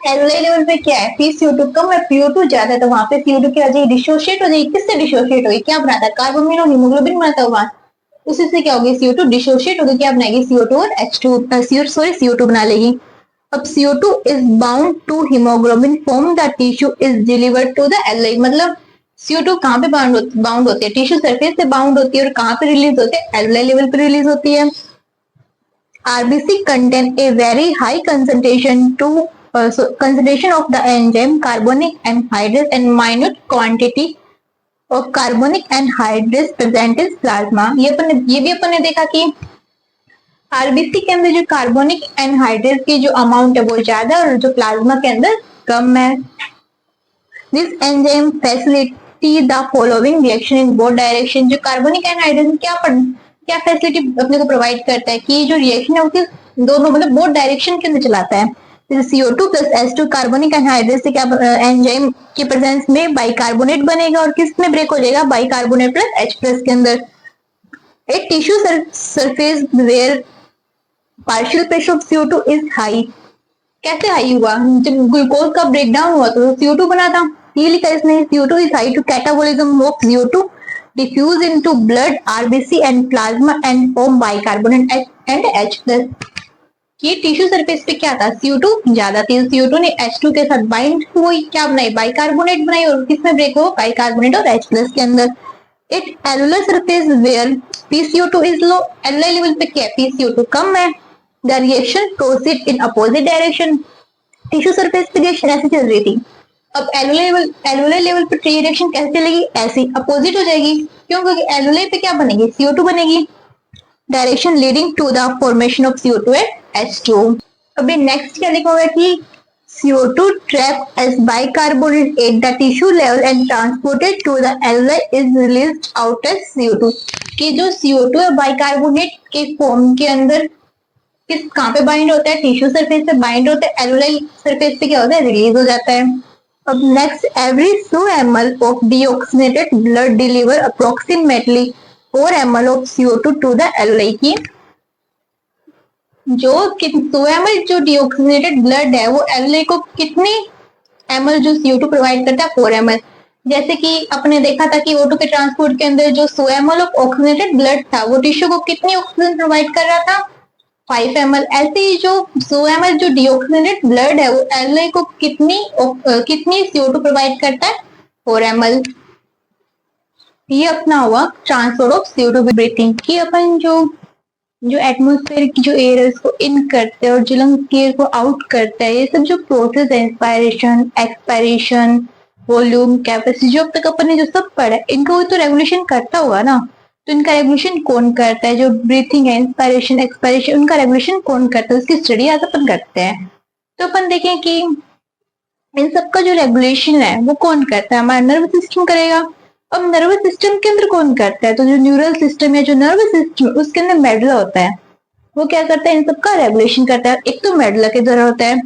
एलुलाई लेवल पे क्या है, PCO2 कम है, PO2 ज्यादा है तो वहां पे CO2 क्या हो जाएगी, डिसोशिएट हो जाएगी। किससे डिसोशिएट होगी, क्या बनाता है, कार्ब अमीनो हीमोग्लोबिन बनाता है वहां, उसी से क्या होगी, CO2 डिसोशिएट होगी, क्या बनाएगी, CO2 और H2 सॉरी CO2 बना लेगी। अब CO2 is bound to hemoglobin from the tissue is delivered to the alloy, मतलब CO2 कहाँ पे बाउंड होती है, टिश्यू सरफेस से बाउंड होती है, और कहाँ पे रिलीज होती है, एलुलाई लेवल पे रिलीज होती है। RBC contain a very high concentration of the enzyme carbonic anhydrase and minute quantity of carbonic anhydrase present in plasma। ये भी अपन ने देखा कि आरबीसी के अंदर जो कार्बोनिक एनहाइड्रेट की जो अमाउंट है वो ज्यादा और जो प्लाज्मा के अंदर कम है। This enzyme facility the following reaction in both direction. जो कार्बोनिक एनहाइड्रेट क्या फैसिलिटी अपने को प्रोवाइड करता है कि जो रिएक्शन है उसके दोनों मतलब बोथ डायरेक्शन के अंदर चलाता है। CO2 plus H2 carbonic anhydride से क्या एंजाइम के प्रेजेंस में बाइकार्बोनेट बनेगा और किस में ब्रेक हो जाएगा, बाइकार्बोनेट प्लस H प्लस के अंदर। A tissue surface where partial pressure of CO2 is high. कैसे हाई हुआ, जब ग्लूकोज का ब्रेकडाउन हुआ तो CO2 बना था, ये लिखा इसने CO2 is high to catabolism of CO2 diffuse into blood, RBC and plasma and form bicarbonate and H plus। ये टिश्यू सरफेस पे क्या था, CO2 ज्यादा थी, CO2 ने H2 के साथ बाइंड हुई, क्या बनाई, बाइकार्बोनेट बनाई और किसमें ब्रेक हो, बाइकार्बोनेट और H प्लस के अंदर। It alveolar surface where PCO2 is low, alveolar level पे क्या है, PCO2 कम है। The reaction proceed in opposite direction. Tissue surface पे रिएक्शन ऐसे चल रही थी, अब एलुलर लेवल पे रिएक्शन कैसे चलेगी, ऐसी अपोजिट हो जाएगी। क्यों, क्योंकि एलुलर पे क्या बनेगी, CO2 बनेगी। Direction leading to the formation of CO2 and H2। अभी नेक्स्ट क्या लिखा हुआ है कि CO2 trapped as bicarbonate at the tissue level and transported to the alveoli is released out as CO2। कि जो CO2 है बाइकार्बोनेट के फॉर्म के अंदर कहाँ पे बाइंड होता है, टिश्यू सरफेस पे बाइंड होता है, एलुलर सरफेस पे क्या होता है, रिलीज हो जाता है। अब next, every 100 ml of deoxygenated blood deliver approximately 4 ml of CO2 to the alveoli। की जो 100 ml जो डिऑक्सीजनेटेड ब्लड है वो एलुलाई को कितनी ml जो CO2 प्रोवाइड करता है, 4 ml। जैसे कि अपने देखा था कि O2 के ट्रांसपोर्ट के अंदर जो 100 ml ऑफ ऑक्सीजनेटेड ब्लड था वो टिश्यू को कितनी ऑक्सीजन प्रोवाइड कर रहा था, 5 ml। ऐसे ही जो 100 ml जो डिऑक्सीजनेटेड ब्लड है वो एलुलाई को कितनी CO2 प्रोवाइड करता है, 4 ml। ये अपना हुआ transfer of CO2 with breathing. कि अपन जो एटमॉस्फेयर की जो एयर है उसको इन करते हैं और जो लंग्स की एयर को आउट करता है, ये सब जो प्रोसेस है, इंस्पायरेशन, एक्सपायरेशन, वॉल्यूम, कैपेसिटी, जो अब तक अपन ने जो सब पढ़ा है इनका वो तो रेगुलेशन करता होगा ना। तो इनका रेगुलेशन कौन करता है, जो ब्रीथिंग है, इंस्पायरेशन, एक्सपायरेशन, उनका रेगुलेशन कौन करता है, उसकी स्टडी आज अपन करते हैं। तो अपन देखें कि इन सबका जो रेगुलेशन है वो कौन करता है, हमारा नर्वस सिस्टम करेगा। अब नर्वस सिस्टम के अंदर कौन करता है, तो जो न्यूरल सिस्टम है, जो नर्वस सिस्टम उसके अंदर मेडुला होता है, वो क्या करता है, इन सबका रेगुलेशन करता है। एक तो मेडुला के द्वारा होता है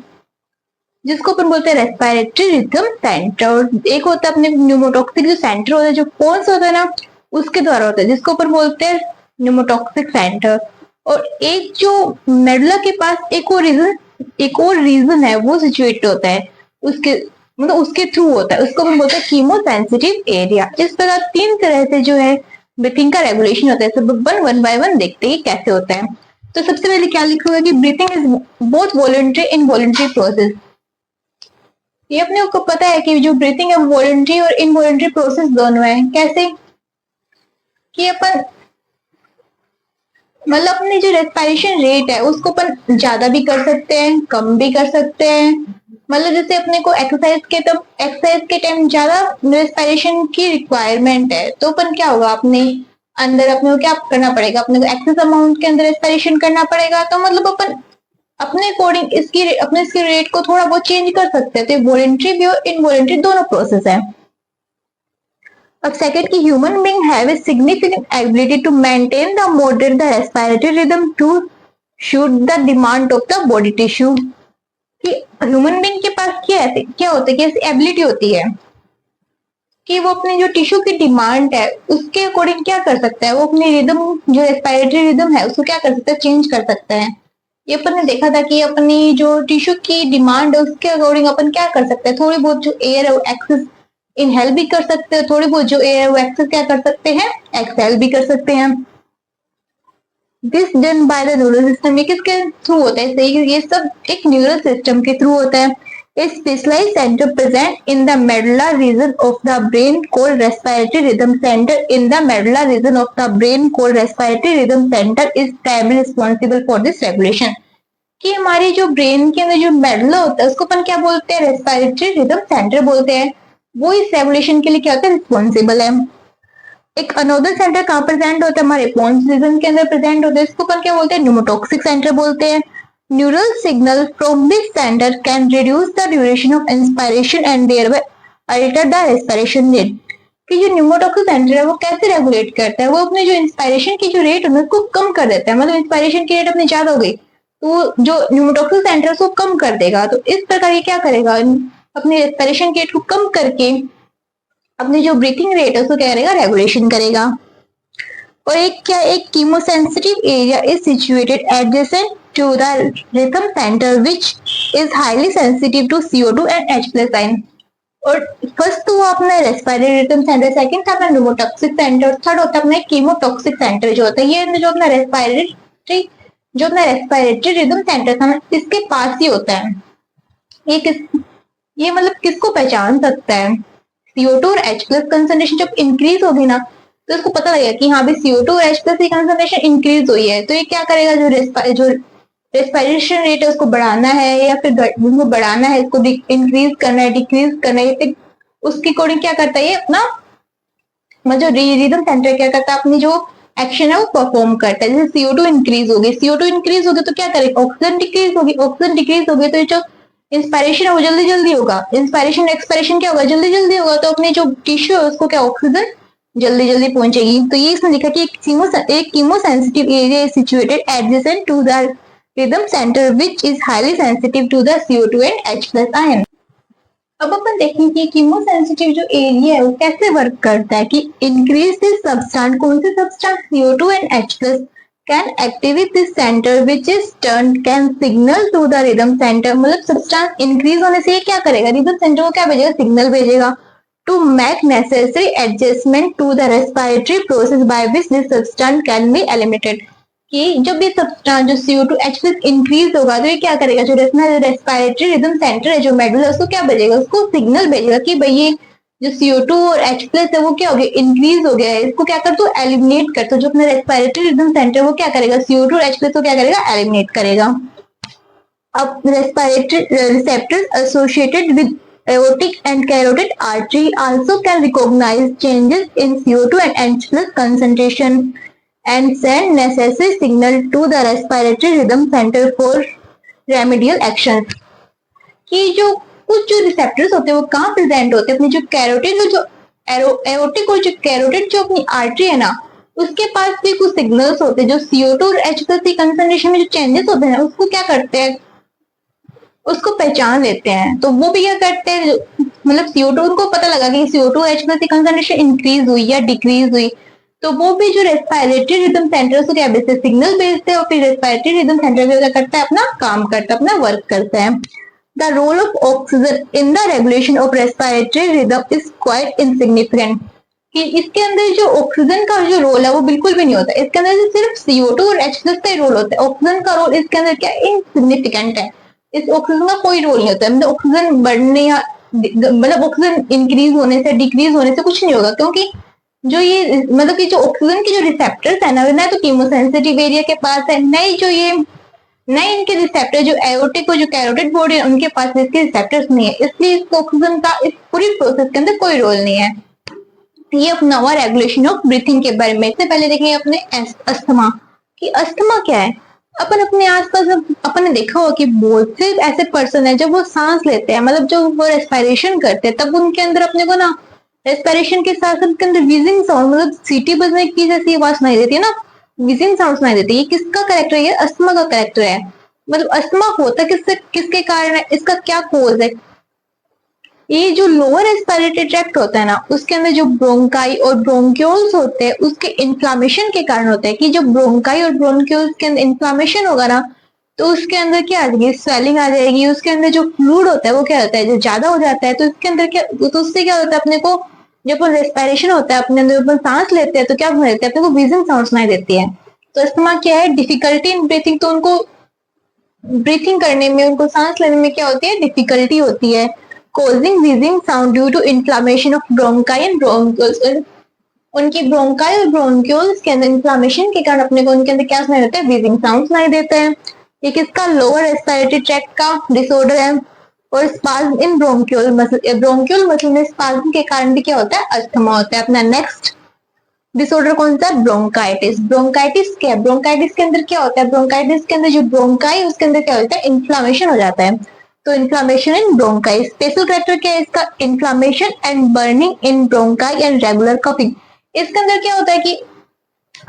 जिसको अपन बोलते हैं रेस्पिरेटरी रिदम सेंटर, और एक होता है अपने न्यूमोटॉक्सिक जो सेंटर होता है, जो पोन्स होता है ना उसके द्वारा होता है, जिसको अपन बोलते हैं न्यूमोटॉक्सिक सेंटर। और एक जो मेडुला के पास एक और रीजन है वो सिचुएट होता है उसके मतलब उसके थ्रू होता है, उसको हम बोलते हैं कीमोसेंसिटिव एरिया। इस प्रकार 3 तरह से जो है ब्रीथिंग का रेगुलेशन होता है। सब वन बाय वन देखते हैं कैसे होता है। तो सबसे पहले क्या लिखा हुआ है कि breathing is both voluntary involuntary process. ये अपने को पता है कि जो ब्रीथिंग है वॉलंटरी और इनवॉलंटरी प्रोसेस दोनों है। कैसे कि अपन मतलब अपनी जो रेस्पिरेशन रेट है उसको अपन ज्यादा भी कर सकते हैं, कम भी कर सकते हैं। मतलब जैसे अपने को एक्सरसाइज के टाइम ज्यादा रेस्पिरेशन की रिक्वायरमेंट है तो अपन क्या होगा, अपने को क्या करना पड़ेगा, अपने को एक्सेस अमाउंट के अंदर रेस्पिरेशन करना पड़ेगा। तो मतलब अपन अपने अकॉर्डिंग इसकी रेट को थोड़ा बहुत चेंज कर सकते हैं। तो वॉलंटरी भी और इनवॉलंटरी दोनों प्रोसेस है। अब सेकंड की human being have a significant ability to maintain the moderate the respiratory rhythm to suit the demand of the body tissue. कि ह्यूमन बीइंग के पास क्या होता है कि ऐसी एबिलिटी होती है कि वो अपने जो टिश्यू की डिमांड है उसके अकॉर्डिंग क्या कर सकता है, वो अपनी रिदम जो रेस्पिरेटरी रिदम है उसको क्या कर सकता है, चेंज कर सकता है। ये अपन ने देखा था कि अपनी जो टिश्यू की डिमांड है उसके अकॉर्डिंग अपन क्या कर सकते हैं, थोड़ी बहुत जो एयर है वो एक्सेस इनहेल भी कर सकते हैं, थोड़ी बहुत जो एयर है वो एक्सेस क्या कर सकते हैं, एक्सहेल भी कर सकते हैं। This done by the neural system. ये किसके थ्रू होता है, ये सब एक न्यूरल सिस्टम के थ्रू होता है। A specialized center present in the medulla region of the brain called respiratory rhythm center in the medulla region of the brain called respiratory rhythm center is primarily responsible for this regulation. कि हमारी जो brain के अंदर जो medulla होता है उसको अपन क्या बोलते हैं, रेस्पिरेटरी रिदम सेंटर बोलते हैं। वो इस रेगुलेशन के लिए क्या होता है, रिस्पॉन्सिबल है। एक अनोदर सेंटर कहाँ प्रेजेंट होता है, हमारे पोन्स रीजन के अंदर प्रेजेंट होता है, इसको अपन क्या बोलते हैं, न्यूमोटॉक्सिक सेंटर बोलते हैं। Neural signal from this centre can reduce the duration of inspiration and thereby alter the respiration rate. कि जो न्यूमोटॉक्सिक सेंटर है वो कैसे रेगुलेट करता है, वो अपने जो इंस्पायरेशन की जो रेट है उसको कम कर देता है। मतलब इंस्पायरेशन की रेट अपनी ज्यादा हो गई तो जो न्यूमोटॉक्सिक सेंटर है उसको कम कर देगा। तो इस प्रकार ये क्या करेगा, अपनी रेस्पिरेशन की रेट को कम करके अपनी जो ब्रीथिंग रेट है उसको क्या करेगा, रेगुलेशन करेगा। और एक chemosensitive area is situated adjacent to the rhythm centre which is highly sensitive to CO2 and H+ ion. और फर्स्ट तो वो अपना रेस्पिरेटरी रिथम सेंटर, सेकंड था अपना न्यूमोटॉक्सिक सेंटर, थर्ड होता है अपना कीमोटॉक्सिक सेंटर जो होता है। ये जो अपना रेस्पिरेटरी रिदम सेंटर था ना, इसके पास ही होता है। ये मतलब किसको पहचान सकता है, CO2 और H+ कंसंट्रेशन जब इंक्रीज होगी ना तो इसको पता लगेगा कि हाँ भी CO2 और H+ की कंसंट्रेशन इंक्रीज हुई है। तो ये क्या करेगा, जो रेस्पिरेशन रेट है उसको बढ़ाना है या फिर उसको बढ़ाना है, इसको इंक्रीज करना है, डिक्रीज करना है, फिर उसके अकॉर्डिंग क्या करता है ये अपना मतलब रिदम सेंटर क्या करता है, अपनी जो एक्शन है वो परफॉर्म करता है। जैसे CO2 इंक्रीज होगी तो क्या करेगा, ऑक्सीजन डिक्रीज होगी तो जो इंस्पायरेशन है वो जल्दी जल्दी होगा, इंस्पायरेशन एक्सपायरेशन क्या होगा, जल्दी जल्दी होगा। तो अपने जो टिश्यू है उसको क्या ऑक्सीजन जल्दी जल्दी पहुंचेगी। तो ये इसमें लिखा कि एक chemosensitive area is situated adjacent to the rhythm centre which is highly sensitive to the CO2 and H+ ion. अब अपन देखेंगे कीमोसेंसिटिव जो एरिया है वो कैसे वर्क करता है। कि इंक्रीज दिस सब्सटेंस, कौन से substance, CO2 and H+ can activate this centre which is turn can signal to the rhythm centre. मतलब सब्सटेंस इंक्रीज होने से ये क्या करेगा, रिदम सेंटर को क्या भेजेगा, सिग्नल भेजेगा to make necessary adjustment to the respiratory process by which this substance can be eliminated. कि जब ये सब्सटेंस जो CO2 H+ इंक्रीज होगा तो ये क्या करेगा, जो रेस्पिरेटरी रिदम सेंटर है जो मेडुला उसको क्या भेजेगा, उसको सिग्नल भेजेगा कि भाई ये जो CO2 और H+ है वो क्या हो गया, इंक्रीज हो गया है, इसको क्या कर दो, एलिमिनेट कर दो। जो अपना रेस्पिरेटरी रिदम सेंटर वो क्या करेगा, CO2 और H+ को क्या करेगा, एलिमिनेट करेगा। अब respiratory receptors associated with aortic and carotid artery also can recognize changes in CO2 and H+ concentration and send necessary signal to the respiratory rhythm center for remedial actions। कि जो कुछ जो receptors होते हैं वो कहाँ प्रेजेंट होते हैं, अपनी जो कैरोटिड और जो एओर्टिक और जो कैरोटिड जो अपनी आर्टरी है ना उसके पास भी कुछ सिग्नल्स होते हैं जो CO2 और H+ की कंसंट्रेशन में जो चेंजेस होते हैं उसको क्या करते हैं, उसको पहचान लेते हैं। तो वो भी क्या करते हैं, मतलब CO2 उनको पता लगा कि CO2 H+ की कंसंट्रेशन इंक्रीज हुई या डिक्रीज हुई, तो वो भी जो रेस्पिरेटरी रिदम सेंटर उसको क्या भेजते हैं, सिग्नल भेजते हैं। और फिर रेस्पिरेटरी रिदम सेंटर क्या करता है, अपना काम करता है, अपना वर्क करता है। The role of oxygen in the regulation of respiratory rhythm is quite insignificant. कि इसके अंदर जो ऑक्सीजन का जो रोल है वो बिल्कुल भी नहीं होता, इसके अंदर सिर्फ CO2 और H+ का ही रोल होता है। ऑक्सीजन का रोल इसके अंदर क्या इनसिग्निफिकेंट है, इस ऑक्सीजन का कोई रोल नहीं होता है। मतलब ऑक्सीजन बढ़ने या मतलब ऑक्सीजन इंक्रीज होने से डिक्रीज होने से कुछ नहीं होगा, क्योंकि जो ये मतलब कि जो ऑक्सीजन की जो रिसेप्टर्स है ना तो कीमोसेंसिटिव एरिया के पास है, नए इनके रिसेप्टर जो एओर्टिक और जो कैरोटिड बॉडी है उनके पास इसके रिसेप्टर्स नहीं है, इसलिए इसको ऑक्सीजन का इस पूरी प्रोसेस के अंदर कोई रोल नहीं है। ये अपना हुआ रेगुलेशन ऑफ ब्रीथिंग के बारे में। इससे पहले देखेंगे अपने अस्थमा कि अस्थमा क्या है। अपन अपने आसपास अपन ने देखा होगा कि बहुत से ऐसे पर्सन है जब वो सांस लेते हैं, मतलब जब वो रेस्पिरेशन करते हैं तब उनके अंदर अपने को ना रेस्पिरेशन के साथ साथ उनके अंदर व्हीजिंग साउंड, मतलब सीटी बजने की जैसी आवाज सुनाई देती है ना, व्हीजिंग साउंड सुनाई देती है। ये किसका कैरेक्टर है, ये अस्थमा का कैरेक्टर है। मतलब अस्थमा होता किसके कारण है, इसका क्या कोज है। ये जो लोअर रेस्पिरेटरी ट्रैक्ट होता है ना उसके अंदर जो ब्रोंकाई और ब्रोंक्यूल्स होते हैं उसके इन्फ्लामेशन के कारण होता है। कि जो ब्रोंकाई और ब्रोंक्यूल्स के अंदर इन्फ्लामेशन होगा ना तो उसके अंदर क्या आ जाएगी, स्वेलिंग आ जाएगी। उसके अंदर जो फ्लूइड होता है वो क्या होता है, जो ज्यादा हो जाता है। तो इसके अंदर क्या, तो उससे क्या होता है, अपने को जब रेस्पिरेशन होता है अपने अंदर अपन सांस लेते हैं तो क्या सुनाई देती है, अपने को व्हीजिंग साउंड सुनाई देती है। तो अस्थमा क्या है, डिफिकल्टी इन ब्रीथिंग। तो उनको ब्रीथिंग करने में, उनको सांस लेने में क्या होती है, डिफिकल्टी होती है। Causing wheezing sound due to inflammation of bronchi and bronchioles, उनकी ब्रोंकाई और ब्रोंक्यूल्स के अंदर इन्फ्लामेशन के कारण अपने को उनके अंदर क्या सुनाई देता है, व्हीजिंग साउंड सुनाई देता है। ये किसका, लोअर रेस्पिरेटरी ट्रैक्ट का डिसऑर्डर है। और स्पाज्म इन ब्रोंक्यूल मसल, ब्रोंक्यूल मसल में स्पाज्म के कारण भी क्या होता है, अस्थमा होता है। अपना नेक्स्ट डिसऑर्डर कौन सा है, ब्रोंकाइटिस। ब्रोंकाइटिस क्या है, ब्रोंकाइटिस के अंदर क्या होता है, ब्रोंकाइटिस के अंदर जो ब्रोंकाई उसके अंदर क्या होता है, इन्फ्लामेशन हो जाता है। तो इन्फ्लामेशन इन ब्रोंकाई, स्पेशल कैरेक्टर क्या है इसका, inflammation and burning in bronchi and regular coughing. इसके अंदर क्या होता है कि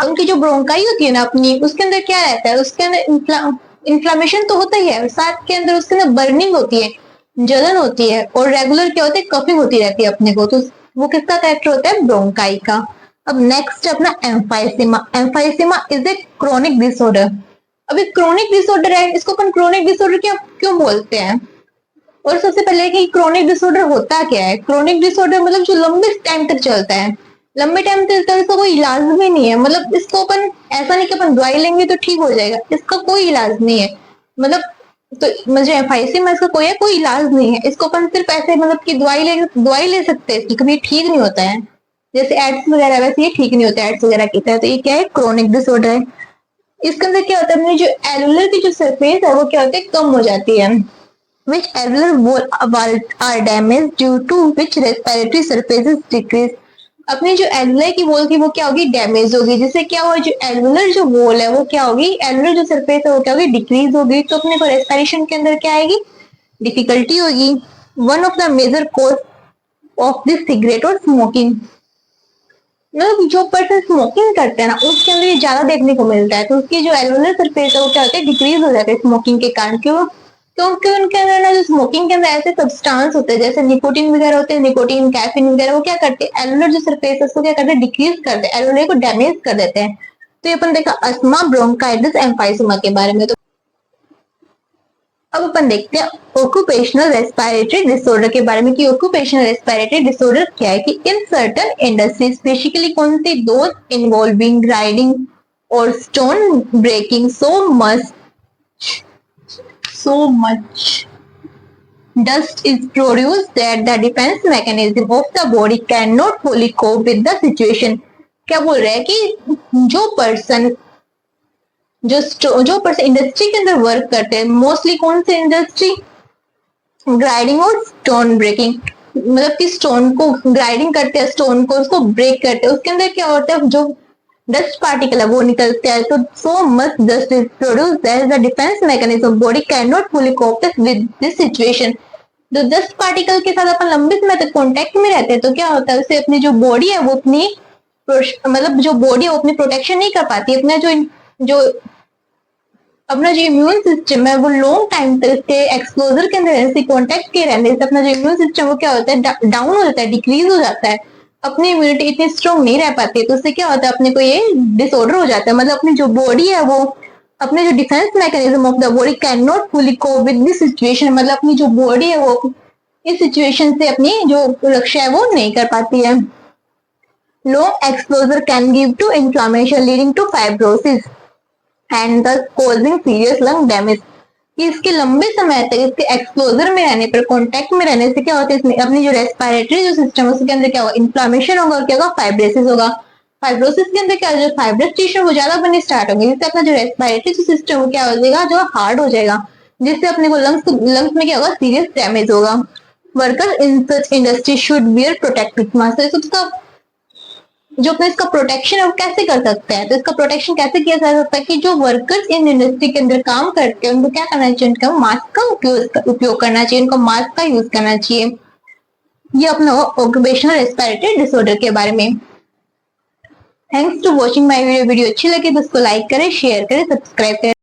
उनकी जो ब्रोंकाई होती है ना अपनी, उसके अंदर क्या रहता है, उसके अंदर इन्फ्लामेशन तो होता ही है, साथ के अंदर उसके अंदर बर्निंग होती है, जलन होती है, और रेगुलर क्या होता है, कफिंग होती रहती है अपने को। तो वो किसका कैरेक्टर होता है, ब्रोंकाई का। अब नेक्स्ट अपना emphysema. Emphysema is a chronic disorder. अब एक क्रोनिक डिसऑर्डर है, इसको अपन क्रोनिक डिसऑर्डर क्यों बोलते हैं, और सबसे पहले कि क्रोनिक डिसऑर्डर होता क्या है। क्रोनिक डिसऑर्डर मतलब जो लंबे टाइम तक चलता है, लंबे टाइम तक चलता है, इसका कोई इलाज भी नहीं है। मतलब इसको अपन ऐसा नहीं कि अपन दवाई लेंगे तो ठीक हो जाएगा, इसका कोई इलाज नहीं है। मतलब तो मुझे एफआईसी में इसका कोई इलाज नहीं है। इसको अपन सिर्फ ऐसे मतलब कि दवाई ले सकते हैं, इसकी कभी ठीक नहीं होता है, जैसे एड्स वगैरह, वैसे ये ठीक नहीं होता है एड्स वगैरह की तरह। तो ये क्या है, क्रोनिक डिसऑर्डर है। इसके अंदर क्या होता है, अपनी जो एलुलर की जो सरफेस है वो क्या होती है, कम हो जाती है। which alveolar wall are damaged due to which respiratory surfaces decrease। अपनी जो एल्वुलर की वॉल की वो क्या होगी, डैमेज होगी, जिससे क्या होगा, जो एल्वुलर जो वॉल है वो क्या होगी, एल्वुलर जो सरफेस है वो क्या होगी, डिक्रीज होगी। तो अपने को रेस्पिरेशन के अंदर क्या आएगी, डिफिकल्टी होगी। One of the major cause of this cigarette और स्मोकिंग, मतलब जो पर्सन स्मोकिंग करते हैं ना उसके अंदर ये ज्यादा देखने को मिलता है। तो उसकी जो एल्वुलर सरफेस है वो क्या होता है, डिक्रीज हो जाता है स्मोकिंग के कारण। क्यों, क्योंकि उनके अंदर ना जो स्मोकिंग के अंदर ऐसे सब्सटेंस होते हैं जैसे निकोटीन वगैरह होते हैं, निकोटीन कैफीन वगैरह, वो क्या करते हैं, एल्वुलर जो सरफेस है उसको क्या करते हैं, डिक्रीज करते हैं, एल्वुलर को डैमेज कर देते हैं। तो ये अपन देखा अस्थमा, ब्रोंकाइटिस, एम्फाइसीमा के बारे में। तो अब अपन देखते हैं ऑक्यूपेशनल रेस्पिरेटरी डिसऑर्डर के बारे में कि ऑक्यूपेशनल रेस्पिरेटरी डिसऑर्डर क्या है। कि इन सर्टन इंडस्ट्रीज, बेसिकली कौन सी, दोज इन्वॉल्विंग ग्राइंडिंग और stone breaking, so much dust is produced that the defense mechanism of the body cannot fully cope with the situation। क्या बोल रहा है कि जो पर्सन इंडस्ट्री के अंदर वर्क करते हैं, मोस्टली कौन सी इंडस्ट्री, ग्राइंडिंग और स्टोन ब्रेकिंग, मतलब कि स्टोन को ग्राइंडिंग करते हैं, स्टोन को उसको ब्रेक करते हैं, उसके अंदर क्या होता है, जो डस्ट पार्टिकल है वो निकलते हैं। तो so much dust is produce that the defence mechanism body can not fully cope with this situation. तो डस्ट पार्टिकल के साथ अपन लंबे समय तक कांटेक्ट में रहते हैं तो क्या होता है, उससे अपनी जो बॉडी है वो अपनी मतलब जो बॉडी है वो अपनी प्रोटेक्शन नहीं कर पाती। अपना जो इम्यून सिस्टम है वो लॉन्ग टाइम तक इसके एक्सपोजर के अंदर रहने से, कॉन्टेक्ट के रहने से अपना जो इम्यून सिस्टम वो क्या होता है, डाउन हो जाता है, डिक्रीज हो जाता है, अपनी इम्यूनिटी इतनी स्ट्रॉन्ग नहीं रह पाती है। तो उससे क्या होता है, अपने को ये डिसऑर्डर हो जाता है। मतलब अपनी जो बॉडी है वो, अपने जो defence mechanism of the body can not fully cope with this situation, मतलब अपनी जो बॉडी है वो इस सिचुएशन से अपनी जो रक्षा है वो नहीं कर पाती है। Long exposure can give to inflammation leading to fibrosis and thus causing serious lung damage। कि इसके लंबे समय तक इसके एक्सपोजर में रहने पर, कांटेक्ट में रहने से क्या होता है, इसमें अपनी जो रेस्पिरेटरी जो सिस्टम है उसके अंदर क्या होगा, इन्फ्लामेशन होगा और क्या होगा, फाइब्रोसिस होगा। फाइब्रोसिस के अंदर क्या जो फाइब्रस टिश्यू वो ज्यादा बनने स्टार्ट होंगे, जिससे अपना जो रेस्पिरेटरी सिस्टम वो क्या हो जाएगा, जो हार्ड हो जाएगा, जिससे अपने को लंग्स में क्या होगा, सीरियस डैमेज होगा। Worker in such industry should wear protective mask. तो उसका जो अपना इसका प्रोटेक्शन है वो कैसे कर सकते हैं, तो इसका प्रोटेक्शन कैसे किया जा सकता है कि जो वर्कर्स इन इंडस्ट्री के अंदर काम करते हैं उनको क्या करना चाहिए, उनका मास्क का उपयोग करना चाहिए, उनको मास्क का यूज करना चाहिए। ये अपना ऑक्यूपेशनल रेस्पिरेटरी डिसऑर्डर के बारे में। Thanks to watching my video अच्छी लगी तो उसको लाइक करें, शेयर करें, सब्सक्राइब करें।